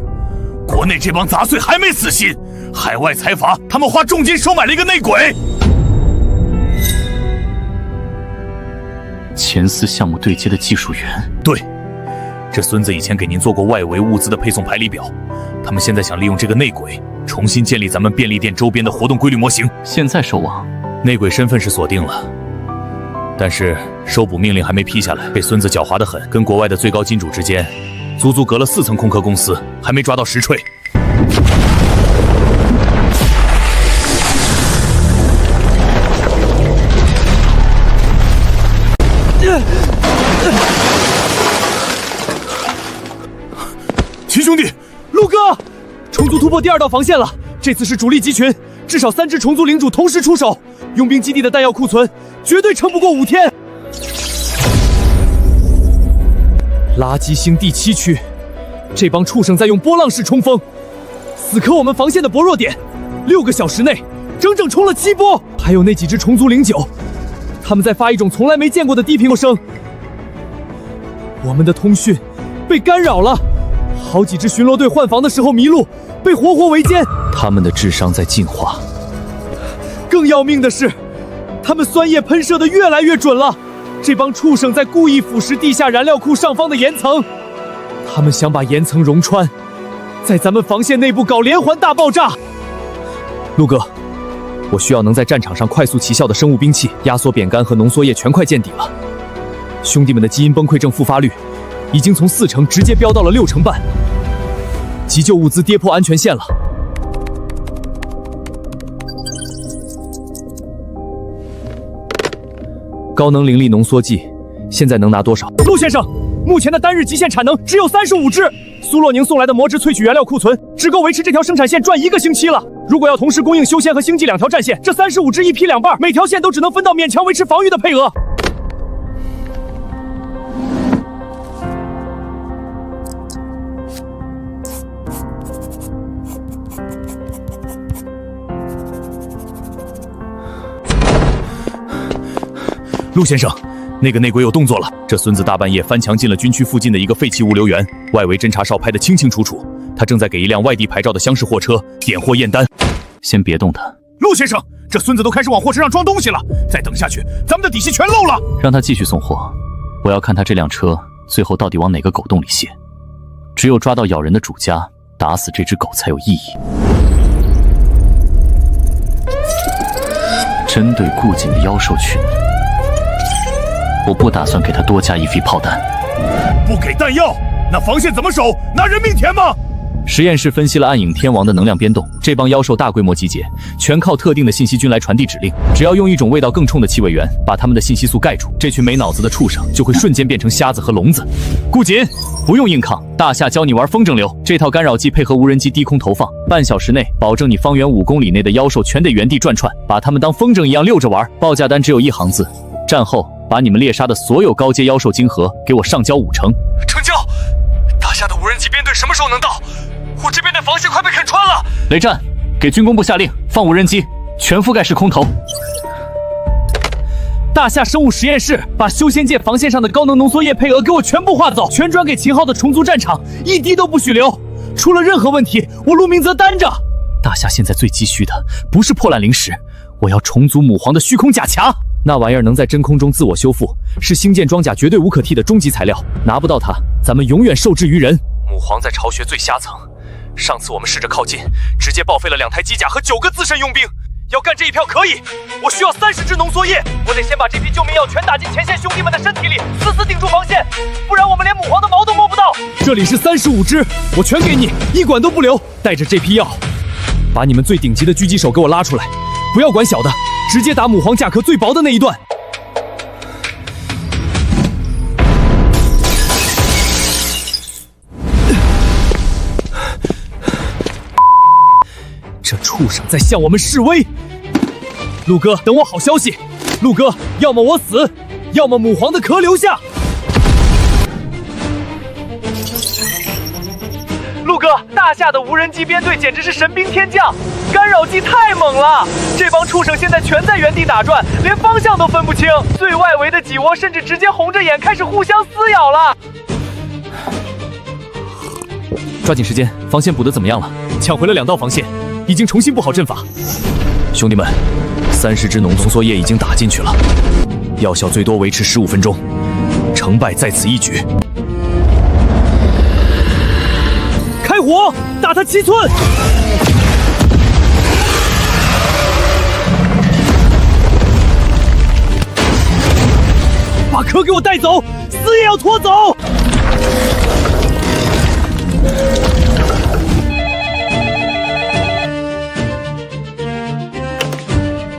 国内这帮杂碎还没死心，海外财阀他们花重金收买了一个内鬼。前司项目对接的技术员，对，这孙子以前给您做过外围物资的配送排里表，他们现在想利用这个内鬼重新建立咱们便利店周边的活动规律模型。现在收网，内鬼身份是锁定了，但是收捕命令还没批下来，被孙子狡猾得很，跟国外的最高金主之间足足隔了4层空壳公司，还没抓到实锤。秦兄弟，陆哥，虫族突破第2道防线了，这次是主力集群，至少3只虫族领主同时出手，佣兵基地的弹药库存绝对撑不过5天。垃圾星第7区，这帮畜生在用波浪式冲锋，死磕我们防线的薄弱点，6个小时内整整冲了7波。还有那几只虫族09，他们在发一种从来没见过的低频声，我们的通讯被干扰了，好几支巡逻队换防的时候迷路，被活活围歼。他们的智商在进化。更要命的是，他们酸液喷射的越来越准了。这帮畜生在故意腐蚀地下燃料库上方的岩层，他们想把岩层溶穿，在咱们防线内部搞连环大爆炸。陆哥，我需要能在战场上快速起效的生物兵器，压缩扁干和浓缩液全快见底了。兄弟们的基因崩溃症复发率已经从4成直接飙到了6成半，急救物资跌破安全线了。高能灵力浓缩剂现在能拿多少？陆先生，目前的单日极限产能只有35只，苏洛宁送来的魔质萃取原料库存只够维持这条生产线转1个星期了。如果要同时供应修仙和星际2条战线，这35只一劈2半，每条线都只能分到勉强维持防御的配额。陆先生，那个内鬼有动作了。这孙子大半夜翻墙进了军区附近的一个废弃物流园，外围侦察哨拍得清清楚楚。他正在给一辆外地牌照的厢式货车点货验单。先别动他。陆先生，这孙子都开始往货车上装东西了，再等下去，咱们的底细全漏了。让他继续送货，我要看他这辆车最后到底往哪个狗洞里卸。只有抓到咬人的主家，打死这只狗才有意义。针对顾瑾的妖兽群，我不打算给他多加一批炮弹。不给弹药，那防线怎么守？拿人命填吗？实验室分析了暗影天王的能量变动，这帮妖兽大规模集结，全靠特定的信息军来传递指令。只要用一种味道更冲的气味源把他们的信息素盖住，这群没脑子的畜生就会瞬间变成瞎子和聋子。顾瑾，不用硬抗，大夏教你玩风筝流，这套干扰剂配合无人机低空投放，半小时内保证你方圆5公里内的妖兽全得原地转串，把他们当风筝一样溜着玩。报价单只有1行字：战后把你们猎杀的所有高阶妖兽晶核给我上交5成。成交！大夏的无人机编队什么时候能到？我这边的防线快被啃穿了。雷战，给军工部下令放无人机，全覆盖式空投。大夏生物实验室把修仙界防线上的高能浓缩液配额给我全部划走，全转给秦昊的虫族战场，一滴都不许留。出了任何问题，我陆明泽担着。大夏现在最急需的不是破烂灵石，我要重组母皇的虚空甲匣。那玩意儿能在真空中自我修复，是星舰装甲绝对无可替的终极材料。拿不到它，咱们永远受制于人。母皇在巢穴最下层，上次我们试着靠近，直接报废了2台机甲和9个自身佣兵。要干这一票可以，我需要30支浓缩液，我得先把这批救命药全打进前线兄弟们的身体里，死死顶住防线，不然我们连母皇的毛都摸不到。这里是35支，我全给你，一管都不留。带着这批药，把你们最顶级的狙击手给我拉出来，不要管小的，直接打母皇甲壳最薄的那一段。这畜生在向我们示威！陆哥，等我好消息！陆哥，要么我死，要么母皇的壳留下！陆哥，大夏的无人机编队简直是神兵天降，干扰剂太猛了！这帮畜生现在全在原地打转，连方向都分不清。最外围的几窝甚至直接红着眼开始互相撕咬了。抓紧时间，防线补得怎么样了？抢回了2道防线，已经重新布好阵法。兄弟们，30支浓缩液已经打进去了，药效最多维持15分钟，成败在此一举。开火，打他7寸！把壳给我带走，死也要拖走！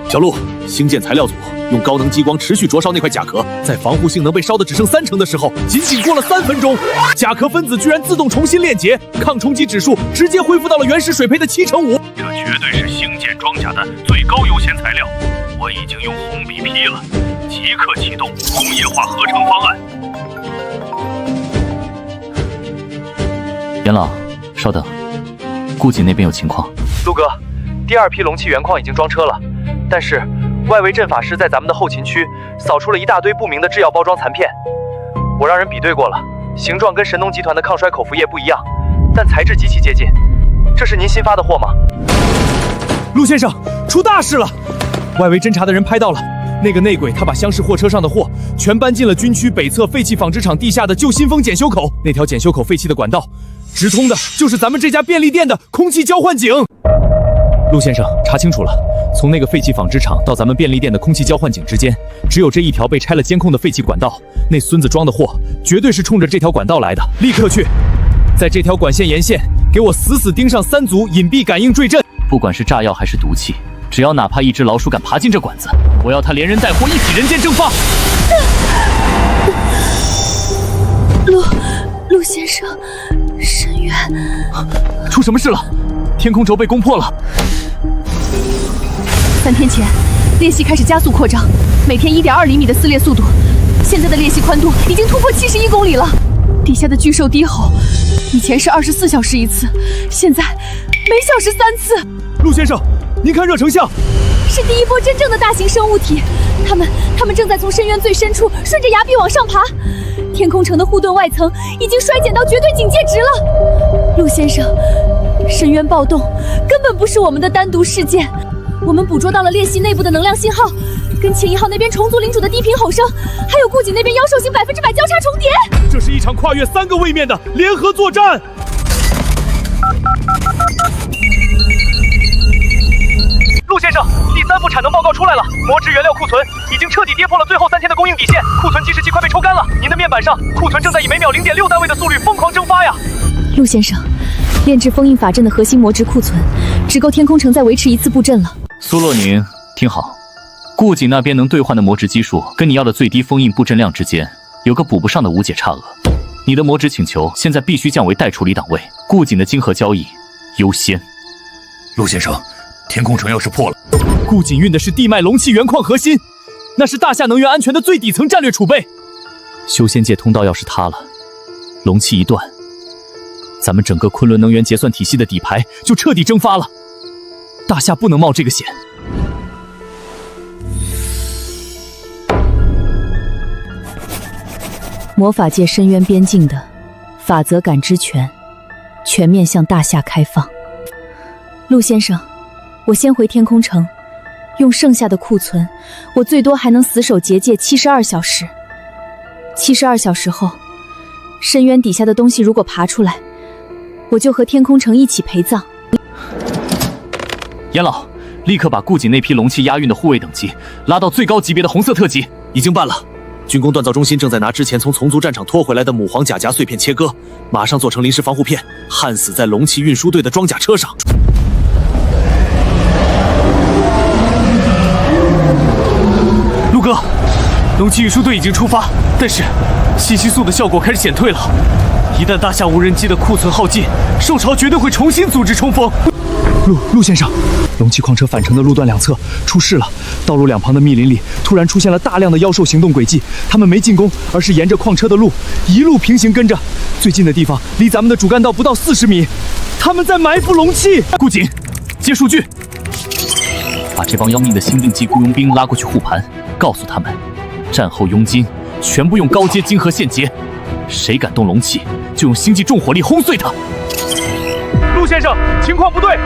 小陆，星舰材料组用高能激光持续灼烧那块甲壳，在防护性能被烧的只剩3成的时候，仅仅过了3分钟，甲壳分子居然自动重新链接，抗冲击指数直接恢复到了原始水配的7.5%。这绝对是星舰装甲的最高优先材料，我已经用红笔批了，即刻启动工业化合成方案。严老，稍等，顾锦那边有情况。陆哥，第2批龙气原矿已经装车了，但是外围阵法师在咱们的后勤区扫出了一大堆不明的制药包装残片。我让人比对过了，形状跟神农集团的抗衰口服液不一样，但材质极其接近。这是您新发的货吗？陆先生，出大事了！外围侦查的人拍到了，那个内鬼他把厢式货车上的货全搬进了军区北侧废弃纺织厂地下的旧新丰检修口。那条检修口废弃的管道，直通的就是咱们这家便利店的空气交换井。陆先生，查清楚了，从那个废弃纺织厂到咱们便利店的空气交换井之间，只有这一条被拆了监控的废弃管道。那孙子装的货绝对是冲着这条管道来的，立刻去，在这条管线沿线给我死死盯上3组隐蔽感应坠阵。不管是炸药还是毒气，只要哪怕一只老鼠敢爬进这管子，我要它连人带货一起人间蒸发。陆先生，深渊，出什么事了？天空轴被攻破了。3天前，裂隙开始加速扩张，每天1.2厘米的撕裂速度，现在的裂隙宽度已经突破71公里了。底下的巨兽低吼，以前是24小时一次，现在每小时3次。陆先生，您看热成像，是第一波真正的大型生物体，它们正在从深渊最深处顺着崖壁往上爬。天空城的护盾外层已经衰减到绝对警戒值了。陆先生，深渊暴动根本不是我们的单独事件，我们捕捉到了裂隙内部的能量信号，跟秦1号那边虫族领主的低频吼声，还有顾锦那边妖兽型100%交叉重叠。这是一场跨越3个位面的联合作战。陆先生，第3副产能报告出来了，魔质原料库存已经彻底跌破了最后3天的供应底线，库存计时器快被抽干了。您的面板上库存正在以每秒0.6单位的速率疯狂蒸发呀！陆先生，炼制封印法阵的核心魔质库存只够天空城再维持1次布阵了。苏洛宁，听好，顾锦那边能兑换的魔质基数跟你要的最低封印布阵量之间有个补不上的无解差额。你的魔质请求现在必须降为待处理档位，顾锦的金盒交易优先。陆先生，天空城要是破了，顾锦运的是地脉龙气原矿核心，那是大夏能源安全的最底层战略储备。修仙界通道要是塌了，龙气一断，咱们整个昆仑能源结算体系的底牌就彻底蒸发了。大夏不能冒这个险。魔法界深渊边境的法则感知权全面向大夏开放。陆先生，我先回天空城，用剩下的库存，我最多还能死守结界72小时。72小时后，深渊底下的东西如果爬出来，我就和天空城一起陪葬。严老，立刻把顾锦那批龙气押运的护卫等级拉到最高级别的红色特级。已经办了。军工锻造中心正在拿之前从虫族战场拖回来的母黄甲胛碎片切割，马上做成临时防护片，焊死在龙气运输队的装甲车上。陆哥，龙气运输队已经出发，但是信息素的效果开始减退了。一旦大夏无人机的库存耗尽，兽潮绝对会重新组织冲锋。陆先生，龙气矿车返程的路段两侧出事了，道路两旁的密林里突然出现了大量的妖兽行动轨迹，他们没进攻，而是沿着矿车的路一路平行跟着，最近的地方离咱们的主干道不到40米，他们在埋伏龙气。顾锦，接数据，把这帮要命的新定级雇佣兵拉过去护盘，告诉他们，战后佣金全部用高阶金核现结，谁敢动龙气，就用星际重火力轰碎他。陆先生，情况不对，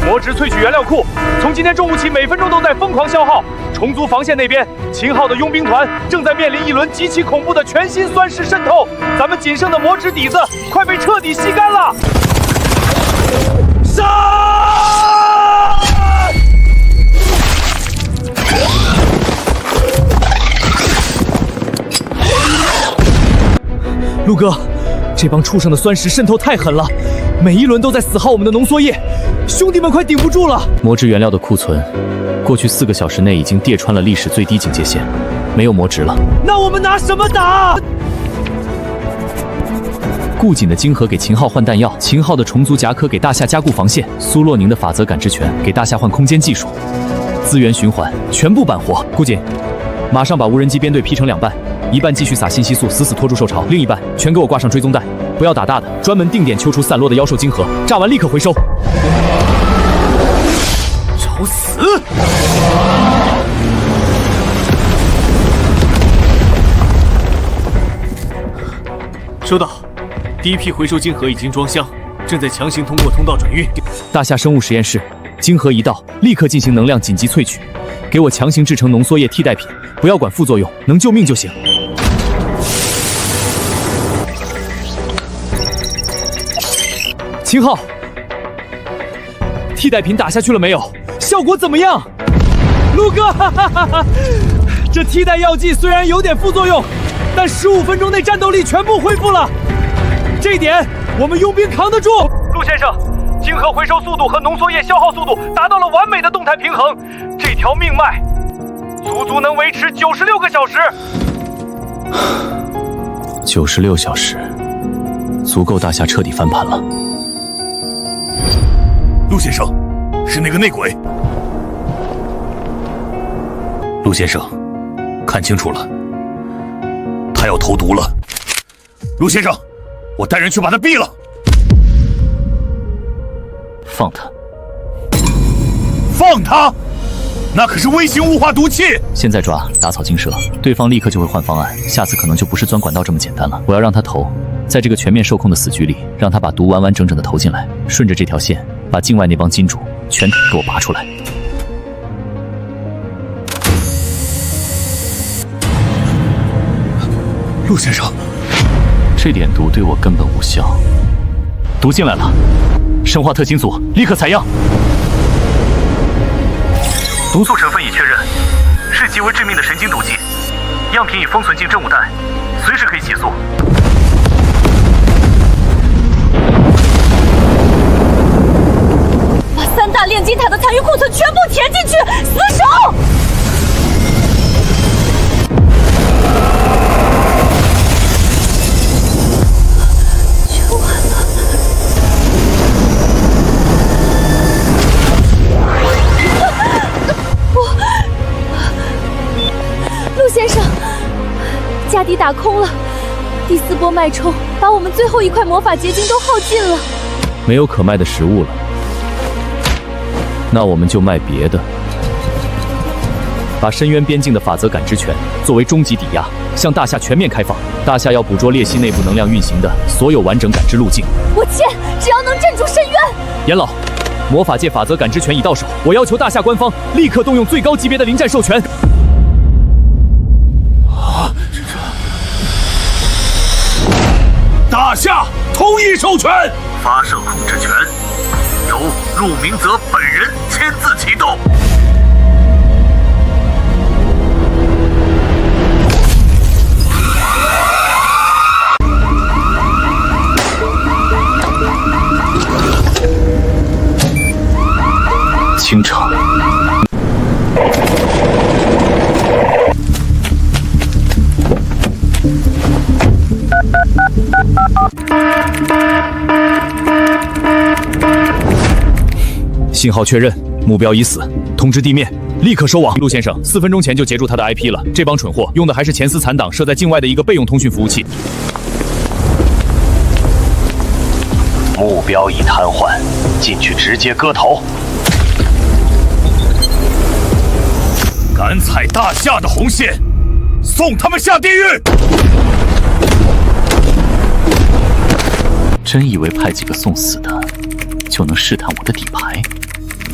魔质萃取原料库从今天中午起每分钟都在疯狂消耗。虫族防线那边，秦昊的佣兵团正在面临一轮极其恐怖的全新酸蚀渗透，咱们仅剩的魔质底子快被彻底吸干了。杀！陆哥，这帮畜生的酸蚀渗透太狠了，每一轮都在死耗我们的浓缩液，兄弟们快顶不住了。魔质原料的库存，过去4个小时内已经跌穿了历史最低警戒线，没有魔质了。那我们拿什么打？顾锦的金盒给秦昊换弹药，秦昊的虫族夹壳给大夏加固防线，苏洛宁的法则感知权给大夏换空间技术，资源循环全部办活。顾锦，马上把无人机编队劈成2半，一半继续撒信息素死死拖住兽潮，另一半全给我挂上追踪带。不要打大的，专门定点揪出散落的妖兽晶核，炸完立刻回收。找死！收到，第一批回收晶核已经装箱，正在强行通过通道转运。大夏生物实验室，晶核一到，立刻进行能量紧急萃取，给我强行制成浓缩液替代品，不要管副作用，能救命就行。秦昊，替代品打下去了没有？效果怎么样？陆哥，哈哈哈哈！这替代药剂虽然有点副作用，但15分钟内战斗力全部恢复了，这一点我们佣兵扛得住。陆先生，晶核回收速度和浓缩液消耗速度达到了完美的动态平衡，这条命脉足能维持96个小时。96小时，足够大夏彻底翻盘了。陆先生，是那个内鬼。陆先生，看清楚了，他要投毒了。陆先生，我带人去把他毙了。放他！放他！那可是微型雾化毒气。现在抓，打草惊蛇，对方立刻就会换方案，下次可能就不是钻管道这么简单了。我要让他投，在这个全面受控的死局里，让他把毒完完整整的投进来，顺着这条线，把境外那帮金主全给我拔出来。陆先生，这点毒对我根本无效。毒进来了，生化特金组立刻采样。毒素成分已确认，是极为致命的神经毒剂，样品已封存进真武袋，随时可以起诉。把3大炼金塔的残余库存全部填进去，死守！陆先生，家底打空了，第4波脉冲把我们最后一块魔法结晶都耗尽了，没有可卖的食物了，那我们就卖别的。把深渊边境的法则感知权作为终极抵押，向大夏全面开放。大夏要捕捉裂隙内部能量运行的所有完整感知路径。我签，只要能镇住深渊。严老，魔法界法则感知权已到手，我要求大夏官方立刻动用最高级别的临战授权。大夏同意授权，发射控制权由陆明泽本人签字启动。清场。信号确认，目标已死，通知地面立刻收网。陆先生，4分钟前就截住他的 IP 了。这帮蠢货用的还是前司残党设在境外的一个备用通讯服务器。目标已瘫痪，进去直接割头。敢踩大夏的红线，送他们下地狱！真以为派几个送死的就能试探我的底牌？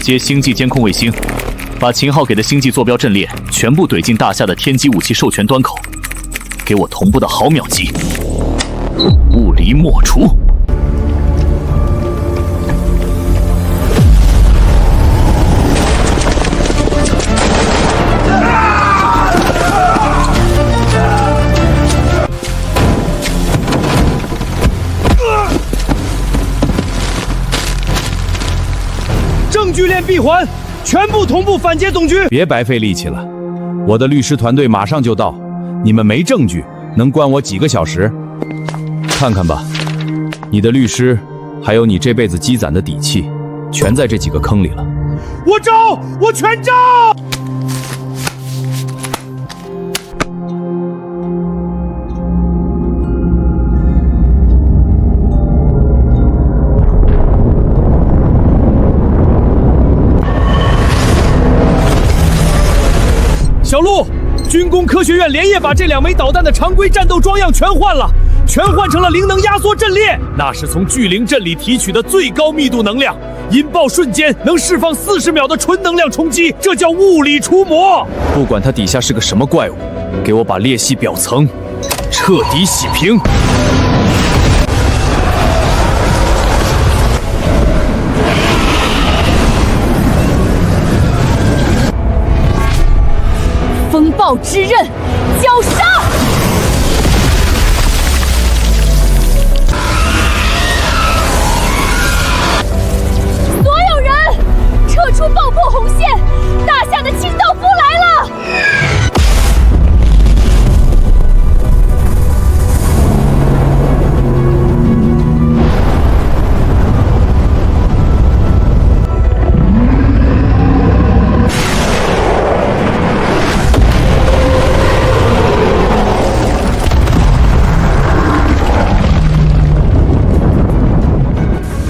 接星际监控卫星，把秦昊给的星际坐标阵列全部怼进大夏的天机武器授权端口，给我同步的毫秒级，物离莫除。证据链闭环，全部同步反接总局。别白费力气了，我的律师团队马上就到。你们没证据，能关我几个小时？看看吧，你的律师，还有你这辈子积攒的底气，全在这几个坑里了。我招，我全招！小鹿，军工科学院连夜把这2枚导弹的常规战斗装样全换了，全换成了灵能压缩阵列，那是从巨灵阵里提取的最高密度能量，引爆瞬间能释放40秒的纯能量冲击，这叫物理除魔。不管它底下是个什么怪物，给我把裂隙表层彻底洗平。风暴之刃，绞杀！所有人撤出爆破红线，大夏的清道夫来了！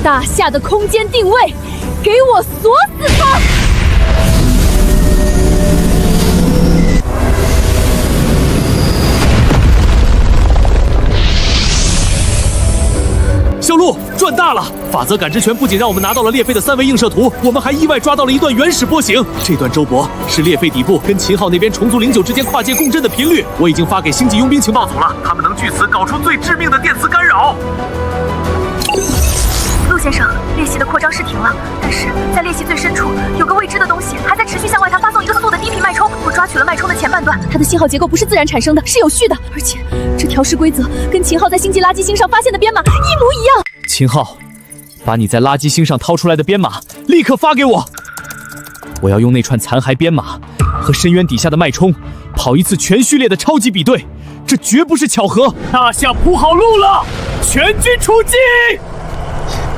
大夏的空间定位，给我锁死他！小鹿赚大了！法则感知权不仅让我们拿到了列飞的3维映射图，我们还意外抓到了一段原始波形。这段周勃是列飞底部跟秦昊那边虫族09之间跨界共振的频率，我已经发给星际佣兵情报组了，他们能据此搞出最致命的电磁干扰。陆先生，裂隙的扩张是停了，但是在裂隙最深处有个未知的东西还在持续向外滩发送一个速的低频脉冲。我抓取了脉冲的前半段，它的信号结构不是自然产生的，是有序的，而且这调试规则跟秦昊在星际垃圾星上发现的编码一模一样。秦昊，把你在垃圾星上掏出来的编码立刻发给我，我要用那串残骸编码和深渊底下的脉冲跑一次全序列的超级比对，这绝不是巧合。大夏铺好路了，全军出击！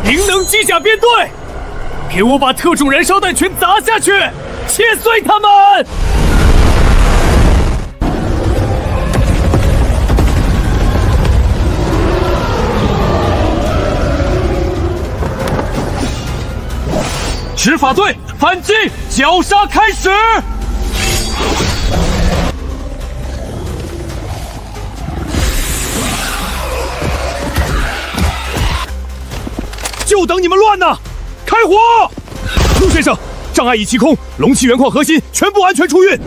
灵能机甲编队，给我把特种燃烧弹全砸下去，切碎他们！执法队反击，绞杀开始！就等你们乱呢！开火！陆先生，障碍已清空，龙气原矿核心全部安全出运。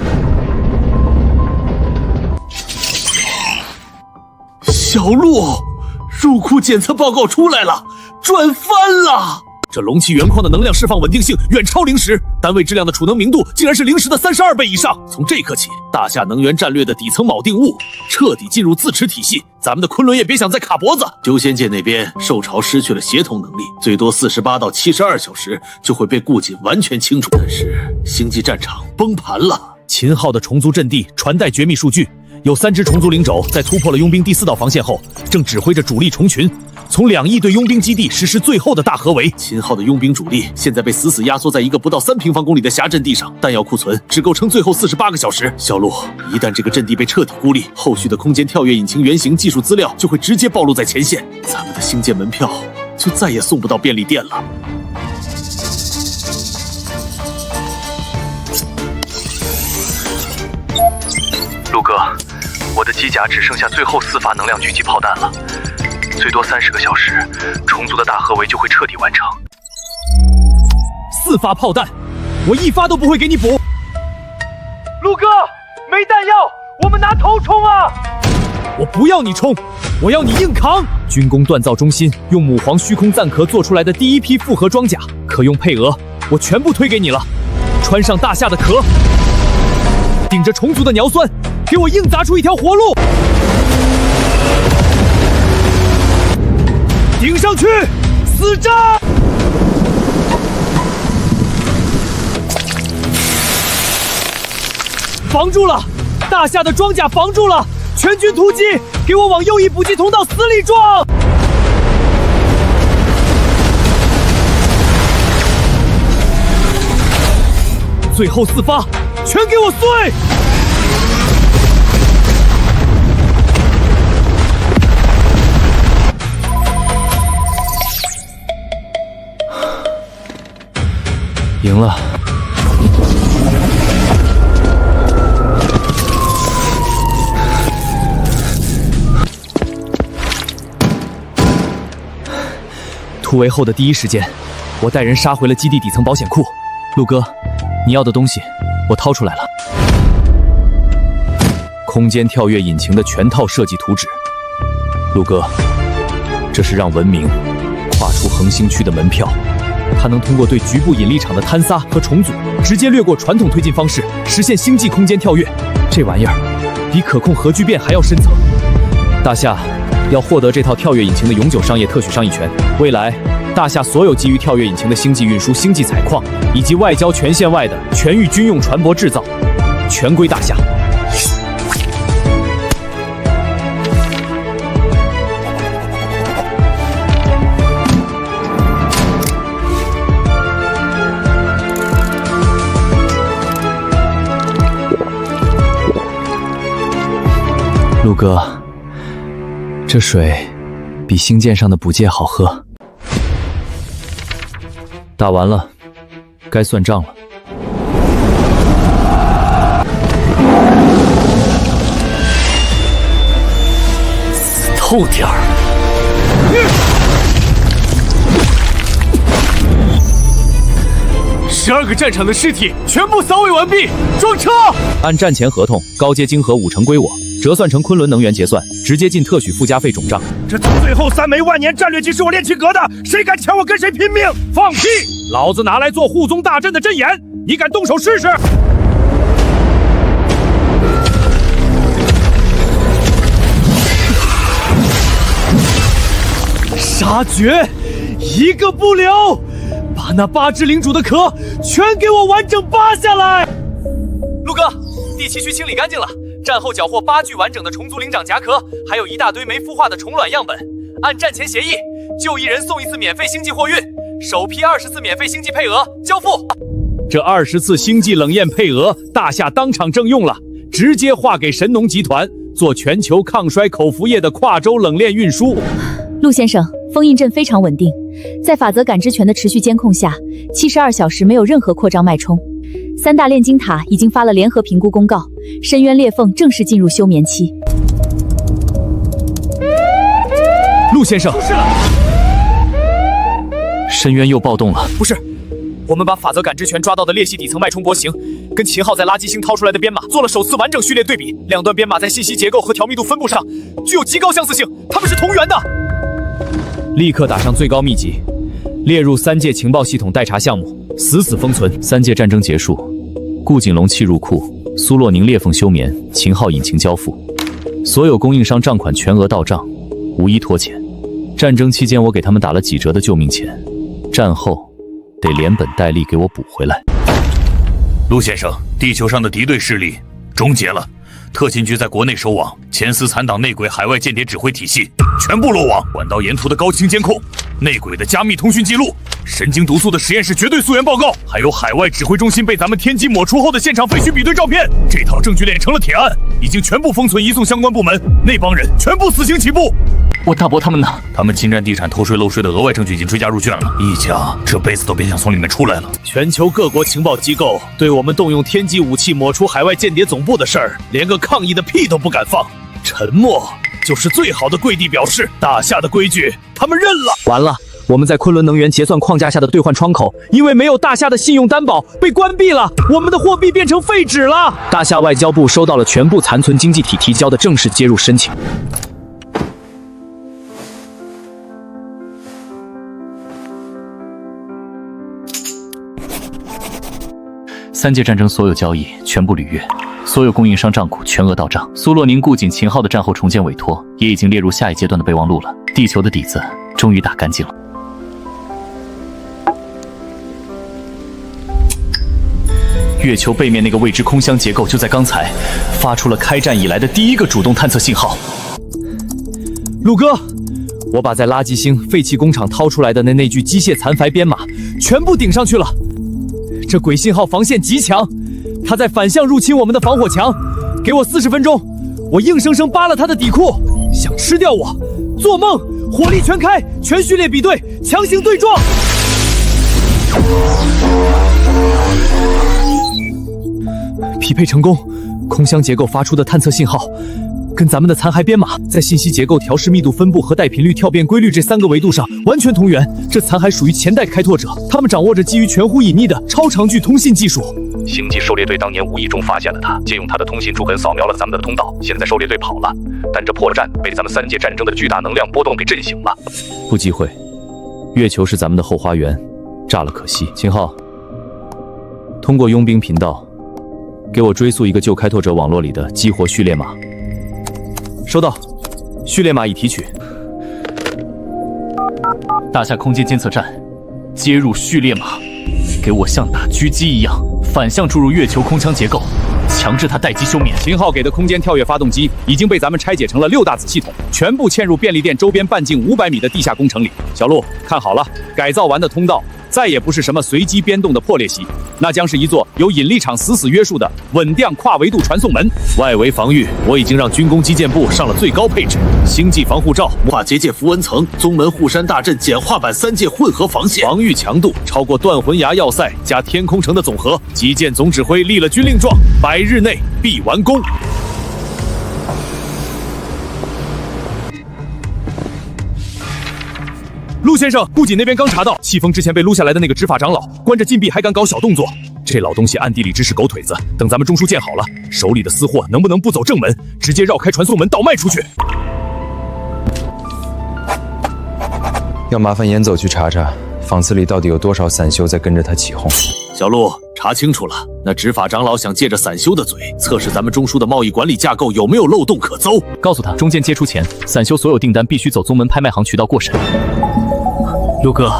小鹿，入库检测报告出来了，赚翻了！这龙气原矿的能量释放稳定性远超灵石，单位质量的储能明度竟然是灵石的32倍以上。从这刻起，大夏能源战略的底层锚定物彻底进入自持体系，咱们的昆仑也别想再卡脖子。修仙界那边受潮失去了协同能力，最多48到72小时就会被顾瑾完全清除。但是星际战场崩盘了，秦昊的虫族阵地传带绝密数据，有3只虫族灵肘在突破了佣兵第4道防线后，正指挥着主力虫群从2翼对佣兵基地实施最后的大合围。秦昊的佣兵主力现在被死死压缩在一个不到3平方公里的狭阵地上，弹药库存只够撑最后48个小时。小鹿，一旦这个阵地被彻底孤立，后续的空间跳跃引擎原型技术资料就会直接暴露在前线，咱们的星舰门票就再也送不到便利店了。陆哥，我的机甲只剩下最后4发能量狙击炮弹了，最多30个小时，虫族的大合围就会彻底完成。4发炮弹，我1发都不会给你补。陆哥，没弹药，我们拿头冲啊！我不要你冲，我要你硬扛。军工锻造中心用母皇虚空暂壳做出来的第1批复合装甲，可用配额，我全部推给你了。穿上大夏的壳，顶着虫族的尿酸，给我硬砸出一条活路！顶上去，死战！防住了，大夏的装甲防住了，全军突击，给我往右翼补给通道死里撞！最后4发，全给我碎！赢了。突围后的第一时间，我带人杀回了基地底层保险库。陆哥，你要的东西我掏出来了。空间跳跃引擎的全套设计图纸。陆哥，这是让文明跨出恒星区的门票。它能通过对局部引力场的坍撒和重组，直接掠过传统推进方式，实现星际空间跳跃。这玩意儿比可控核聚变还要深层。大夏要获得这套跳跃引擎的永久商业特许商议权，未来大夏所有基于跳跃引擎的星际运输、星际采矿以及外交权限外的全域军用船舶制造，全归大夏。陆哥，这水比星舰上的补液好喝。打完了，该算账了。死透点儿！12个战场的尸体全部扫尾完毕，装车。按战前合同，高阶晶核5成归我。折算成昆仑能源结算，直接进特许附加费总账。这最后3枚万年战略机是我炼气阁的，谁敢抢我跟谁拼命！放屁！老子拿来做护宗大阵的阵眼，你敢动手试试？杀绝，一个不留！把那8只领主的壳全给我完整扒下来！陆哥，第7区清理干净了。战后缴获8具完整的虫族灵长甲壳，还有一大堆没孵化的虫卵样本。按战前协议，就1人送1次免费星际货运，首批20次免费星际配额交付。这20次星际冷艳配额，大夏当场征用了，直接划给神农集团做全球抗衰口服液的跨洲冷链运输。陆先生，封印阵非常稳定，在法则感知权的持续监控下，72小时没有任何扩张脉冲。3大炼金塔已经发了联合评估公告，深渊裂缝正式进入休眠期。陆先生，深渊又暴动了。不是，我们把法则感知权抓到的裂隙底层脉冲波形，跟秦昊在垃圾星掏出来的编码做了首次完整序列对比，两段编码在信息结构和条密度分布上具有极高相似性，它们是同源的。立刻打上最高秘籍，列入3届情报系统待查项目，死死封存。3届战争结束，顾景龙弃入库，苏洛宁裂缝休眠，秦昊引擎交付，所有供应商账款全额到账，无一拖欠。战争期间我给他们打了几折的救命钱，战后得连本带利给我补回来。陆先生，地球上的敌对势力终结了，特勤局在国内收网，前司残党内鬼海外间谍指挥体系全部落网，管道沿途的高清监控，内鬼的加密通讯记录，神经毒素的实验室绝对溯源报告，还有海外指挥中心被咱们天机抹除后的现场废墟比对照片，这套证据链成了铁案，已经全部封存移送相关部门，那帮人全部死刑起步。我大伯他们呢？他们侵占地产偷税漏税的额外证据已经追加入卷了，一家这辈子都别想从里面出来了。全球各国情报机构对我们动用天机武器抹除海外间谍总部的事儿，连个抗议的屁都不敢放，沉默就是最好的跪地表示。大夏的规矩他们认了。完了，我们在昆仑能源结算框架下的兑换窗口，因为没有大夏的信用担保被关闭了，我们的货币变成废纸了。大夏外交部收到了全部残存经济体提交的正式接入申请。3届战争所有交易全部履约，所有供应商账库全额到账。苏洛宁、顾景、秦昊的战后重建委托也已经列入下一阶段的备忘录了。地球的底子终于打干净了。月球背面那个未知空箱结构就在刚才发出了开战以来的第一个主动探测信号。陆哥，我把在垃圾星废弃工厂掏出来的那具机械残骸编码全部顶上去了。这鬼信号防线极强，他在反向入侵我们的防火墙。给我40分钟，我硬生生扒了他的底库，想吃掉我，做梦！火力全开，全序列比对，强行对撞。匹配成功，空箱结构发出的探测信号跟咱们的残骸编码在信息结构、调试密度分布和带频率跳变规律这3个维度上完全同源。这残骸属于前代开拓者，他们掌握着基于全乎隐匿的超长距通信技术。星际狩猎队当年无意中发现了它，借用它的通信触痕扫描了咱们的通道。现在狩猎队跑了，但这破绽被咱们3届战争的巨大能量波动给震醒了。不忌讳，月球是咱们的后花园，炸了可惜。秦昊，通过佣兵频道给我追溯一个旧开拓者网络里的激活序列码。收到，序列码已提取。大夏空间监测站，接入序列码，给我像打狙击一样反向注入月球空腔结构，强制它待机休眠。秦昊给的空间跳跃发动机已经被咱们拆解成了6大子系统，全部嵌入便利店周边半径500米的地下工程里。小陆，看好了，改造完的通道再也不是什么随机编动的破裂隙，那将是一座由引力场死死约束的稳定跨维度传送门。外围防御，我已经让军工基建部上了最高配置星际防护罩，跨结界符文层，宗门护山大阵简化版3界混合防线，防御强度超过断魂崖要塞加天空城的总和。基建总指挥立了军令状，100日内必完工。陆先生，布锦那边刚查到，戚风之前被撸下来的那个执法长老，关着禁闭还敢搞小动作，这老东西暗地里指使狗腿子。等咱们中枢建好了，手里的私货能不能不走正门，直接绕开传送门倒卖出去？要麻烦严走去查查，坊子里到底有多少散修在跟着他起哄。小陆，查清楚了，那执法长老想借着散修的嘴，测试咱们中枢的贸易管理架构有没有漏洞可邹。告诉他，中间接触前，散修所有订单必须走宗门拍卖行渠道过审。陆哥，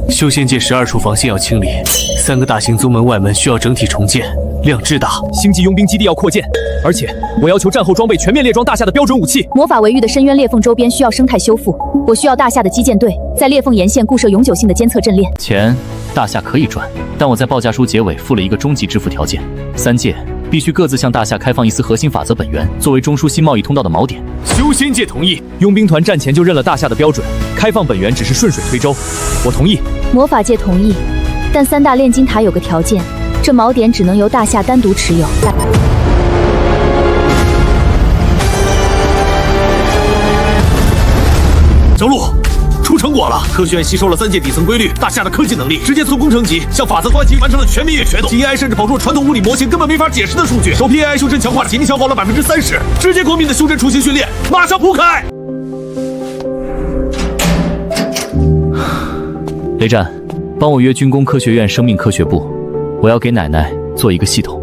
修仙界12处防线要清理，3个大型宗门外门需要整体重建，量质大。星际佣兵基地要扩建，而且我要求战后装备全面列装大夏的标准武器。魔法维域的深渊裂缝周边需要生态修复，我需要大夏的基建队在裂缝沿线固设永久性的监测阵列。钱大夏可以赚，但我在报价书结尾附了一个终极支付条件：3界必须各自向大夏开放一丝核心法则本源，作为中枢新贸易通道的锚点。修仙界同意，佣兵团战前就认了大夏的标准，开放本源只是顺水推舟，我同意。魔法界同意，但3大炼金塔有个条件，这锚点只能由大夏单独持有。小陆，出成果了！科学院吸收了3界底层规律，大夏的科技能力直接从工程级向法则端级完成了全面跃动。基因 AI 甚至跑出了传统物理模型根本没法解释的数据。首批 AI 修真强化仅仅消耗了30%，直接国民的修真雏形训练马上铺开。雷战，帮我约军工科学院生命科学部，我要给奶奶做一个系统。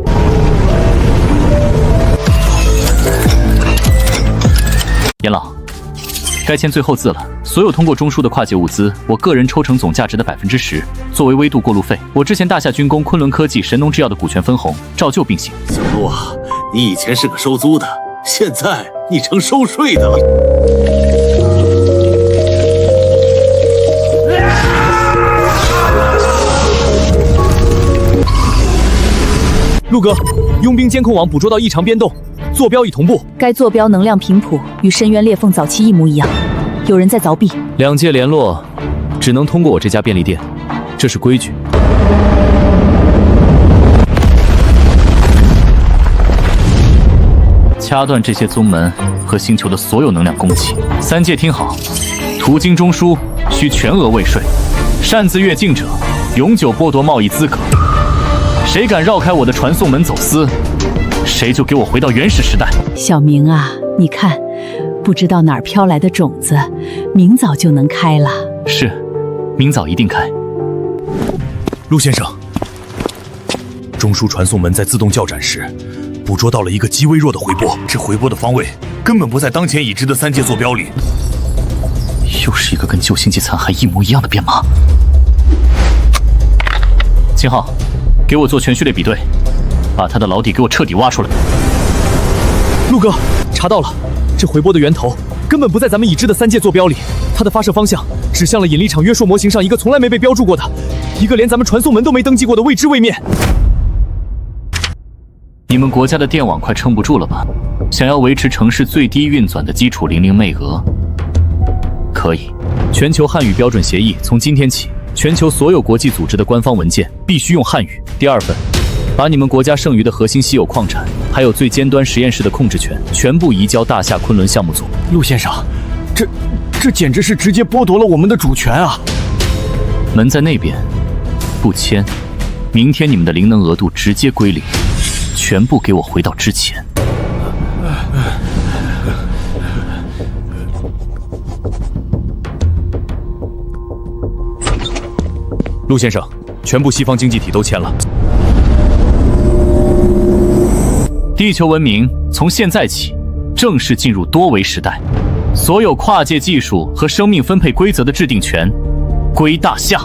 严老，该签最后字了。所有通过中枢的跨界物资，我个人抽成总价值的10%，作为微度过路费。我之前大夏军工、昆仑科技、神农制药的股权分红照旧并行。小陆啊，你以前是个收租的，现在你成收税的了。陆哥，佣兵监控网捕捉到异常变动，坐标已同步。该坐标能量频谱与深渊裂缝早期一模一样，有人在凿壁。2界联络只能通过我这家便利店，这是规矩。掐断这些宗门和星球的所有能量供给。3界听好，途经中枢需全额未税，擅自越境者永久剥夺贸易资格。谁敢绕开我的传送门走私，谁就给我回到原始时代。小明啊，你看，不知道哪儿飘来的种子，明早就能开了。是，明早一定开。陆先生，中枢传送门在自动校斩时，捕捉到了一个极微弱的回波，这回波的方位根本不在当前已知的3界坐标里。又是一个跟旧星际残骸一模一样的编码。秦昊，给我做全序列比对，把他的牢底给我彻底挖出来。陆哥，查到了，这回波的源头根本不在咱们已知的3界坐标里，它的发射方向指向了引力场约束模型上一个从来没被标注过的，一个连咱们传送门都没登记过的未知位面。你们国家的电网快撑不住了吧？想要维持城市最低运转的基础00媚额，可以。全球汉语标准协议从今天起，全球所有国际组织的官方文件必须用汉语。第2份，把你们国家剩余的核心稀有矿产还有最尖端实验室的控制权，全部移交大夏昆仑项目组。陆先生，这简直是直接剥夺了我们的主权啊！门在那边，不签，明天你们的灵能额度直接归零，全部给我回到之前。陆先生，全部西方经济体都签了。地球文明从现在起正式进入多维时代，所有跨界技术和生命分配规则的制定权归大夏。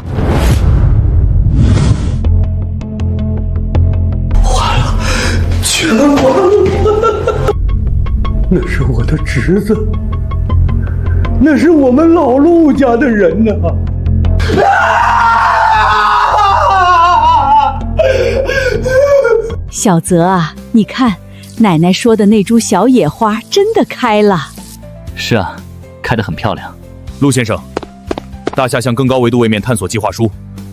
完了，全完了！那是我的侄子，那是我们老陆家的人呐！小泽啊，你看，奶奶说的那株小野花真的开了。是啊，开得很漂亮。陆先生，大夏向更高维度位面探索计划书，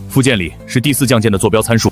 附件里是第4降舰的坐标参数。